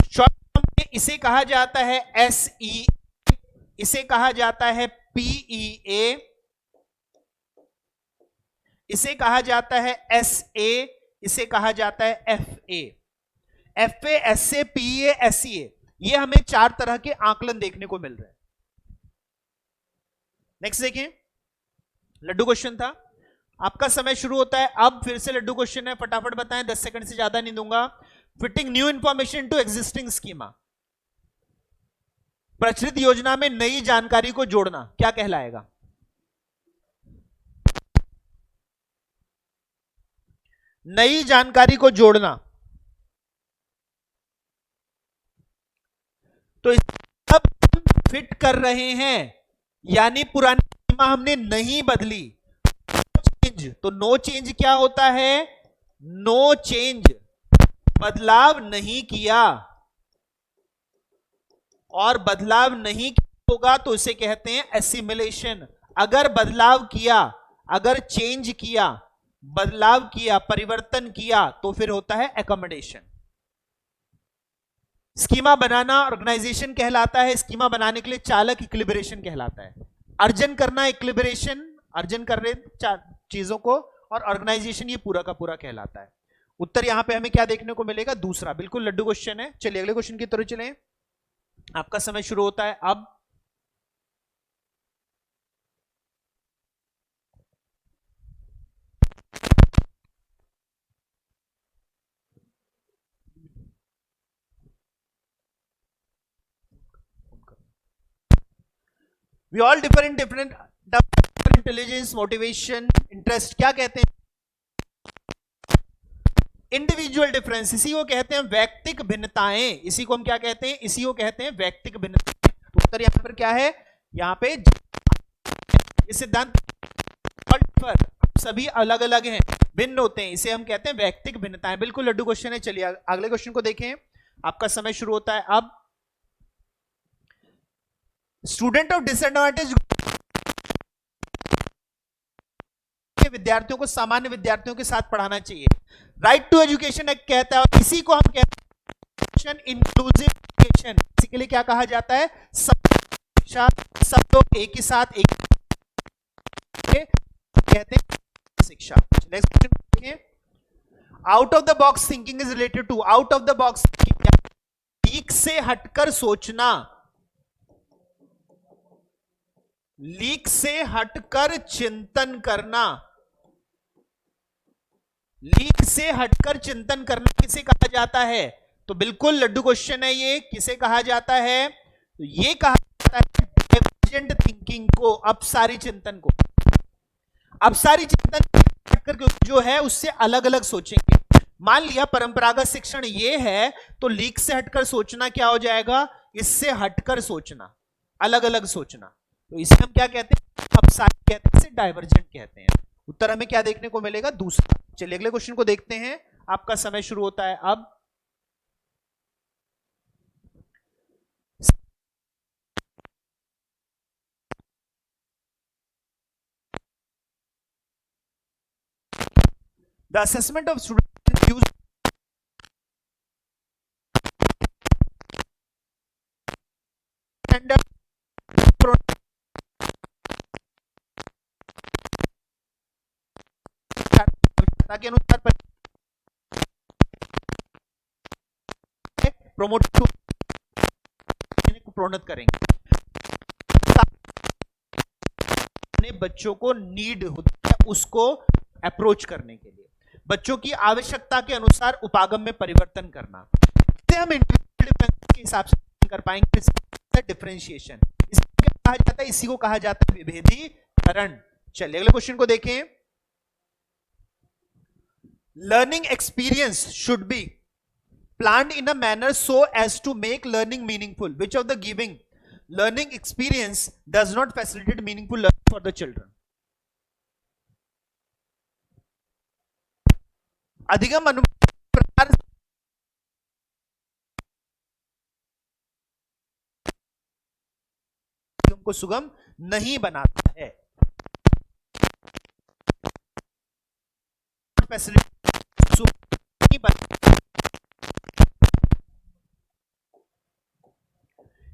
शॉर्ट में इसे कहा जाता है SE, इसे कहा जाता है PEA, इसे कहा जाता है SA, इसे कहा जाता है FA। FA, SA, PEA, SEA, ये हमें चार तरह के आकलन देखने को मिल रहे हैं। नेक्स्ट देखें, लड्डू क्वेश्चन था, आपका समय शुरू होता है अब। फिर से लड्डू क्वेश्चन है, फटाफट बताएं, 10 सेकंड से ज्यादा नहीं दूंगा। Fitting new information to existing schema, प्रचलित योजना में नई जानकारी को जोड़ना क्या कहलाएगा, नई जानकारी को जोड़ना। तो अब फिट कर रहे हैं, यानी पुरानी सीमा हमने नहीं बदली। चेंज, तो नो चेंज क्या होता है? नो चेंज, बदलाव नहीं किया, और बदलाव नहीं होगा तो इसे कहते हैं एसिमिलेशन। अगर बदलाव किया, अगर चेंज किया, बदलाव किया, परिवर्तन किया, तो फिर होता है एकोमोडेशन। स्कीमा बनाना ऑर्गेनाइजेशन कहलाता है, स्कीमा बनाने के लिए चालक इक्विलिब्रेशन कहलाता है। अर्जन करना इक्विलिब्रेशन, अर्जन कर रहे चीजों को, और ऑर्गेनाइजेशन ये पूरा का पूरा कहलाता है। उत्तर यहां पे हमें क्या देखने को मिलेगा? दूसरा। बिल्कुल लड्डू क्वेश्चन है। चलिए अगले क्वेश्चन की तरफ चलें। आपका समय शुरू होता है अब। We all differ in different intelligence, motivation, interest. क्या कहते हैं? इंडिविजुअल डिफरेंस, इसी को कहते हैं वैयक्तिक भिन्नताएं। इसी को हम क्या कहते हैं? इसी को कहते हैं वैयक्तिक भिन्नताएं। उत्तर यहां पर क्या है? यहां पे इस सिद्धांत पर सभी अलग अलग हैं, भिन्न होते हैं, इसे हम कहते हैं वैयक्तिक भिन्नताएं। बिल्कुल लड्डू क्वेश्चन है। चलिए अगले क्वेश्चन को देखें। आपका समय शुरू होता है अब। स्टूडेंट ऑफ डिसएडवांटेज के विद्यार्थियों को सामान्य विद्यार्थियों के साथ पढ़ाना चाहिए। राइट टू एजुकेशन एक्ट कहता है, और इसी को हम कहते हैं इंक्लूसिव एजुकेशन। इसी के लिए क्या कहा जाता है? सब लोग एक ही साथ एक कहते हैं शिक्षा। नेक्स्ट क्वेश्चन देखिए। Out of the box thinking is related to, out of the box लीक से हटकर सोचना, लीक से हटकर चिंतन करना। लीक से हटकर चिंतन करना किसे कहा जाता है? तो बिल्कुल लड्डू क्वेश्चन है ये। किसे कहा जाता है? तो ये कहा जाता है डाइवर्जेंट थिंकिंग को, अपसारी चिंतन को। अपसारी चिंतन हटकर जो है उससे अलग अलग सोचेंगे। मान लिया परंपरागत शिक्षण ये है, तो लीक से हटकर सोचना क्या हो जाएगा? इससे हटकर सोचना, अलग अलग सोचना। तो इसे हम क्या कहते हैं? अपसारी कहते हैं, इसे डाइवर्जेंट कहते हैं। उत्तर हमें क्या देखने को मिलेगा? दूसरा। चलिए अगले क्वेश्चन को देखते हैं। आपका समय शुरू होता है अब। The assessment of students use standard के अनुसार प्रोमोट प्रोन्नत करेंगे। अपने बच्चों को नीड होती है उसको अप्रोच करने के लिए, बच्चों की आवश्यकता के अनुसार उपागम में परिवर्तन करना। इसे हम इंडिविजुअल डिफरेंस के हिसाब से कर पाएंगे। डिफरेंशिएशन इसको क्या कहा जाता है? इसी को कहा जाता है विभेदीकरण। चलिए अगले क्वेश्चन को देखें। Learning experience should be planned in a manner so as to make learning meaningful. Which of the giving learning experience does not facilitate meaningful learning for the children? अधिगम अनुभव को सुगम नहीं बनाता है। फैसिलिटी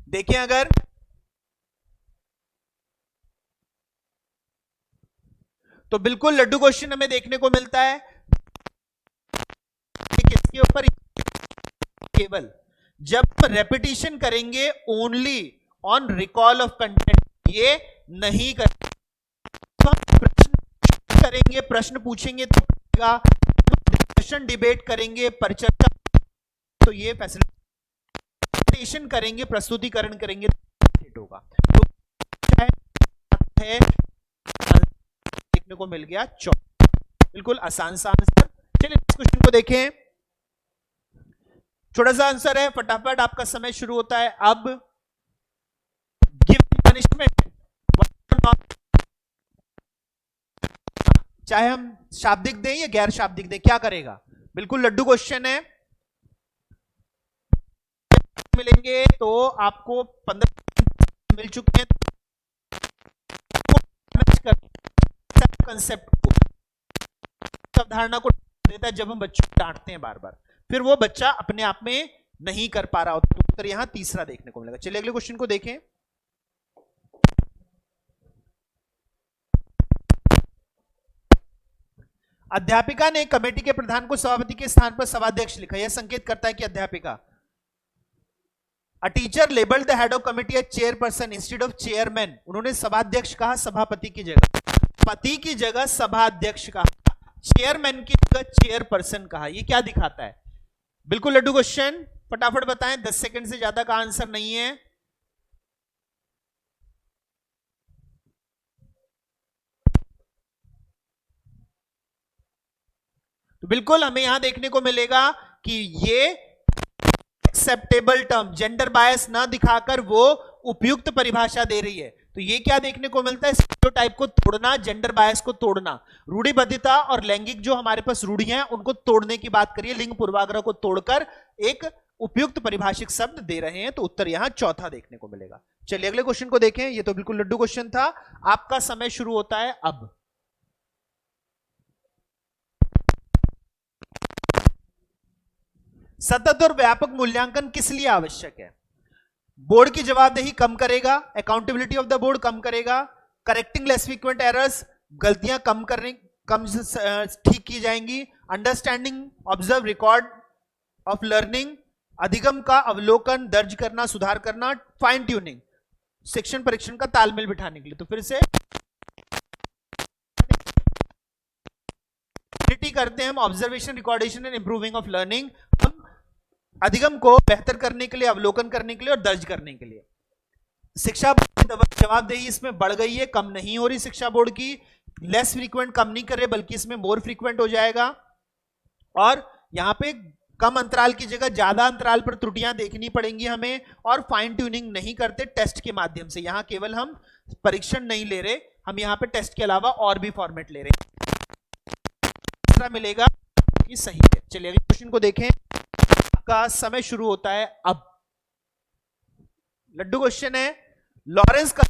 देखिए, अगर तो बिल्कुल लड्डू क्वेश्चन हमें देखने को मिलता है किसके ऊपर? केवल जब रेपिटेशन करेंगे only on recall of content, ये नहीं करेंगे। तो हम प्रश्न करेंगे, प्रश्न पूछेंगे तो डिस्कशन डिबेट करेंगे, परिचर्चा, तो ये फैसिलिटेशन करेंगे, प्रस्तुतिकरण करेंगे तो होगा। तो है देखने को मिल गया 14। बिल्कुल आसान सा आंसर। चलिए इस क्वेश्चन को देखें। छोटा सा आंसर है, फटाफट आपका समय शुरू होता है अब। पनिशमेंट, चाहे हम शाब्दिक दें या गैर शाब्दिक दें, क्या करेगा? बिल्कुल लड्डू क्वेश्चन है। मिलेंगे तो आपको 15 मिल चुके हैं। कंसेप्ट को, अवधारणा को देता है जब हम बच्चों को डांटते हैं बार बार, फिर वो बच्चा अपने आप में नहीं कर पा रहा होता, तो उत्तर यहां तीसरा देखने को मिलेगा। चलिए अगले क्वेश्चन को देखें। अध्यापिका ने कमेटी के प्रधान को सभापति के स्थान पर सभाध्यक्ष लिखा। यह संकेत करता है कि अध्यापिका, a teacher labelled the head of committee as chairperson instead of chairman. उन्होंने सभाध्यक्ष कहा सभापति की जगह, पति की जगह सभाध्यक्ष कहा, चेयरमैन की जगह चेयरपर्सन कहा। ये क्या दिखाता है? बिल्कुल लड्डू क्वेश्चन, फटाफट बताएं, 10 सेकंड से ज्यादा का आंसर नहीं है। तो बिल्कुल हमें यहां देखने को मिलेगा कि ये एक्सेप्टेबल टर्म, जेंडर बायस ना दिखाकर वो उपयुक्त परिभाषा दे रही है। तो ये क्या देखने को मिलता है? स्टीरियोटाइप को तोड़ना, जेंडर बायस को तोड़ना, रूढ़िबद्धता और लैंगिक जो हमारे पास रूढ़ियां हैं उनको तोड़ने की बात करिए, लिंग पूर्वाग्रह को तोड़कर एक उपयुक्त परिभाषिक शब्द दे रहे हैं। तो उत्तर यहां चौथा देखने को मिलेगा। चलिए अगले क्वेश्चन को देखें। ये तो बिल्कुल लड्डू क्वेश्चन था। आपका समय शुरू होता है अब। सतत और व्यापक मूल्यांकन किस लिए आवश्यक है? बोर्ड की जवाबदेही कम करेगा, अकाउंटेबिलिटी ऑफ द बोर्ड कम करेगा, करेक्टिंग लेस फ्रीक्वेंट एरर्स, गलतियां कम ठीक की जाएंगी, understanding observe record of learning, अधिगम का अवलोकन, दर्ज करना, सुधार करना, फाइन ट्यूनिंग, शिक्षण परीक्षण का तालमेल बिठाने के लिए। तो फिर से करते हैं हम observation, recordation and improving of learning, हम अधिगम को बेहतर करने के लिए, अवलोकन करने के लिए और दर्ज करने के लिए। शिक्षा बोर्ड की जवाबदेही इसमें बढ़ गई है, कम नहीं हो रही। शिक्षा बोर्ड की लेस फ्रीक्वेंट कम नहीं कर रहे, बल्कि इसमें मोर फ्रीक्वेंट हो जाएगा। और यहां पे कम अंतराल की जगह ज्यादा अंतराल पर त्रुटियां देखनी पड़ेंगी हमें, और फाइन ट्यूनिंग नहीं करते टेस्ट के माध्यम से। यहां केवल हम परीक्षण नहीं ले रहे, हम यहां पे टेस्ट के अलावा और भी फॉर्मेट ले रहे हैं। मिलेगा कि सही है। चलिए अगले क्वेश्चन को देखें। आपका समय शुरू होता है अब। लड्डू क्वेश्चन है, लॉरेंस का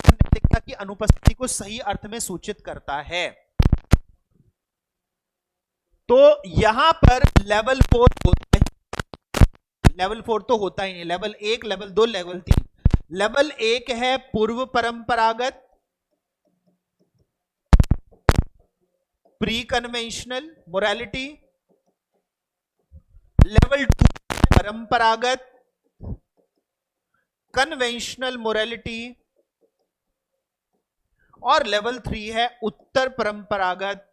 नैतिकता की अनुपस्थिति को सही अर्थ में सूचित करता है। तो यहां पर लेवल 4 होता है, लेवल 4 तो होता ही नहीं, लेवल 1, लेवल 2, लेवल 3। लेवल 1 है पूर्व परंपरागत, प्री कन्वेंशनल मोरालिटी। लेवल 2 परंपरागत, कन्वेंशनल मोरालिटी। और लेवल 3 है उत्तर परंपरागत,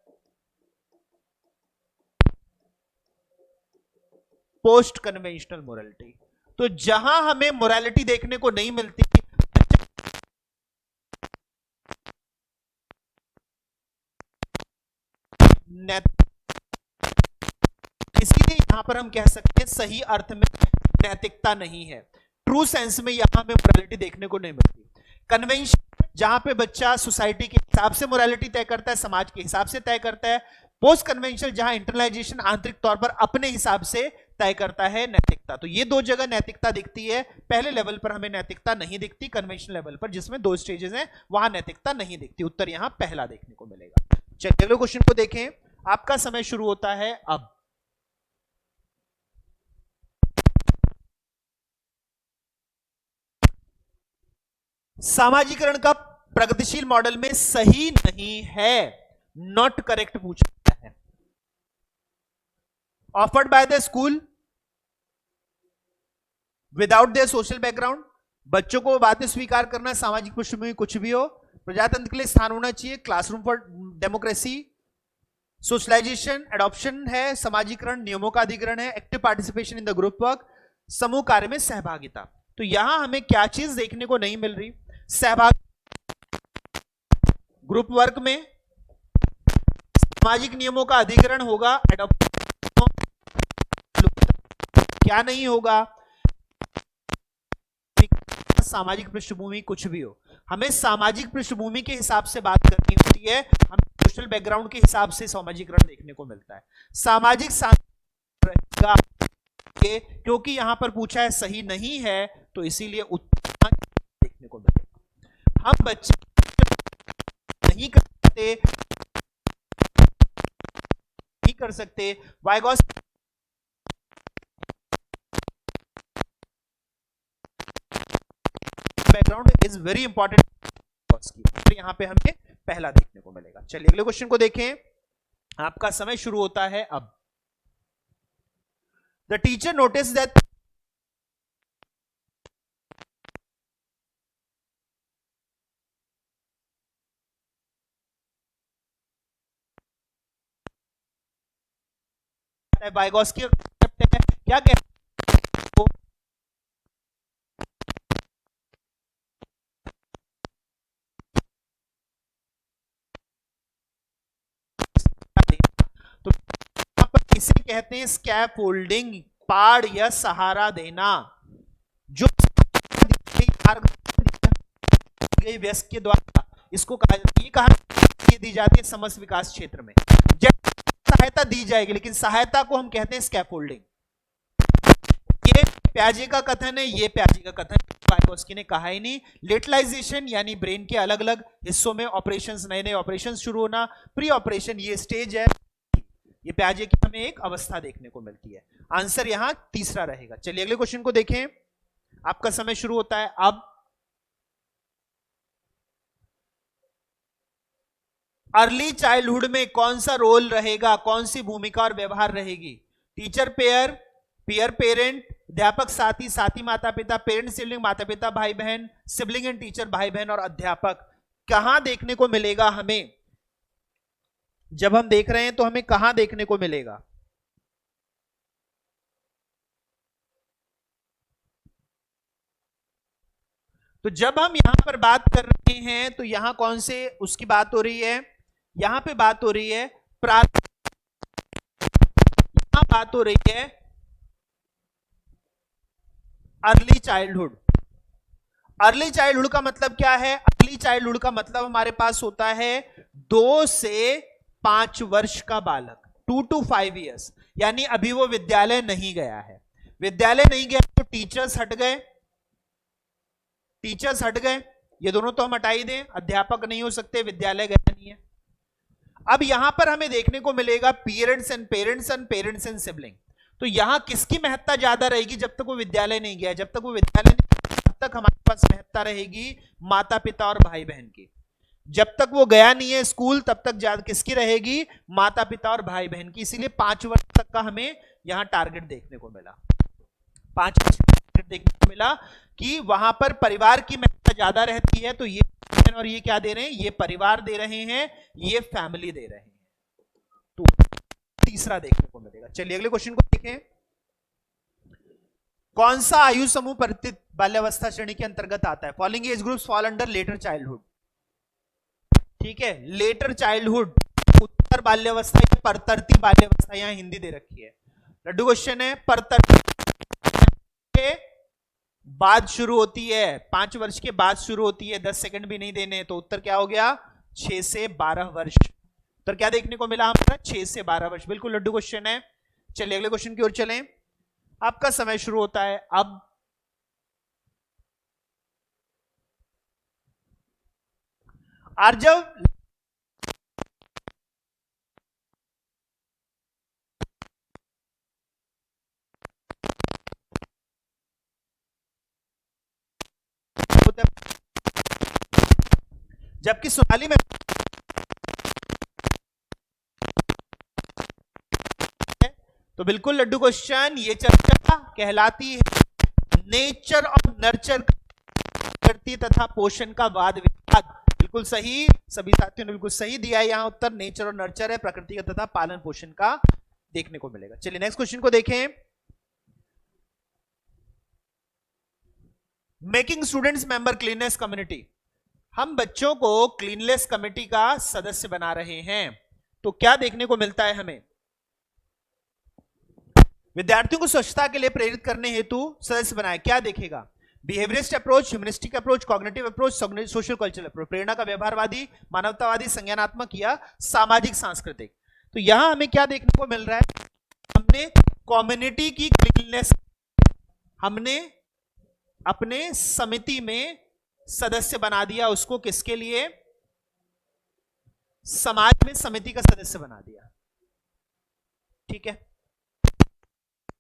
पोस्ट कन्वेंशनल मोरालिटी। तो जहां हमें मोरालिटी देखने को नहीं मिलती, इसीलिए यहां पर हम कह सकते हैं सही अर्थ में नैतिकता नहीं है। ट्रू सेंस में यहां हमें मोरालिटी देखने को नहीं मिलती। कन्वेंशन जहां पे बच्चा सोसाइटी के हिसाब से मोरालिटी तय करता है, समाज के हिसाब से तय करता है। पोस्ट कन्वेंशनल जहां इंटरनलाइजेशन आंतरिक तौर पर अपने हिसाब से तय करता है नैतिकता। तो ये दो जगह नैतिकता दिखती है। पहले लेवल पर हमें नैतिकता नहीं दिखती, कन्वेंशनल लेवल पर जिसमें 2 स्टेजेस हैं वहां नैतिकता नहीं दिखती। उत्तर यहां पहला देखने को मिलेगा। चलिए अगले क्वेश्चन को देखें। आपका समय शुरू होता है अब। सामाजिकरण का प्रगतिशील मॉडल में सही नहीं है, नॉट करेक्ट पूछा है। Offered by the school without their social background, बच्चों को बातें स्वीकार करना, सामाजिक पृष्ठभूमि कुछ भी हो, प्रजातंत्र के लिए स्थान होना चाहिए, classroom for democracy, socialisation, adoption है, समाजीकरण, नियमों का अधिग्रहण है, active participation in the group work, समूह कार्य में सहभागिता। तो यहां हमें क्या चीज देखने को नहीं मिल रही? सहभाग, ग्रुप वर्क में सामाजिक नियमों का अधिग्रहण होगा, एडॉप्शन क्या नहीं होगा, सामाजिक पृष्ठभूमि कुछ भी हो, हमें सामाजिक पृष्ठभूमि के हिसाब से बात करनी होती है, हमें सोशल बैकग्राउंड के हिसाब से सामाजिकरण देखने को मिलता है। सामाजिक रहेगा क्योंकि यहां पर पूछा है सही नहीं है, तो इसीलिए उत्तर देखने को मिलेगा। हम बच्चे नहीं कर सकते, नहीं कर सकते वाइगॉस बैकग्राउंड इज वेरी इंपॉर्टेंट की, यहां पे हमें पहला देखने को मिलेगा। चलिए अगले क्वेश्चन को देखें, आपका समय शुरू होता है अब। The teacher notice that Vygotsky क्या कहते हैं, तो इसे कहते हैं स्कैफोल्डिंग, पाड़ या सहारा देना, जो व्यस्क के द्वारा इसको कहा जाता है। ये कहानी दी जाती है समस्त विकास क्षेत्र में, जब सहायता दी जाएगी, लेकिन सहायता को हम कहते हैं स्कैफोल्डिंग। ये प्याजे का कथन है, ये प्याजे का कथन वाइगॉस्की ने कहा ही नहीं। लेटलाइजेशन यानी ब्रेन के अलग अलग हिस्सों में ऑपरेशंस, नए नए ऑपरेशंस शुरू होना, प्री ऑपरेशन ये स्टेज है, ये प्याजे की हमें एक अवस्था देखने को मिलती है। आंसर यहां तीसरा रहेगा। चलिए अगले क्वेश्चन को देखें, आपका समय शुरू होता है अब। अर्ली चाइल्डहुड में कौन सा रोल रहेगा, कौन सी भूमिका और व्यवहार रहेगी? टीचर पेयर, पेयर पेरेंट, अध्यापक साथी, साथी माता पिता, पेरेंट सिबलिंग माता पिता भाई बहन, सिबलिंग एंड टीचर भाई बहन और अध्यापक। कहां देखने को मिलेगा हमें, जब हम देख रहे हैं तो हमें कहां देखने को मिलेगा? तो जब हम यहां पर बात कर रहे हैं तो यहां कौन से उसकी बात हो रही है? यहां पे बात हो रही है यहां बात हो रही है अर्ली चाइल्डहुड। अर्ली चाइल्डहुड का मतलब क्या है? अर्ली चाइल्डहुड का मतलब हमारे पास होता है 2 से 5 वर्ष का बालक, 2 to 5 years, यानी अभी वो विद्यालय नहीं गया है। विद्यालय नहीं गया तो टीचर्स हट गए, टीचर्स हट गए, ये दोनों तो हम हटा ही दें, अध्यापक नहीं हो सकते, विद्यालय गया नहीं है। अब यहां पर हमें देखने को मिलेगा parents and parents and parents and sibling. तो यहां किसकी महत्ता ज्यादा रहेगी? जब तक वो विद्यालय नहीं गया, जब तक वो विद्यालय नहीं गया, तब तक हमारे पास महत्ता रहेगी माता पिता और भाई बहन की। जब तक वो गया नहीं है स्कूल, तब तक ज्यादा किसकी रहेगी? माता पिता और भाई बहन की। इसीलिए 5 वर्ष तक का हमें यहां टारगेट देखने को मिला, 5 वर्ष टारगेट देखने को मिला कि वहां पर परिवार की महत्ता ज्यादा रहती है। तो ये और ये क्या दे रहे हैं? ये परिवार दे रहे हैं, ये फैमिली दे रहे हैं। तो तीसरा देखने को मिलेगा। चलिए अगले क्वेश्चन को देखें, कौन सा आयु समूह परिवर्तित बाल्यावस्था श्रेणी के अंतर्गत आता है? Following age groups fall under letter childhood. ठीक है, लेटर चाइल्डहुड, उत्तर बाल्यावस्था या परतरती बाल्यावस्था, यहां हिंदी दे रखी है। लड्डू क्वेश्चन है, परतरती बाद शुरू होती है, 5 वर्ष के बाद शुरू होती है, 10 सेकंड भी नहीं देने, तो उत्तर क्या हो गया? 6 से 12 वर्ष। उत्तर क्या देखने को मिला हमारा? 6 से 12 वर्ष। बिल्कुल लड्डू क्वेश्चन है। चलिए अगले क्वेश्चन की ओर चलें, आपका समय शुरू होता है अब। आर्जव जबकि सोनाली में तो बिल्कुल लड्डू क्वेश्चन, ये चर्चा कहलाती है नेचर और नर्चर करती तथा पोषण का वाद विवाद। बिल्कुल सही, सभी साथियों ने बिल्कुल सही दिया है। यहां उत्तर नेचर और नर्चर है, प्रकृति का तथा पालन पोषण का देखने को मिलेगा। चलिए नेक्स्ट क्वेश्चन को देखें, making students member cleanness community. हम बच्चों को क्लीननेस कमेटी का सदस्य बना रहे हैं, तो क्या देखने को मिलता है हमें? विद्यार्थियों को स्वच्छता के लिए प्रेरित करने हेतु सदस्य बनाए। क्या देखेगा? Behaviourist approach, humanistic approach, cognitive approach, social cultural approach, प्रेरणा का व्यवहारवादी, मानवतावादी, संज्ञानात्मक या सामाजिक सांस्कृतिक। तो यहां हमें क्या देखने को मिल रहा है? हमने कम्युनिटी की क्लीननेस, हमने अपने समिति में सदस्य बना दिया उसको, किसके लिए? समाज में समिति का सदस्य बना दिया। ठीक है,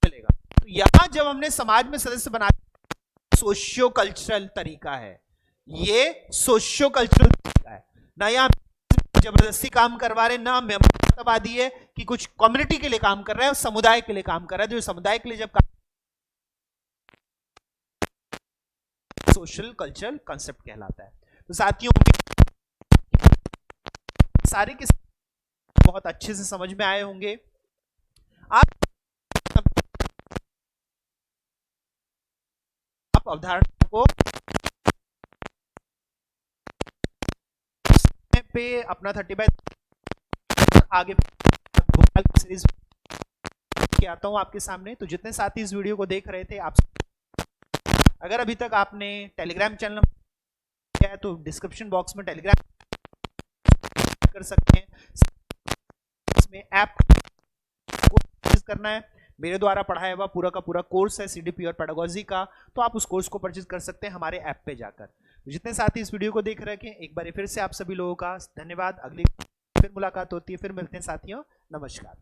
चलेगा। तो यहां जब हमने समाज में सदस्य बना दिया, सोशियो कल्चरल तरीका है, ये सोशियो कल्चरल तरीका है ना, यहां जबरदस्ती काम करवा रहे, ना मेमोवादी है कि कुछ कम्युनिटी के लिए काम कर रहा है, समुदाय के लिए काम कर रहा है। जो समुदाय के लिए जब सोशल कल्चरल कॉन्सेप्ट कहलाता है। तो साथियों, सारे के बहुत अच्छे से समझ में आए होंगे। आप अवधारणा को पे अपना 30 आगे सीरीज के आता हूं आपके सामने। तो जितने साथी इस वीडियो को देख रहे थे, आप अगर अभी तक आपने टेलीग्राम चैनल किया है तो डिस्क्रिप्शन बॉक्स में टेलीग्राम कर सकते हैं। इसमें ऐप को करना है, मेरे द्वारा पढ़ाया हुआ पूरा का पूरा कोर्स है सीडीपी और पेडागोजी का, तो आप उस कोर्स को परचेज कर सकते हैं हमारे ऐप पे जाकर। जितने साथी इस वीडियो को देख रहे हैं, एक बार फिर से आप सभी लोगों का धन्यवाद। अगली फिर मुलाकात होती है, फिर मिलते हैं साथियों, नमस्कार।